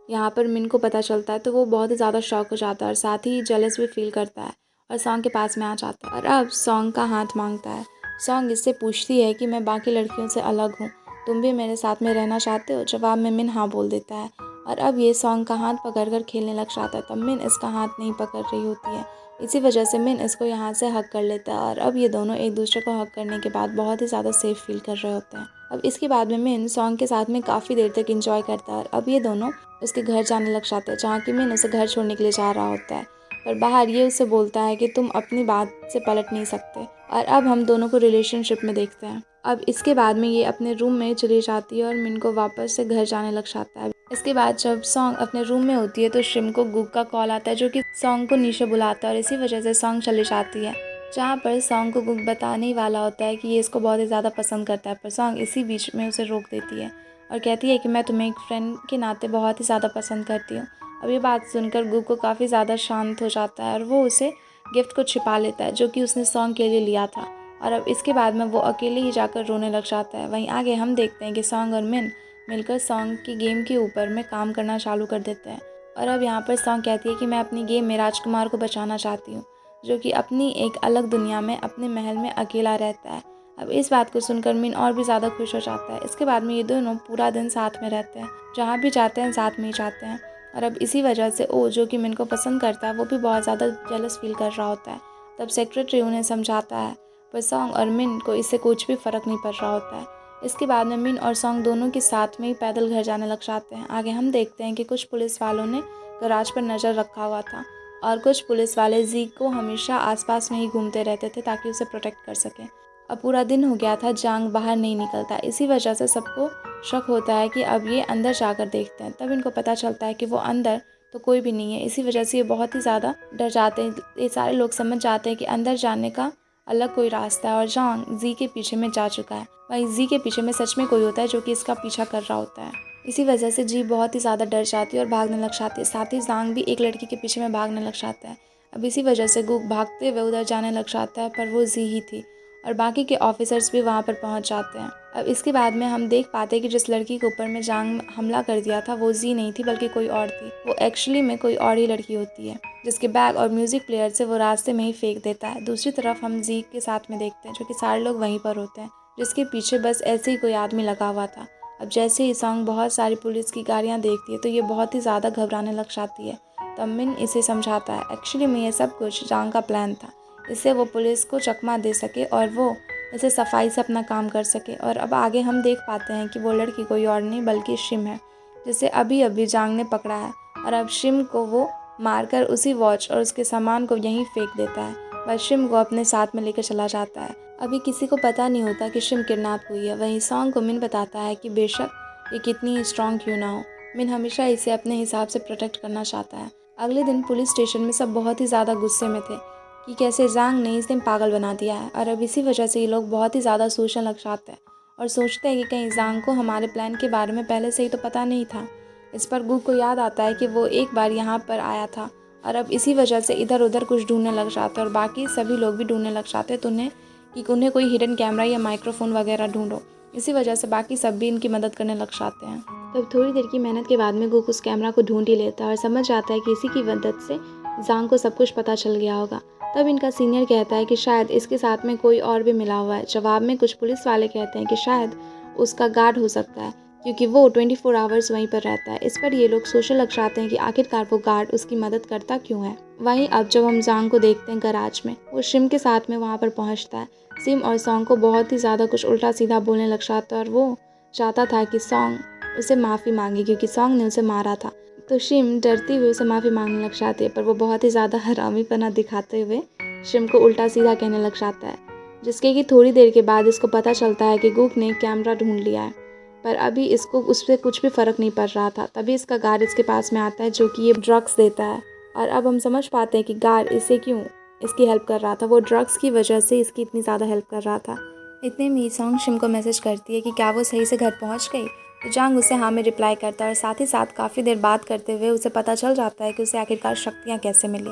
यहाँ पर मिन को पता चलता है तो वो बहुत ही ज़्यादा शॉक हो जाता है और साथ ही जेलस भी फील करता है और सॉन्ग के पास में आ जाता है और अब सॉन्ग का हाथ मांगता है। सॉन्ग इससे पूछती है कि मैं बाकी लड़कियों से अलग हूँ, तुम भी मेरे साथ में रहना चाहते हो? जवाब में मिन हाँ बोल देता है और अब ये सॉन्ग का हाथ पकड़कर खेलने लग जाता है। तब मिन इसका हाथ नहीं पकड़ रही होती है, इसी वजह से मिन इसको यहाँ से हक कर लेता है और अब ये दोनों एक दूसरे को हक करने के बाद बहुत ही ज़्यादा सेफ फील कर रहे होते हैं। अब इसके बाद में मिन सॉन्ग के साथ में काफ़ी देर तक इंजॉय करता है और अब ये दोनों उसके घर जाने लग जाते हैं, जहाँ कि मिन उसे घर छोड़ने के लिए जा रहा होता है। पर बाहर ये उससे बोलता है कि तुम अपनी बात से पलट नहीं सकते और अब हम दोनों को रिलेशनशिप में देखते हैं। अब इसके बाद में ये अपने रूम में चली जाती है और मिन को वापस से घर जाने लग जाता है। इसके बाद जब सॉन्ग अपने रूम में होती है तो शिम को गुग का कॉल आता है जो कि सॉन्ग को नीचे बुलाता है और इसी वजह से सॉन्ग चली जाती है, जहाँ पर सॉन्ग को गुग बताने ही वाला होता है कि ये इसको बहुत ही ज़्यादा पसंद करता है। पर सॉन्ग इसी बीच में उसे रोक देती है और कहती है कि मैं तुम्हें एक फ्रेंड के नाते बहुत ही ज़्यादा पसंद करती हूँ। अब ये बात सुनकर गुग को काफ़ी ज़्यादा शांत हो जाता है और वो उसे गिफ्ट को छिपा लेता है जो कि उसने सॉन्ग के लिए लिया था और अब इसके बाद में वो अकेले ही जाकर रोने लग जाता है। वहीं आगे हम देखते हैं कि सॉन्ग और मिन मिलकर सॉन्ग की गेम के ऊपर में काम करना चालू कर देते हैं और अब यहाँ पर सॉन्ग कहती है कि मैं अपनी गेम में राजकुमार को बचाना चाहती हूँ जो कि अपनी एक अलग दुनिया में अपने महल में अकेला रहता है। अब इस बात को सुनकर मिन और भी ज़्यादा खुश हो जाता है। इसके बाद में ये दोनों पूरा दिन साथ में रहते हैं, जहाँ भी जाते हैं साथ में ही जाते हैं और अब इसी वजह से ओ जो कि मिन को पसंद करता है वो भी बहुत ज़्यादा जेलस फील कर रहा होता है। तब सेक्रेटरी उन्हें समझाता है पर सॉन्ग और मिन को इससे कुछ भी फ़र्क नहीं पड़ रहा होता है। इसके बाद में मिन और सॉन्ग दोनों के साथ में ही पैदल घर जाने लग जाते हैं। आगे हम देखते हैं कि कुछ पुलिस वालों ने गराज पर नज़र रखा हुआ था और कुछ पुलिस वाले जी को हमेशा आसपास में ही घूमते रहते थे ताकि उसे प्रोटेक्ट कर सकें। अब पूरा दिन हो गया था, जांग बाहर नहीं निकलता, इसी वजह से सबको शक होता है कि अब ये अंदर जाकर देखते हैं। तब इनको पता चलता है कि वो अंदर तो कोई भी नहीं है, इसी वजह से ये बहुत ही ज़्यादा डर जाते हैं। ये सारे लोग समझ जाते हैं कि अंदर जाने का अलग कोई रास्ता है और जांग जी के पीछे में जा चुका है। वहीं जी के पीछे में सच में कोई होता है जो कि इसका पीछा कर रहा होता है। इसी वजह से जी बहुत ही ज़्यादा डर जाती है और भागने लग जाती है। साथ ही ज़ांग भी एक लड़की के पीछे में भागने लग जाता है। अब इसी वजह से गुक भागते हुए उधर जाने लग जाता है, पर वो जी ही थी और बाकी के ऑफिसर्स भी वहाँ पर पहुँच जाते हैं। अब इसके बाद में हम देख पाते हैं कि जिस लड़की के ऊपर में जांग हमला कर दिया था वो जी नहीं थी, बल्कि कोई और थी। वो एक्चुअली में कोई और ही लड़की होती है, जिसके बैग और म्यूज़िक प्लेयर से वो रास्ते में ही फेंक देता है। दूसरी तरफ हम जी के साथ में देखते हैं, जो कि सारे लोग वहीं पर होते हैं, जिसके पीछे बस ऐसे ही कोई आदमी लगा हुआ था। अब जैसे ही सॉन्ग बहुत सारी पुलिस की गाड़ियाँ देखती है तो ये बहुत ही ज़्यादा घबराने लग जाती है। तब मिन इसे समझाता है एक्चुअली में ये सब कुछ जांग का प्लान था, इससे वो पुलिस को चकमा दे सके और वो इसे सफाई से अपना काम कर सके। और अब आगे हम देख पाते हैं कि वो लड़की कोई और नहीं बल्कि शिम है, जिसे अभी अभी जांग ने पकड़ा है। और अब शिम को वो मारकर उसी वॉच और उसके सामान को यहीं फेंक देता है। बस शिम को अपने साथ में लेकर चला जाता है। अभी किसी को पता नहीं होता कि शिम किडनैप हुई है। वहीं सॉन्ग को मिन बताता है कि बेशक ये कितनी स्ट्रॉन्ग क्यों ना हो, मिन हमेशा इसे अपने हिसाब से प्रोटेक्ट करना चाहता है। अगले दिन पुलिस स्टेशन में सब बहुत ही ज़्यादा गुस्से में थे कि कैसे जांग ने इस दिन पागल बना दिया है। और अब इसी वजह से ये लोग बहुत ही ज़्यादा सोचने लग जाते हैं और सोचते हैं कि कहीं जांग को हमारे प्लान के बारे में पहले से ही तो पता नहीं था। इस पर गू को याद आता है कि वो एक बार यहाँ पर आया था और अब इसी वजह से इधर उधर कुछ ढूंढने लग जाते हैं और बाकी सभी लोग भी ढूंढने लग जाते हैं तो उन्हें कोई हिडन कैमरा या माइक्रोफोन वगैरह ढूंढो। इसी वजह से बाकी सब भी इनकी मदद करने लग जाते हैं। तब थोड़ी देर की मेहनत के बाद में गुक उस कैमरा को ढूंढ ही लेता है और समझ जाता है कि इसी की मदद से जांग को सब कुछ पता चल गया होगा। तब इनका सीनियर कहता है कि शायद इसके साथ में कोई और भी मिला हुआ है। जवाब में कुछ पुलिस वाले कहते हैं कि शायद उसका गार्ड हो सकता है, क्योंकि वो 24 आवर्स वहीं पर रहता है। इस पर ये लोग सोचने लग जाते हैं कि आखिरकार वो गार्ड उसकी मदद करता क्यों है। वहीं अब जब हम जांग को देखते हैं गराज में, वो शिम के साथ में वहाँ पर पहुँचता है। सिम और सॉन्ग को बहुत ही ज़्यादा कुछ उल्टा सीधा बोलने लग जाता है और वो चाहता था कि सॉन्ग उसे माफ़ी मांगे, क्योंकि सॉन्ग ने उसे मारा था। तो शिम डरती हुई उसे माफ़ी मांगने लग जाती है, पर वो बहुत ही ज़्यादा हरामीपना दिखाते हुए शिम को उल्टा सीधा कहने लग जाता है, जिसके कि थोड़ी देर के बाद इसको पता चलता है कि गुक ने कैमरा ढूंढ लिया है। पर अभी इसको उस पर कुछ भी फ़र्क नहीं पड़ रहा था। तभी इसका गार्ड इसके पास में आता है, जो कि ये ड्रग्स देता है। और अब हम समझ पाते हैं कि गार्ड इसे क्यों इसकी हेल्प कर रहा था। वो ड्रग्स की वजह से इसकी इतनी ज़्यादा हेल्प कर रहा था। इतने में सॉन्ग शिम को मैसेज करती है कि क्या वो सही से घर पहुंच गई। तो जांग उसे हाँ में रिप्लाई करता है और साथ ही साथ काफ़ी देर बात करते हुए उसे पता चल जाता है कि उसे आखिरकार शक्तियाँ कैसे मिली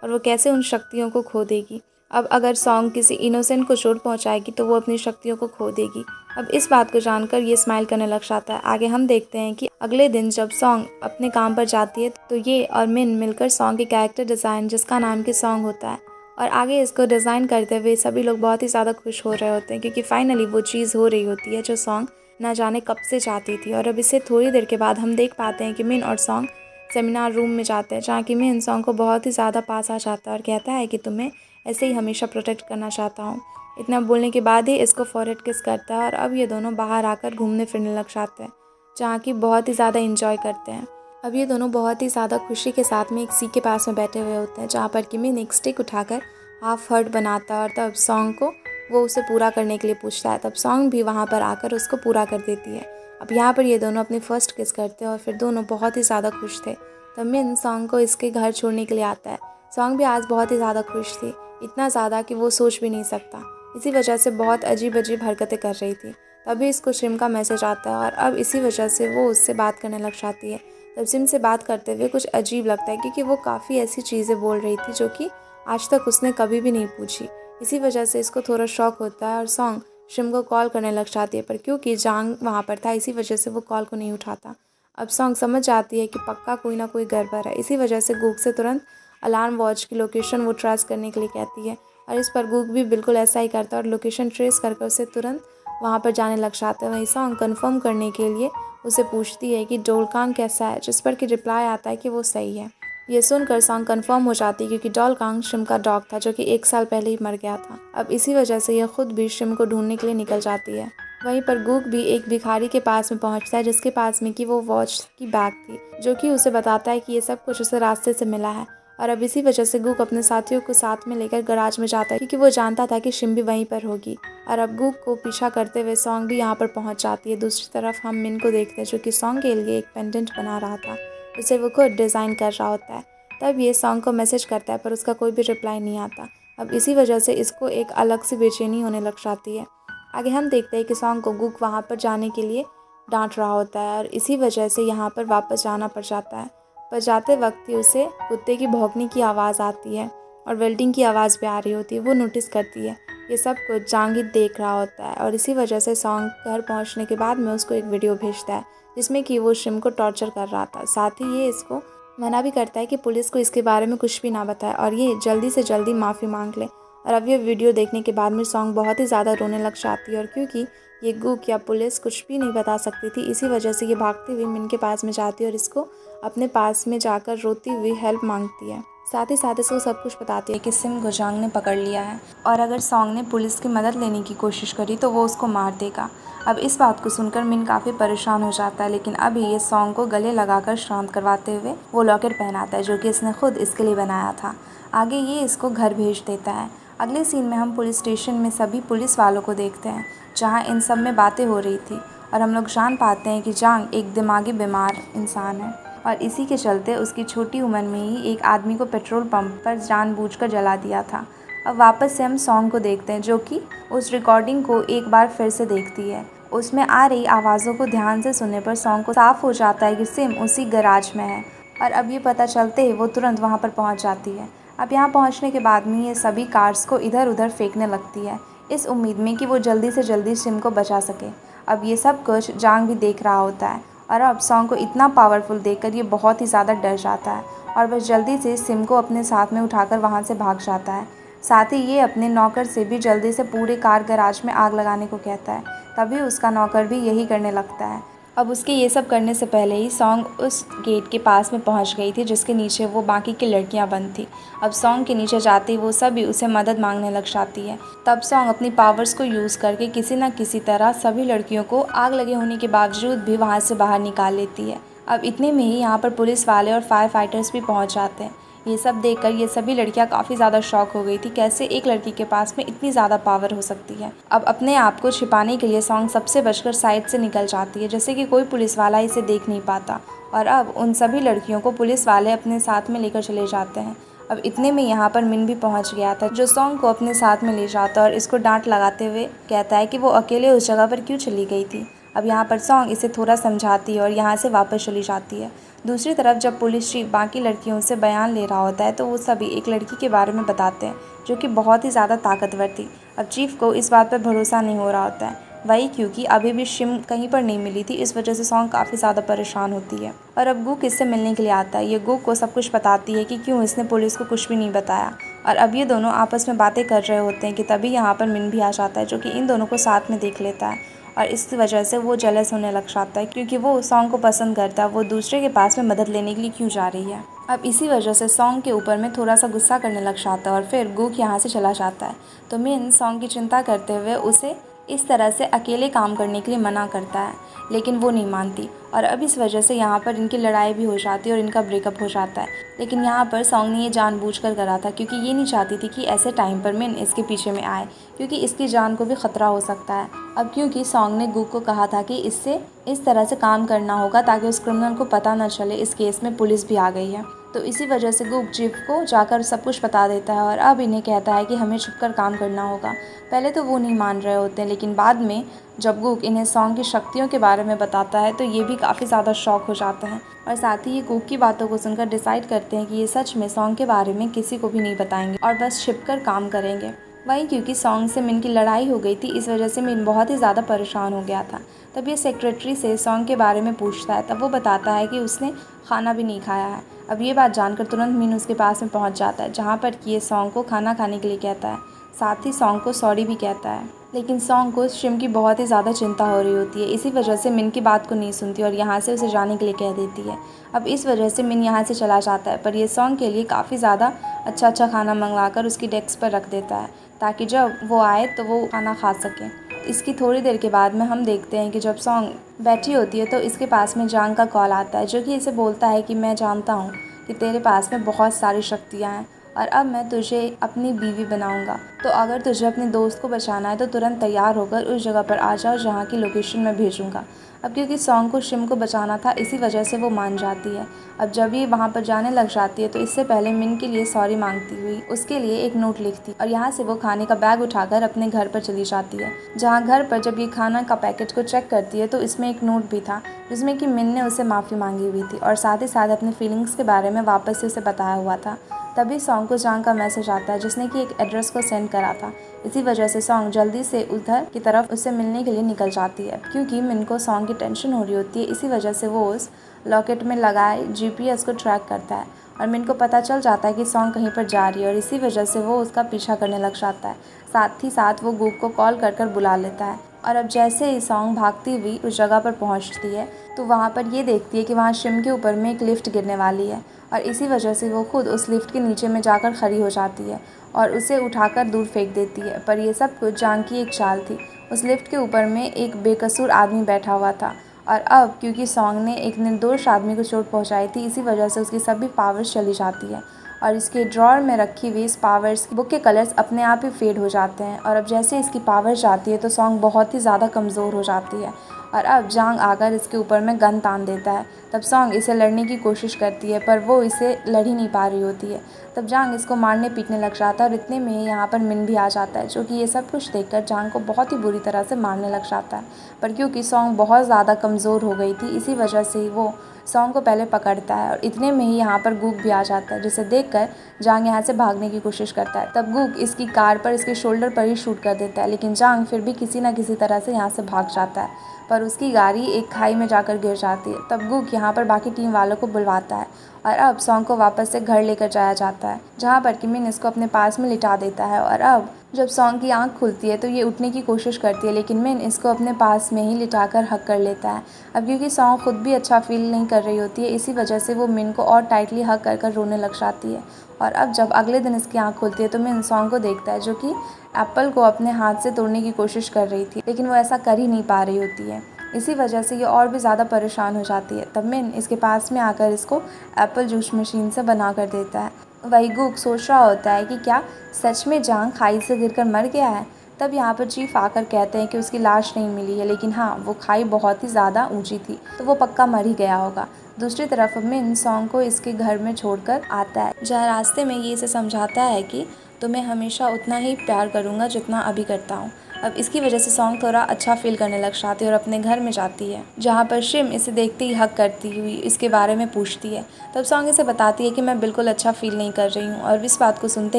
और वो कैसे उन शक्तियों को खो देगी। अब अगर सॉन्ग किसी इनोसेंट को चोट पहुंचाएगी तो वो अपनी शक्तियों को खो देगी। अब इस बात को जानकर ये स्माइल करने लग जाता है। आगे हम देखते हैं कि अगले दिन जब सॉन्ग अपने काम पर जाती है तो ये और मिन मिलकर सॉन्ग के कैरेक्टर डिज़ाइन, जिसका नाम कि सॉन्ग होता है, और आगे इसको डिज़ाइन करते हुए सभी लोग बहुत ही ज़्यादा खुश हो रहे होते हैं, क्योंकि फाइनली वो चीज़ हो रही होती है जो सॉन्ग ना जाने कब से चाहती थी। और अब इससे थोड़ी देर के बाद हम देख पाते हैं कि मिन और सॉन्ग सेमिनार रूम में जाते हैं, जहाँ कि मिन सॉन्ग को बहुत ही ज़्यादा पास आ जाता है और कहता है कि तुम्हें ऐसे ही हमेशा प्रोटेक्ट करना चाहता हूँ। इतना बोलने के बाद ही इसको फॉरहेड किस करता है और अब ये दोनों बाहर आकर घूमने फिरने लग जाते हैं, जहाँ की बहुत ही ज़्यादा इंजॉय करते हैं। अब ये दोनों बहुत ही ज़्यादा खुशी के साथ में एक सी के पास में बैठे हुए होते हैं, जहाँ पर कि मिन एक स्टिक उठाकर हाफ हर्ट बनाता है और तब सॉन्ग को वो उसे पूरा करने के लिए पूछता है। तब सॉन्ग भी वहाँ पर आकर उसको पूरा कर देती है। अब यहाँ पर ये दोनों अपनी फर्स्ट किस करते हैं और फिर दोनों बहुत ही ज़्यादा खुश थे। तब मिन सॉन्ग को इसके घर छोड़ने के लिए आता है। सॉन्ग भी आज बहुत ही ज़्यादा खुश थी, इतना ज़्यादा कि वो सोच भी नहीं सकता। इसी वजह से बहुत अजीब अजीब हरकतें कर रही थी। तभी इसको सिम का मैसेज आता है और अब इसी वजह से वो उससे बात करने लग जाती है। तब सिम से बात करते हुए कुछ अजीब लगता है, क्योंकि वो काफ़ी ऐसी चीज़ें बोल रही थी जो कि आज तक उसने कभी भी नहीं पूछी। इसी वजह से इसको थोड़ा शौक होता है और सॉन्ग शिम को कॉल करने लग जाती है, पर क्योंकि जांग वहाँ पर था इसी वजह से वो कॉल को नहीं उठाता। अब सॉन्ग समझ जाती है कि पक्का कोई ना कोई गड़बड़ है। इसी वजह से गूग से तुरंत अलार्म वॉच की लोकेशन वो ट्रेस करने के लिए कहती है और इस पर गूग भी बिल्कुल ऐसा ही करता है और लोकेशन ट्रेस करके उसे तुरंत वहाँ पर जाने लग जाता है। वहीं सॉन्ग कंफर्म करने के लिए उसे पूछती है कि डोलकांग कैसा है, जिस पर कि रिप्लाई आता है कि वो सही है। ये सुनकर सॉन्ग कंफर्म हो जाती है, क्योंकि डोलकांग शिम का डॉग था जो कि 1 साल पहले ही मर गया था। अब इसी वजह से यह खुद भी शिम को ढूंढने के लिए निकल जाती है। वहीं पर गूग भी एक भिखारी के पास में पहुंचता है, जिसके पास में कि वो वॉच की बैग थी, जो कि उसे बताता है कि ये सब कुछ उसे रास्ते से मिला है। और अब इसी वजह से गूग अपने साथियों को साथ में लेकर गराज में जाता है, क्योंकि वो जानता था कि शिम भी वहीं पर होगी। और अब गूग को पीछा करते हुए सॉन्ग भी यहाँ पर पहुँच जाती है। दूसरी तरफ हम मिन को देखते हैं, जो कि सॉन्ग के लिए एक पेंडेंट बना रहा था, उसे वो खुद डिज़ाइन कर रहा होता है। तब ये सॉन्ग को मैसेज करता है, पर उसका कोई भी रिप्लाई नहीं आता। अब इसी वजह से इसको एक अलग सी बेचैनी होने लग जाती है। आगे हम देखते हैं कि सॉन्ग को गूग वहाँ पर जाने के लिए डांट रहा होता है और इसी वजह से यहाँ पर वापस जाना पड़ जाता है। पर जाते वक्त ही उसे कुत्ते की भौंकने की आवाज़ आती है और वेल्डिंग की आवाज़ भी आ रही होती है। वो नोटिस करती है। ये सब कुछ जांगिद देख रहा होता है और इसी वजह से सॉन्ग घर पहुंचने के बाद में उसको एक वीडियो भेजता है जिसमें कि वो शिम को टॉर्चर कर रहा था। साथ ही ये इसको मना भी करता है कि पुलिस को इसके बारे में कुछ भी ना बताए और ये जल्दी से जल्दी माफ़ी मांग ले। और अब ये वीडियो देखने के बाद में सॉन्ग बहुत ही ज़्यादा रोने लग जाती है और क्योंकि ये गुक या पुलिस कुछ भी नहीं बता सकती थी, इसी वजह से ये भागती हुई मिन के पास में जाती है और इसको अपने पास में जाकर रोती हुई हेल्प मांगती है। साथ ही साथ इसको सब कुछ बताती है कि सिम को जांग ने पकड़ लिया है और अगर सॉन्ग ने पुलिस की मदद लेने की कोशिश करी तो वो उसको मार देगा। अब इस बात को सुनकर मिन काफ़ी परेशान हो जाता है, लेकिन अभी ये सॉन्ग को गले लगाकर शांत करवाते हुए वो लॉकेट पहनाता है जो कि इसने खुद इसके लिए बनाया था। आगे ये इसको घर भेज देता है। अगले सीन में हम पुलिस स्टेशन में सभी पुलिस वालों को देखते हैं जहाँ इन सब में बातें हो रही थी और हम लोग जान पाते हैं कि जांग एक दिमागी बीमार इंसान है और इसी के चलते उसकी छोटी उम्र में ही एक आदमी को पेट्रोल पंप पर जानबूझकर जला दिया था। अब वापस से हम सॉन्ग को देखते हैं जो कि उस रिकॉर्डिंग को एक बार फिर से देखती है। उसमें आ रही आवाज़ों को ध्यान से सुनने पर सॉन्ग को साफ हो जाता है कि सिम उसी गैराज में है और अब ये पता चलते ही वो तुरंत वहाँ पर पहुँच जाती है। अब यहाँ पहुँचने के बाद में ये सभी कार्स को इधर उधर फेंकने लगती है इस उम्मीद में कि वो जल्दी से जल्दी सिम को बचा सके। अब ये सब कुछ जांग भी देख रहा होता है और अब सॉन्ग को इतना पावरफुल देखकर ये बहुत ही ज़्यादा डर जाता है और बस जल्दी से सिम को अपने साथ में उठाकर वहाँ से भाग जाता है। साथ ही ये अपने नौकर से भी जल्दी से पूरे कार गैराज में आग लगाने को कहता है। तभी उसका नौकर भी यही करने लगता है। अब उसके ये सब करने से पहले ही सॉन्ग उस गेट के पास में पहुंच गई थी जिसके नीचे वो बाकी की लड़कियां बंद थी। अब सॉन्ग के नीचे जाते ही वो सभी उसे मदद मांगने लग जाती है। तब सॉन्ग अपनी पावर्स को यूज़ करके किसी न किसी तरह सभी लड़कियों को आग लगे होने के बावजूद भी वहाँ से बाहर निकाल लेती है। अब इतने में ही यहाँ पर पुलिस वाले और फायर फाइटर्स भी पहुँच जाते हैं। ये सब देखकर ये सभी लड़कियां काफ़ी ज़्यादा शॉक हो गई थी, कैसे एक लड़की के पास में इतनी ज़्यादा पावर हो सकती है। अब अपने आप को छिपाने के लिए सॉन्ग सबसे बचकर साइड से निकल जाती है जैसे कि कोई पुलिस वाला इसे देख नहीं पाता और अब उन सभी लड़कियों को पुलिस वाले अपने साथ में लेकर चले जाते हैं। अब इतने में यहाँ पर मिन भी पहुँच गया था जो सॉन्ग को अपने साथ में ले जाता और इसको डांट लगाते हुए कहता है कि वो अकेले उस जगह पर क्यों चली गई थी। अब यहाँ पर सॉन्ग इसे थोड़ा समझाती है और यहाँ से वापस चली जाती है। दूसरी तरफ जब पुलिस चीफ बाकी लड़कियों से बयान ले रहा होता है तो वो सभी एक लड़की के बारे में बताते हैं जो कि बहुत ही ज़्यादा ताकतवर थी। अब चीफ को इस बात पर भरोसा नहीं हो रहा होता है, वही क्योंकि अभी भी शिम कहीं पर नहीं मिली थी। इस वजह से सॉन्ग काफ़ी ज़्यादा परेशान होती है और अब गुक इससे मिलने के लिए आता है। ये गुक को सब कुछ बताती है कि क्यों इसने पुलिस को कुछ भी नहीं बताया और अब ये दोनों आपस में बातें कर रहे होते हैं कि तभी यहाँ पर मिन भी आ जाता है जो कि इन दोनों को साथ में देख लेता है और इस वजह से वो जेलस होने लग जाता है क्योंकि वो सॉन्ग को पसंद करता है। वो दूसरे के पास में मदद लेने के लिए क्यों जा रही है। अब इसी वजह से सॉन्ग के ऊपर में थोड़ा सा गुस्सा करने लग जाता है और फिर गुक यहाँ से चला जाता है। तो मिन सॉन्ग की चिंता करते हुए उसे इस तरह से अकेले काम करने के लिए मना करता है, लेकिन वो नहीं मानती और अब इस वजह से यहाँ पर इनकी लड़ाई भी हो जाती है और इनका ब्रेकअप हो जाता है। लेकिन यहाँ पर सॉन्ग ने ये जानबूझकर करा था क्योंकि ये नहीं चाहती थी कि ऐसे टाइम पर मिन इसके पीछे में आए क्योंकि इसकी जान को भी ख़तरा हो सकता है। अब क्योंकि सॉन्ग ने गुक को कहा था कि इससे इस तरह से काम करना होगा ताकि उस क्रिमिनल को पता न चले इस केस में पुलिस भी आ गई है, तो इसी वजह से गुक चीफ को जाकर सब कुछ बता देता है और अब इन्हें कहता है कि हमें छुपकर काम करना होगा। पहले तो वो नहीं मान रहे होते हैं, लेकिन बाद में जब गुक इन्हें सॉन्ग की शक्तियों के बारे में बताता है तो ये भी काफ़ी ज़्यादा शॉक हो जाते हैं और साथ ही ये गुक की बातों को सुनकर डिसाइड करते हैं कि ये सच में सॉन्ग के बारे में किसी को भी नहीं बताएंगे और बस छिपकर काम करेंगे। वहीं क्योंकि सॉन्ग से मिन की लड़ाई हो गई थी, इस वजह से मिन बहुत ही ज़्यादा परेशान हो गया था। तब ये सेक्रेटरी से सॉन्ग के बारे में पूछता है, तब वो बताता है कि उसने खाना भी नहीं खाया है। अब ये बात जानकर तुरंत मिन उसके पास में पहुंच जाता है जहां पर कि ये सॉन्ग को खाना खाने के लिए कहता है, साथ ही सॉन्ग को सॉरी भी कहता है। लेकिन सॉन्ग को शिम की बहुत ही ज़्यादा चिंता हो रही होती है, इसी वजह से मिन की बात को नहीं सुनती और यहाँ से उसे जाने के लिए कह देती है। अब इस वजह से मिन यहाँ से चला जाता है, पर ये सॉन्ग के लिए काफ़ी ज़्यादा अच्छा खाना मंगवाकर उसकी डेस्क पर रख देता है ताकि जब वो आए तो वो खाना खा सके। इसकी थोड़ी देर के बाद में हम देखते हैं कि जब सॉन्ग बैठी होती है तो इसके पास में जांग का कॉल आता है जो कि इसे बोलता है कि मैं जानता हूँ कि तेरे पास में बहुत सारी शक्तियाँ हैं और अब मैं तुझे अपनी बीवी बनाऊंगा। तो अगर तुझे अपने दोस्त को बचाना है तो तुरंत तैयार होकर उस जगह पर आ जाओ जहाँ की लोकेशन मैं भेजूंगा। अब क्योंकि सॉन्ग को शिम को बचाना था, इसी वजह से वो मान जाती है। अब जब ये वहाँ पर जाने लग जाती है तो इससे पहले मिन के लिए सॉरी मांगती हुई उसके लिए एक नोट लिखती और यहाँ से वो खाने का बैग उठाकर अपने घर पर चली जाती है। जहाँ घर पर जब ये खाना का पैकेट को चेक करती है तो इसमें एक नोट भी था जिसमें कि मिन ने उसे माफ़ी मांगी हुई थी और साथ ही साथ अपनी फीलिंग्स के बारे में वापस से उसे बताया हुआ था। तभी सॉन्ग को जांग का मैसेज आता है जिसने कि एक एड्रेस को सेंड करा था। इसी वजह से सॉन्ग जल्दी से उधर की तरफ उससे मिलने के लिए निकल जाती है। क्योंकि मिन को सॉन्ग की टेंशन हो रही होती है, इसी वजह से वो उस लॉकेट में लगाए जीपीएस को ट्रैक करता है और मिन को पता चल जाता है कि सॉन्ग कहीं पर जा रही है और इसी वजह से वो उसका पीछा करने लग जाता है। साथ ही साथ वो गूक को कॉल कर बुला लेता है और अब जैसे ही सॉन्ग भागती हुई उस जगह पर पहुंचती है तो वहाँ पर ये देखती है कि वहाँ शिम के ऊपर में एक लिफ्ट गिरने वाली है और इसी वजह से वो खुद उस लिफ्ट के नीचे में जाकर खड़ी हो जाती है और उसे उठाकर दूर फेंक देती है। पर यह सब कुछ जांग की एक चाल थी। उस लिफ्ट के ऊपर में एक बेकसूर आदमी बैठा हुआ था और अब क्योंकि सॉन्ग ने एक निर्दोष आदमी को चोट पहुंचाई थी, इसी वजह से उसकी सभी पावर्स चली जाती है और इसके ड्रॉअर में रखी हुई इस पावर्स बुक के कलर्स अपने आप ही फेड हो जाते हैं। और अब जैसे इसकी पावर्स जाती है तो सॉन्ग बहुत ही ज़्यादा कमज़ोर हो जाती है और अब जांग आकर इसके ऊपर में गन तान देता है। तब सॉन्ग इसे लड़ने की कोशिश करती है पर वो इसे लड़ ही नहीं पा रही होती है। तब जांग इसको मारने पीटने लग जाता है और इतने में ही यहाँ पर मिन भी आ जाता है जो कि ये सब कुछ देखकर जांग को बहुत ही बुरी तरह से मारने लग जाता है। पर क्योंकि सॉन्ग बहुत ज़्यादा कमज़ोर हो गई थी, इसी वजह से ही वो सॉन्ग को पहले पकड़ता है और इतने में ही यहाँ पर गूक भी आ जाता है जिसे देखकर जांग यहाँ से भागने की कोशिश करता है। तब गूक इसकी कार पर इसके शोल्डर पर ही शूट कर देता है, लेकिन जांग फिर भी किसी न किसी तरह से यहाँ से भाग जाता है पर उसकी गाड़ी एक खाई में जाकर गिर जाती है। तब गूक यहाँ पर बाकी टीम वालों को बुलवाता है और अब सॉन्ग को वापस से घर लेकर जाया जाता है जहाँ पर कि मिन इसको अपने पास में लिटा देता है। और अब जब सॉन्ग की आंख खुलती है तो ये उठने की कोशिश करती है, लेकिन मिन इसको अपने पास में ही लिटाकर हक कर लेता है। अब क्योंकि सॉन्ग खुद भी अच्छा फील नहीं कर रही होती है, इसी वजह से वो मिन को और टाइटली हक कर रोने लग जाती है। और अब जब अगले दिन इसकी आंख खुलती है तो मिन सॉन्ग को देखता है जो कि एप्पल को अपने हाथ से तोड़ने की कोशिश कर रही थी, लेकिन वो ऐसा कर ही नहीं पा रही होती है। इसी वजह से ये और भी ज़्यादा परेशान हो जाती है। तब मिन इसके पास में आकर इसको एप्पल जूस मशीन से बना कर देता है। वही गूक सोच रहा होता है कि क्या सच में जांग खाई से गिरकर मर गया है। तब यहाँ पर चीफ आकर कहते हैं कि उसकी लाश नहीं मिली है, लेकिन हाँ वो खाई बहुत ही ज़्यादा ऊंची थी तो वो पक्का मर ही गया होगा। दूसरी तरफ मिन सॉन्ग को इसके घर में छोड़कर आता है, जहाँ रास्ते में ये इसे समझाता है कि तुम्हें हमेशा उतना ही प्यार करूँगा जितना अभी करता हूँ। अब इसकी वजह से सॉन्ग थोड़ा अच्छा फील करने लग जाती है और अपने घर में जाती है, जहाँ पर शिम इसे देखते ही हक करती हुई इसके बारे में पूछती है। तब सॉन्ग इसे बताती है कि मैं बिल्कुल अच्छा फील नहीं कर रही हूँ और इस बात को सुनते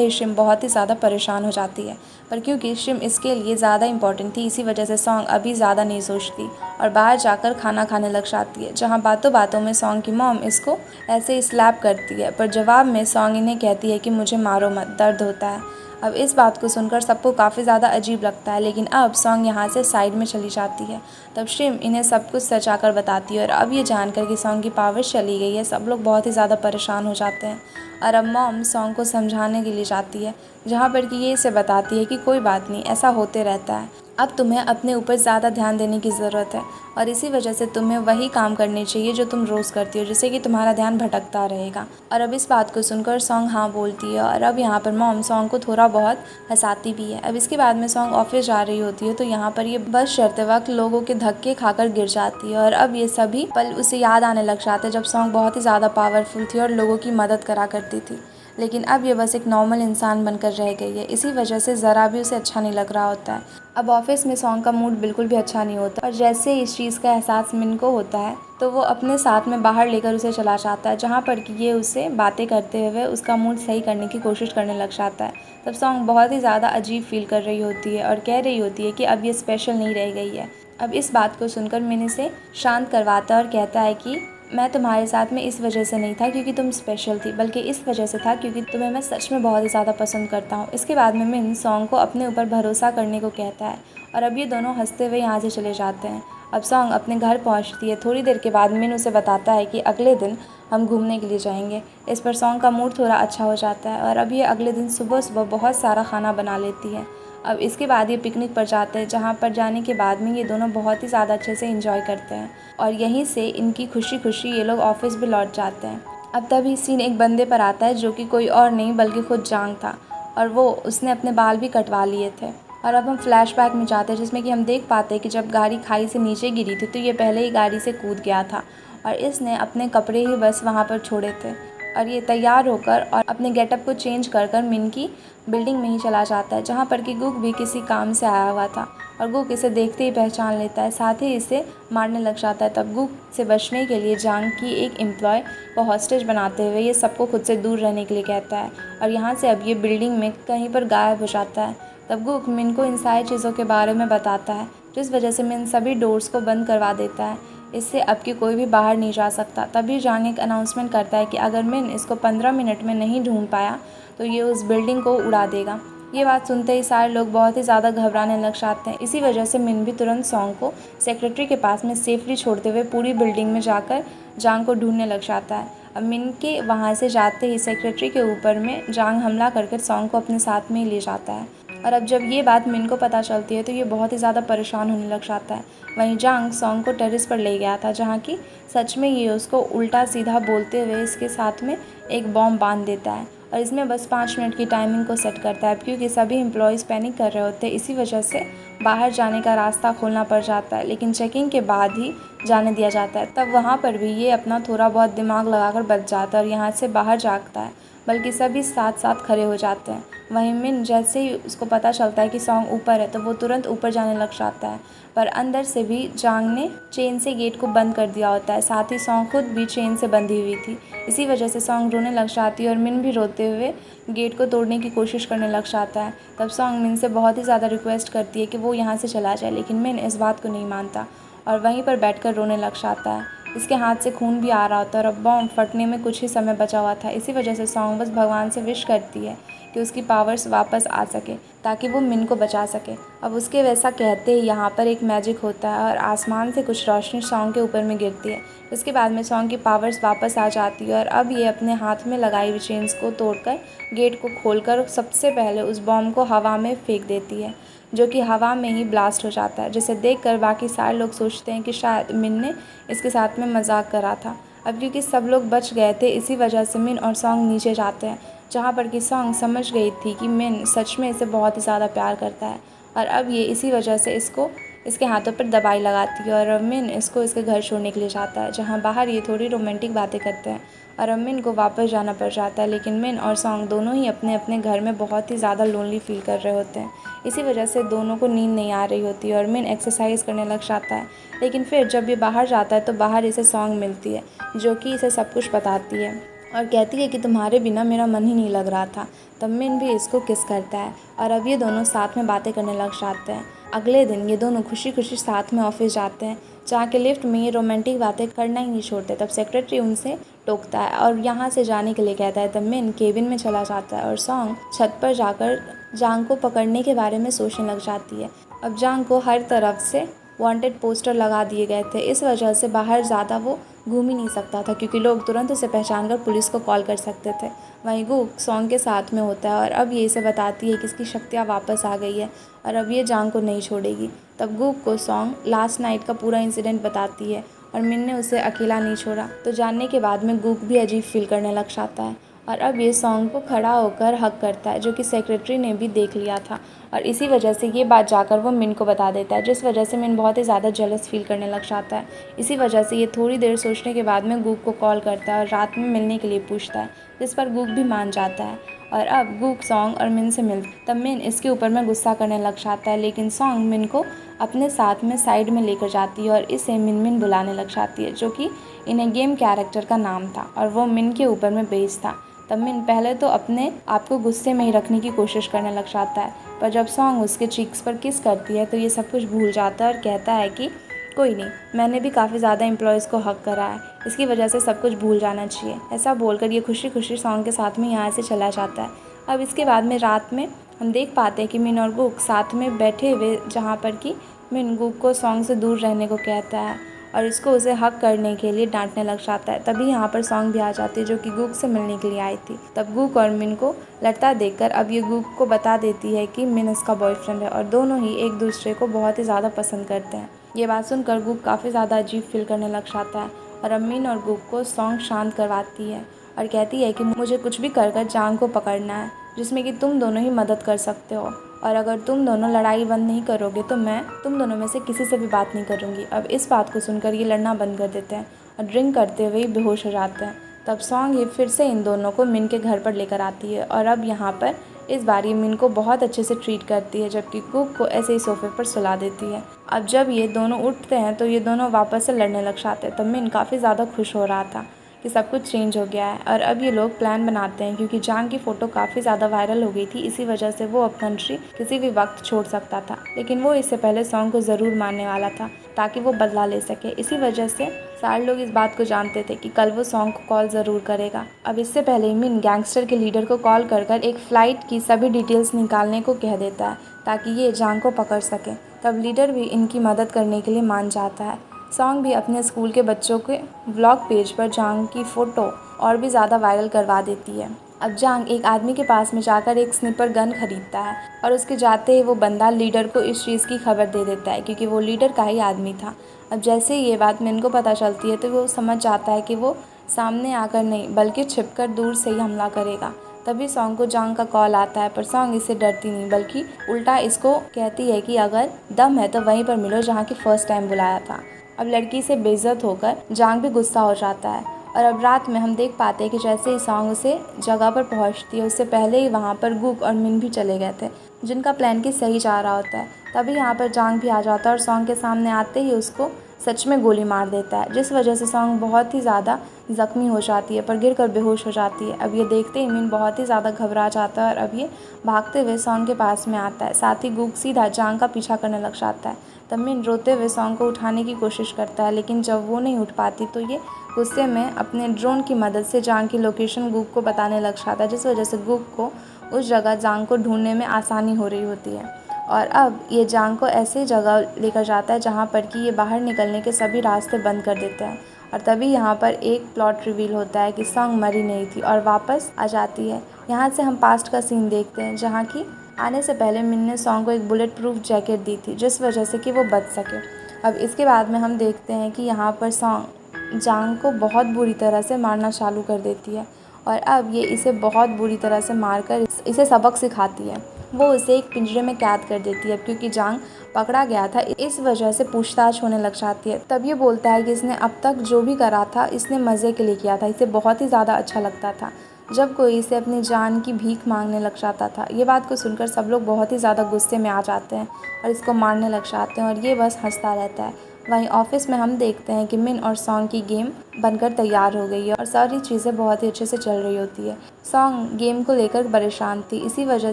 ही शिम बहुत ही ज़्यादा परेशान हो जाती है। पर क्योंकि शिम इसके लिए ज़्यादा इंपॉर्टेंट थी, इसी वजह से सॉन्ग अभी ज़्यादा नहीं सोचती और बाहर जाकर खाना खाने लग जाती है, जहाँ बातों बातों में सॉन्ग की मॉम इसको ऐसे ही स्लैप करती है। पर जवाब में सॉन्ग इन्हें कहती है कि मुझे मारो मत, दर्द होता है। अब इस बात को सुनकर सबको काफ़ी ज़्यादा अजीब लगता है, लेकिन अब सॉन्ग यहाँ से साइड में चली जाती है। तब शिम इन्हें सब कुछ सच आकर बताती है और अब ये जानकर कि सॉन्ग की पावर चली गई है, सब लोग बहुत ही ज़्यादा परेशान हो जाते हैं। और अब मॉम सॉन्ग को समझाने के लिए जाती है, जहाँ पर कि ये इसे बताती है कि कोई बात नहीं, ऐसा होते रहता है, अब तुम्हें अपने ऊपर ज़्यादा ध्यान देने की ज़रूरत है और इसी वजह से तुम्हें वही काम करने चाहिए जो तुम रोज़ करती हो, जिससे कि तुम्हारा ध्यान भटकता रहेगा। और अब इस बात को सुनकर सॉन्ग हाँ बोलती है और अब यहाँ पर मॉम सॉन्ग को थोड़ा बहुत हंसाती भी है। अब इसके बाद में सॉन्ग ऑफिस जा रही होती है तो यहाँ पर ये बस चढ़ते वक्त लोगों के धक्के खाकर गिर जाती है और अब ये सभी पल उसे याद आने लग जाते हैं जब सॉन्ग बहुत ही ज़्यादा पावरफुल थी और लोगों की मदद करा करती थी, लेकिन अब ये बस एक नॉर्मल इंसान बनकर रह गई है। इसी वजह से ज़रा भी उसे अच्छा नहीं लग रहा होता है। अब ऑफिस में सॉन्ग का मूड बिल्कुल भी अच्छा नहीं होता और जैसे इस चीज़ का एहसास मिन को होता है तो वो अपने साथ में बाहर लेकर उसे चला जाता है, जहाँ पर कि ये उसे बातें करते हुए उसका मूड सही करने की कोशिश करने लग जाता है। तब सॉन्ग बहुत ही ज़्यादा अजीब फील कर रही होती है और कह रही होती है कि अब ये स्पेशल नहीं रह गई है। अब इस बात को सुनकर मिन इसे शांत करवाता है और कहता है कि मैं तुम्हारे साथ में इस वजह से नहीं था क्योंकि तुम स्पेशल थी, बल्कि इस वजह से था क्योंकि तुम्हें मैं सच में बहुत ही ज़्यादा पसंद करता हूँ। इसके बाद में मिन सॉन्ग को अपने ऊपर भरोसा करने को कहता है और अब ये दोनों हंसते हुए यहाँ से चले जाते हैं। अब सॉन्ग अपने घर पहुँचती है। थोड़ी देर के बाद मिन उसे बताता है कि अगले दिन हम घूमने के लिए जाएंगे। इस पर सॉन्ग का मूड थोड़ा अच्छा हो जाता है और अब ये अगले दिन सुबह सुबह बहुत सारा खाना बना लेती है। अब इसके बाद ये पिकनिक पर जाते हैं, जहाँ पर जाने के बाद में ये दोनों बहुत ही ज़्यादा अच्छे से एंजॉय करते हैं और यहीं से इनकी खुशी खुशी ये लोग ऑफिस भी लौट जाते हैं। अब तभी सीन एक बंदे पर आता है जो कि कोई और नहीं बल्कि खुद जांग था, और वो उसने अपने बाल भी कटवा लिए थे। और अब हम फ्लैशबैक में जाते हैं जिसमें कि हम देख पाते हैं कि जब गाड़ी खाई से नीचे गिरी थी तो ये पहले ही गाड़ी से कूद गया था और इसने अपने कपड़े ही बस वहाँ पर छोड़े थे। और ये तैयार होकर और अपने गेटअप को चेंज कर कर मिन की बिल्डिंग में ही चला जाता है, जहाँ पर कि गुक भी किसी काम से आया हुआ था और गुक इसे देखते ही पहचान लेता है, साथ ही इसे मारने लग जाता है। तब गुक से बचने के लिए जांग की एक एम्प्लॉय को हॉस्टेज बनाते हुए ये सबको खुद से दूर रहने के लिए कहता है और यहाँ से अब ये बिल्डिंग में कहीं पर गायब हो जाता है। तब गुक मिन को इन सारी चीज़ों के बारे में बताता है, जिस वजह से मिन सभी डोर्स को बंद करवा देता है, इससे अब कि कोई भी बाहर नहीं जा सकता। तभी जांग एक अनाउंसमेंट करता है कि अगर मिन इसको 15 मिनट में नहीं ढूंढ पाया तो ये उस बिल्डिंग को उड़ा देगा। ये बात सुनते ही सारे लोग बहुत ही ज़्यादा घबराने लग जाते हैं। इसी वजह से मिन भी तुरंत सॉन्ग को सेक्रेटरी के पास में सेफली छोड़ते हुए पूरी बिल्डिंग में जाकर जांग को ढूंढने लग जाता है। अब मिन के वहाँ से जाते ही सेक्रेटरी के ऊपर में जांग हमला करके सॉन्ग को अपने साथ में ही ले जाता है। और अब जब ये बात मिन को पता चलती है तो ये बहुत ही ज़्यादा परेशान होने लग जाता है। वहीं जांग सॉन्ग को टेरेस पर ले गया था, जहाँ की सच में ये उसको उल्टा सीधा बोलते हुए इसके साथ में एक बॉम्ब बांध देता है और इसमें बस 5 मिनट की टाइमिंग को सेट करता है। क्योंकि सभी एम्प्लॉयज़ पैनिक कर रहे होते हैं, इसी वजह से बाहर जाने का रास्ता खोलना पड़ जाता है, लेकिन चेकिंग के बाद ही जाने दिया जाता है। तब वहाँ पर भी ये अपना थोड़ा बहुत दिमाग लगाकर बच जाता है और यहाँ से बाहर जागता है, बल्कि सभी साथ साथ खड़े हो जाते हैं। वहीं मिन जैसे ही उसको पता चलता है कि सॉन्ग ऊपर है तो वो तुरंत ऊपर जाने लग जाता है, पर अंदर से भी जांग ने चेन से गेट को बंद कर दिया होता है, साथ ही सॉन्ग खुद भी चेन से बंधी हुई थी। इसी वजह से सॉन्ग रोने लग जाती है और मिन भी रोते हुए गेट को तोड़ने की कोशिश करने लग जाता है। तब सॉन्ग मिन से बहुत ही ज़्यादा रिक्वेस्ट करती है कि वो यहाँ से चला जाए, लेकिन मिन इस बात को नहीं मानता और वहीं पर बैठकर रोने लग जाता है। इसके हाथ से खून भी आ रहा होता है और अब बॉम्ब फटने में कुछ ही समय बचा हुआ था। इसी वजह से सॉन्ग बस भगवान से विश करती है कि उसकी पावर्स वापस आ सके ताकि वो मिन को बचा सके। अब उसके वैसा कहते ही यहाँ पर एक मैजिक होता है और आसमान से कुछ रोशनी सॉन्ग के ऊपर में गिरती है। उसके बाद में सॉन्ग की पावर्स वापस आ जाती है और अब ये अपने हाथ में लगाई हुई चेन्स को तोड़कर गेट को खोलकर सबसे पहले उस बॉम्ब को हवा में फेंक देती है, जो कि हवा में ही ब्लास्ट हो जाता है, जिसे देखकर बाकी सारे लोग सोचते हैं कि शायद मिन ने इसके साथ में मजाक करा था। अब क्योंकि सब लोग बच गए थे, इसी वजह से मिन और सॉन्ग नीचे जाते हैं, जहाँ पर कि सॉन्ग समझ गई थी कि मिन सच में इसे बहुत ही ज़्यादा प्यार करता है और अब ये इसी वजह से इसको इसके हाथों पर दवाई लगाती है और मिन इसको इसके घर छोड़ने के लिए जाता है, जहाँ बाहर ये थोड़ी रोमांटिक बातें करते हैं और मिन को वापस जाना पड़ जाता है। लेकिन मिन और सॉन्ग दोनों ही अपने अपने घर में बहुत ही ज़्यादा लोनली फील कर रहे होते हैं, इसी वजह से दोनों को नींद नहीं आ रही होती और मिन एक्सरसाइज करने लग जाता है। लेकिन फिर जब ये बाहर जाता है तो बाहर इसे सॉन्ग मिलती है, जो कि इसे सब कुछ बताती है और कहती है कि तुम्हारे बिना मेरा मन ही नहीं लग रहा था। तब मिन भी इसको किस करता है और अब ये दोनों साथ में बातें करने लग जाते हैं। अगले दिन ये दोनों खुशी खुशी साथ में ऑफिस जाते हैं, जहाँ के लिफ्ट में ये रोमांटिक बातें करना ही नहीं छोड़ते। तब सेक्रेटरी उनसे टोकता है और यहाँ से जाने के लिए कहता है। तब मिन केबिन में चला जाता है और सॉन्ग छत पर जाकर जांग को पकड़ने के बारे में सोचने लग जाती है। अब जांग को हर तरफ से वांटेड पोस्टर लगा दिए गए थे, इस वजह से बाहर ज़्यादा वो घूम ही नहीं सकता था, क्योंकि लोग तुरंत उसे पहचान कर पुलिस को कॉल कर सकते थे। वहीं गुक सॉन्ग के साथ में होता है और अब ये इसे बताती है कि इसकी शक्तियाँ वापस आ गई है और अब ये जांग को नहीं छोड़ेगी। तब गुक को सॉन्ग लास्ट नाइट का पूरा इंसिडेंट बताती है और मिन ने उसे अकेला नहीं छोड़ा। तो जानने के बाद में गुक भी अजीब फील करने लग जाता है और अब ये सॉन्ग को खड़ा होकर हक करता है, जो कि सेक्रेटरी ने भी देख लिया था और इसी वजह से ये बात जाकर वो मिन को बता देता है, जिस वजह से मिन बहुत ही ज़्यादा जेलस फील करने लग जाता है। इसी वजह से ये थोड़ी देर सोचने के बाद में गुक को कॉल करता है और रात में मिलने के लिए पूछता है, जिस पर गुक भी मान जाता है और अब गुक सॉन्ग और मिन से मिल तब मिन इसके ऊपर में गुस्सा करने लग जाता है, लेकिन सॉन्ग मिन को अपने साथ में साइड में लेकर जाती है और इसे मिन मिन बुलाने लग जाती है, जो कि इन्हें गेम कैरेक्टर का नाम था और वो मिन के ऊपर में बेस था। तब मिन पहले तो अपने आप को गुस्से में ही रखने की कोशिश करने लग जाता है, पर जब सॉन्ग उसके चीक्स पर किस करती है तो ये सब कुछ भूल जाता है और कहता है कि कोई नहीं, मैंने भी काफ़ी ज़्यादा एम्प्लॉयज़ को हक करा है, इसकी वजह से सब कुछ भूल जाना चाहिए। ऐसा बोलकर ये खुशी खुशी सॉन्ग के साथ में यहाँ से चला जाता है। अब इसके बाद में रात में हम देख पाते हैं कि मिन और गुक साथ में बैठे हुए, जहाँ पर कि मिन गुक को सॉन्ग से दूर रहने को कहता है और इसको उसे हक करने के लिए डांटने लग जाता है। तभी यहाँ पर सॉन्ग भी आ जाती है, जो कि गुक से मिलने के लिए आई थी। तब गुक और मिन को लड़ता देखकर अब ये गुक को बता देती है कि मिन इसका बॉयफ्रेंड है और दोनों ही एक दूसरे को बहुत ही ज़्यादा पसंद करते हैं। ये बात सुनकर गुक काफ़ी ज़्यादा अजीब फील करने लग जाता है और अब मिन और गुक को सॉन्ग शांत करवाती है और कहती है कि मुझे कुछ भी कर कर जांग को पकड़ना है, जिसमें कि तुम दोनों ही मदद कर सकते हो, और अगर तुम दोनों लड़ाई बंद नहीं करोगे तो मैं तुम दोनों में से किसी से भी बात नहीं करूँगी। अब इस बात को सुनकर ये लड़ना बंद कर देते हैं और ड्रिंक करते हुए ही बेहोश हो जाते हैं। तब सॉन्ग ही फिर से इन दोनों को मिन के घर पर लेकर आती है और अब यहाँ पर इस बार ये मिन को बहुत अच्छे से ट्रीट करती है, जबकि कुक को ऐसे ही सोफे पर सुला देती है। अब जब ये दोनों उठते हैं तो ये दोनों वापस से लड़ने लग जाते हैं। तब मिन काफ़ी ज़्यादा खुश हो रहा था कि सब कुछ चेंज हो गया है और अब ये लोग प्लान बनाते हैं, क्योंकि जांग की फ़ोटो काफ़ी ज़्यादा वायरल हो गई थी। इसी वजह से वो अब कंट्री किसी भी वक्त छोड़ सकता था, लेकिन वो इससे पहले सॉन्ग को ज़रूर मारने वाला था ताकि वो बदला ले सके। इसी वजह से सारे लोग इस बात को जानते थे कि कल वो सॉन्ग को कॉल ज़रूर करेगा। अब इससे पहले मिन गैंगस्टर के लीडर को कॉल कर कर एक फ़्लाइट की सभी डिटेल्स निकालने को कह देता है ताकि ये जांग को पकड़ सके। तब लीडर भी इनकी मदद करने के लिए मान जाता है। सॉन्ग भी अपने स्कूल के बच्चों के व्लॉग पेज पर जांग की फ़ोटो और भी ज़्यादा वायरल करवा देती है। अब जांग एक आदमी के पास में जाकर एक स्निपर गन खरीदता है और उसके जाते ही वो बंदा लीडर को इस चीज़ की खबर दे देता है, क्योंकि वो लीडर का ही आदमी था। अब जैसे ही ये बात मिन को पता चलती है तो वो समझ जाता है कि वो सामने आकर नहीं बल्कि छिपकर दूर से ही हमला करेगा। तभी सॉन्ग को जांग का कॉल आता है, पर सॉन्ग इससे डरती नहीं बल्कि उल्टा इसको कहती है कि अगर दम है तो वहीं पर मिलो जहाँ की फ़र्स्ट टाइम बुलाया था। अब लड़की से बेइज्जत होकर जांग भी गुस्सा हो जाता है और अब रात में हम देख पाते हैं कि जैसे ही सॉन्ग उसे जगह पर पहुंचती है उससे पहले ही वहां पर गुक और मिन भी चले गए थे, जिनका प्लान की सही जा रहा होता है। तभी यहाँ पर जांग भी आ जाता है और सॉन्ग के सामने आते ही उसको सच में गोली मार देता है, जिस वजह से सॉन्ग बहुत ही ज़्यादा ज़ख्मी हो जाती है पर गिर कर बेहोश हो जाती है। अब ये देखते ही मिन बहुत ही ज़्यादा घबरा जाता है और अब ये भागते हुए सॉन्ग के पास में आता है। साथ ही गुक सीधा जांग का पीछा करने लग जाता है। तब मिन रोते हुए सॉन्ग को उठाने की कोशिश करता है, लेकिन जब वो नहीं उठ पाती तो ये गुस्से में अपने ड्रोन की मदद से जांग की लोकेशन गुक को बताने लग जाता है, जिस वजह से गुक को उस जगह जांग को ढूंढने में आसानी हो रही होती है। और अब ये जांग को ऐसी जगह लेकर जाता है जहाँ पर कि ये बाहर निकलने के सभी रास्ते बंद कर देते हैं। और तभी यहाँ पर एक प्लॉट रिवील होता है कि सॉन्ग मरी नहीं थी और वापस आ जाती है। यहाँ से हम पास्ट का सीन देखते हैं, जहाँ की आने से पहले मिन ने सॉन्ग को एक बुलेट प्रूफ जैकेट दी थी, जिस वजह से कि वो बच सके। अब इसके बाद में हम देखते हैं कि यहाँ पर सॉन्ग जांग को बहुत बुरी तरह से मारना चालू कर देती है और अब ये इसे बहुत बुरी तरह से मारकर इसे सबक सिखाती है। वो उसे एक पिंजरे में कैद कर देती है। क्योंकि जांग पकड़ा गया था, इस वजह से पूछताछ होने लग जाती है। तब ये बोलता है कि इसने अब तक जो भी करा था इसने मज़े के लिए किया था, इसे बहुत ही ज़्यादा अच्छा लगता था जब कोई इसे अपनी जान की भीख मांगने लग जाता था। ये बात को सुनकर सब लोग बहुत ही ज़्यादा गुस्से में आ जाते हैं और इसको मारने लग जाते हैं और ये बस हंसता रहता है। वहीं ऑफिस में हम देखते हैं कि मिन और सॉन्ग की गेम बनकर तैयार हो गई है और सारी चीज़ें बहुत ही अच्छे से चल रही होती है। सॉन्ग गेम को लेकर परेशान थी, इसी वजह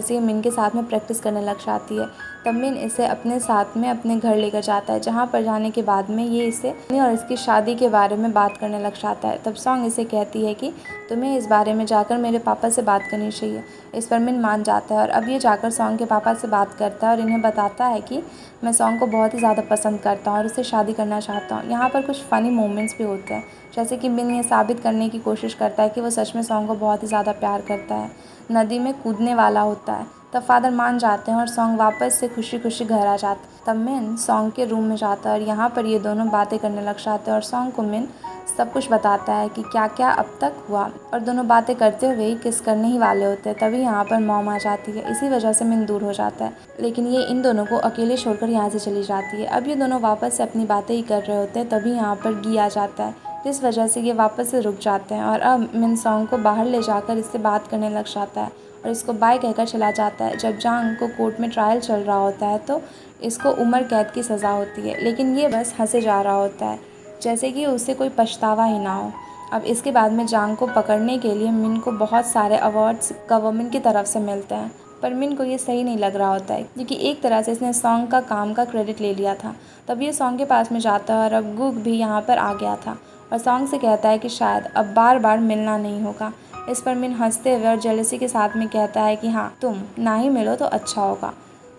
से मिन के साथ में प्रैक्टिस करने लग जाती है। तब मिन इसे अपने साथ में अपने घर लेकर जाता है, जहाँ पर जाने के बाद में ये इसे और इसकी शादी के बारे में बात करने लग जाता है। तब सॉन्ग इसे कहती है कि तुम्हें इस बारे में जाकर मेरे पापा से बात करनी चाहिए। इस पर मिन मान जाता है और अब ये जाकर सॉन्ग के पापा से बात करता है और इन्हें बताता है कि मैं सॉन्ग को बहुत ही ज़्यादा पसंद करता हूँ और उससे शादी करना चाहता हूँ। यहाँ पर कुछ फ़नी मोमेंट्स भी होते हैं, जैसे कि मिन ये साबित करने की कोशिश करता है कि वो सच में सॉन्ग को बहुत ही ज़्यादा प्यार करता है। नदी में कूदने वाला होता है, तब फादर मान जाते हैं और सॉन्ग वापस से खुशी खुशी घर आ जाता है। तब मिन सॉन्ग के रूम में जाता है और यहाँ पर ये दोनों बातें करने लग जाते हैं और सॉन्ग को मिन सब कुछ बताता है कि क्या क्या अब तक हुआ और दोनों बातें करते हुए ही किस करने ही वाले होते हैं। तभी यहाँ पर मॉम आ जाती है, इसी वजह से मिन दूर हो जाता है, लेकिन ये इन दोनों को अकेले छोड़कर यहाँ से चली जाती है। अब ये दोनों वापस से अपनी बातें ही कर रहे होते हैं, तभी यहाँ पर गी आ जाता है, जिस वजह से ये वापस से रुक जाते हैं और अब मिन सॉन्ग को बाहर ले जाकर इससे बात करने लग जाता है और इसको बाय कहकर चला जाता है। जब जांग को कोर्ट में ट्रायल चल रहा होता है तो इसको उम्र कैद की सज़ा होती है, लेकिन ये बस हंसे जा रहा होता है जैसे कि उसे कोई पछतावा ही ना हो। अब इसके बाद में जांग को पकड़ने के लिए मिन को बहुत सारे अवार्ड्स गवर्नमेंट की तरफ से मिलते हैं, पर मिन को ये सही नहीं लग रहा होता है क्योंकि एक तरह से इसने सॉन्ग का काम का क्रेडिट ले लिया था। तब ये सॉन्ग के पास में जाता है और अब गुग भी यहाँ पर आ गया था और सॉन्ग से कहता है कि शायद अब बार बार मिलना नहीं होगा। इस पर मिन हंसते हुए और जेलसी के साथ में कहता है कि हाँ, तुम ना ही मिलो तो अच्छा होगा,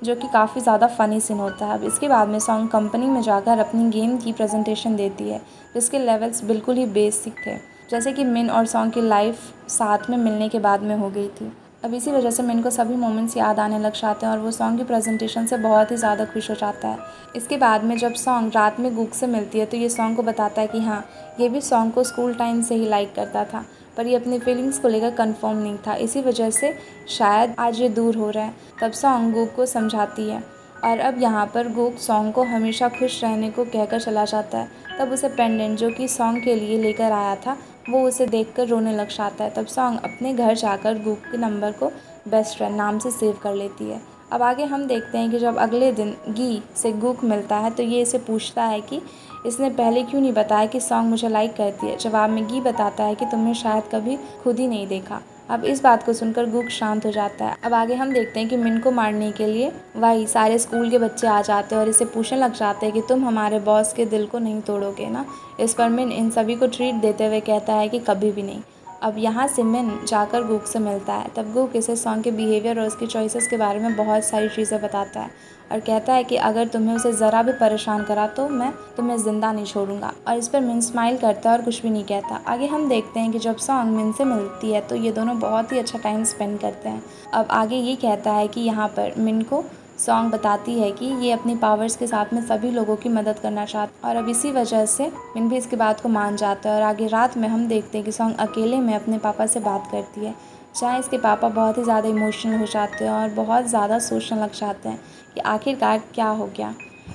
जो कि काफ़ी ज़्यादा फ़नी सीन होता है। अब इसके बाद में सॉन्ग कंपनी में जाकर अपनी गेम की प्रेजेंटेशन देती है, जिसके लेवल्स बिल्कुल ही बेसिक थे, जैसे कि मिन और सॉन्ग की लाइफ साथ में मिलने के बाद में हो गई थी। अब इसी वजह से मिन को सभी मोमेंट्स याद आने लग जाते हैं और वो सॉन्ग की प्रेजेंटेशन से बहुत ही ज़्यादा खुश हो जाता है। इसके बाद में जब सॉन्ग रात में गूक से मिलती है तो ये सॉन्ग को बताता है कि हाँ, ये भी सॉन्ग को स्कूल टाइम से ही लाइक करता था, पर ये अपनी फीलिंग्स को लेकर कंफर्म नहीं था, इसी वजह से शायद आज ये दूर हो रहा है। तब सॉन्ग गूक को समझाती है और अब यहाँ पर गूक सॉन्ग को हमेशा खुश रहने को कहकर चला जाता है। तब उसे पेंडेंट जो कि सॉन्ग के लिए लेकर आया था वो उसे देखकर रोने लग जाता है। तब सॉन्ग अपने घर जाकर गूक के नंबर को बेस्ट फ्रेंड नाम से सेव कर लेती है। अब आगे हम देखते हैं कि जब अगले दिन गी से गूक मिलता है तो ये इसे पूछता है कि इसने पहले क्यों नहीं बताया कि सॉन्ग मुझे लाइक करती है। जवाब में गी बताता है कि तुमने शायद कभी खुद ही नहीं देखा। अब इस बात को सुनकर गूक शांत हो जाता है। अब आगे हम देखते हैं कि मिन को मारने के लिए वही सारे स्कूल के बच्चे आ जाते हैं और इसे पूछने लग जाते हैं कि तुम हमारे बॉस के दिल को नहीं तोड़ोगे ना। इस पर मिन इन सभी को ट्रीट देते हुए कहता है कि कभी भी नहीं। अब यहाँ से मिन जाकर गूक से मिलता है। तब गूक इसे सॉन्ग के बिहेवियर और उसकी चॉइसेस के बारे में बहुत सारी चीज़ें बताता है और कहता है कि अगर तुम्हें उसे ज़रा भी परेशान करा तो मैं तुम्हें ज़िंदा नहीं छोड़ूंगा। और इस पर मिन स्माइल करता है और कुछ भी नहीं कहता। आगे हम देखते हैं कि जब सॉन्ग मिन से मिलती है तो ये दोनों बहुत ही अच्छा टाइम स्पेंड करते हैं। अब आगे ये कहता है कि यहाँ पर मिन को सॉन्ग बताती है कि ये अपनी पावर्स के साथ में सभी लोगों की मदद करना चाहता है और अब इसी वजह से मिन भी इसकी बात को मान जाता है। और आगे रात में हम देखते हैं कि सॉन्ग अकेले में अपने पापा से बात करती है, जहाँ इसके पापा बहुत ही ज़्यादा इमोशनल हो जाते हैं और बहुत ज़्यादा सोचने लग जाते हैं कि आखिरकार क्या हो गया।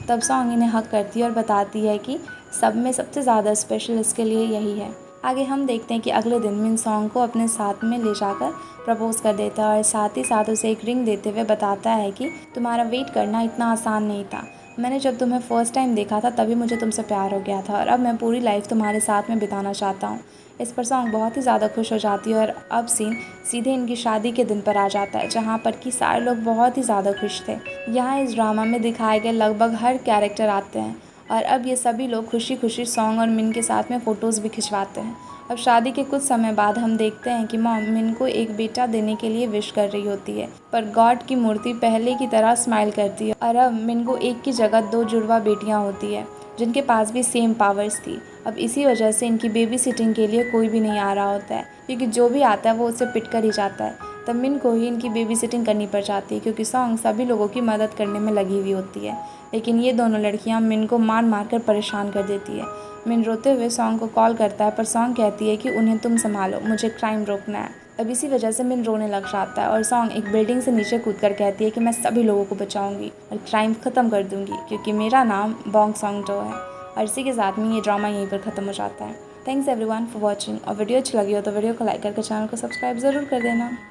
तब सॉन्ग इन्हें हक करती है और बताती है कि सब में सबसे ज़्यादा स्पेशल इसके लिए यही है। आगे हम देखते हैं कि अगले दिन मिन सॉन्ग को अपने साथ में ले जाकर प्रपोज कर देता है और साथ ही साथ उसे एक रिंग देते हुए बताता है कि तुम्हारा वेट करना इतना आसान नहीं था। मैंने जब तुम्हें फ़र्स्ट टाइम देखा था तभी मुझे तुमसे प्यार हो गया था और अब मैं पूरी लाइफ तुम्हारे साथ में बिताना चाहता हूँ। इस पर सॉन्ग बहुत ही ज़्यादा खुश हो जाती है और अब सीन सीधे इनकी शादी के दिन पर आ जाता है, जहाँ पर कि सारे लोग बहुत ही ज़्यादा खुश थे। यहाँ इस ड्रामा में दिखाए गए लगभग हर कैरेक्टर आते हैं और अब ये सभी लोग खुशी खुशी सॉन्ग और मिन के साथ में फ़ोटोज़ भी खिंचवाते हैं। अब शादी के कुछ समय बाद हम देखते हैं कि मॉम मिन को एक बेटा देने के लिए विश कर रही होती है, पर गॉड की मूर्ति पहले की तरह स्माइल करती है और अब मिन को एक की जगह 2 जुड़वा बेटियां होती है जिनके पास भी सेम पावर्स थी। अब इसी वजह से इनकी बेबी सिटिंग के लिए कोई भी नहीं आ रहा होता है, क्योंकि जो भी आता है वो उससे पिट कर ही जाता है। तब मिन को ही इनकी बेबी सिटिंग करनी पड़ जाती है, क्योंकि सॉन्ग सभी लोगों की मदद करने में लगी हुई होती है। लेकिन ये दोनों लड़कियां मिन को मार मार कर परेशान कर देती है। मिन रोते हुए सॉन्ग को कॉल करता है, पर सॉन्ग कहती है कि उन्हें तुम संभालो, मुझे क्राइम रोकना है। अब इसी वजह से मिन रोने लग जाता है और सॉन्ग एक बिल्डिंग से नीचे कूदकर कहती है कि मैं सभी लोगों को बचाऊंगी और क्राइम ख़त्म कर दूंगी, क्योंकि मेरा नाम बॉन्ग सॉन्ग डो है। और इसी के साथ में ये ड्रामा यहीं पर ख़त्म हो जाता है। Thanks everyone for watching. और वीडियो अच्छी लगी हो तो वीडियो को लाइक करके चैनल को सब्सक्राइब ज़रूर कर देना।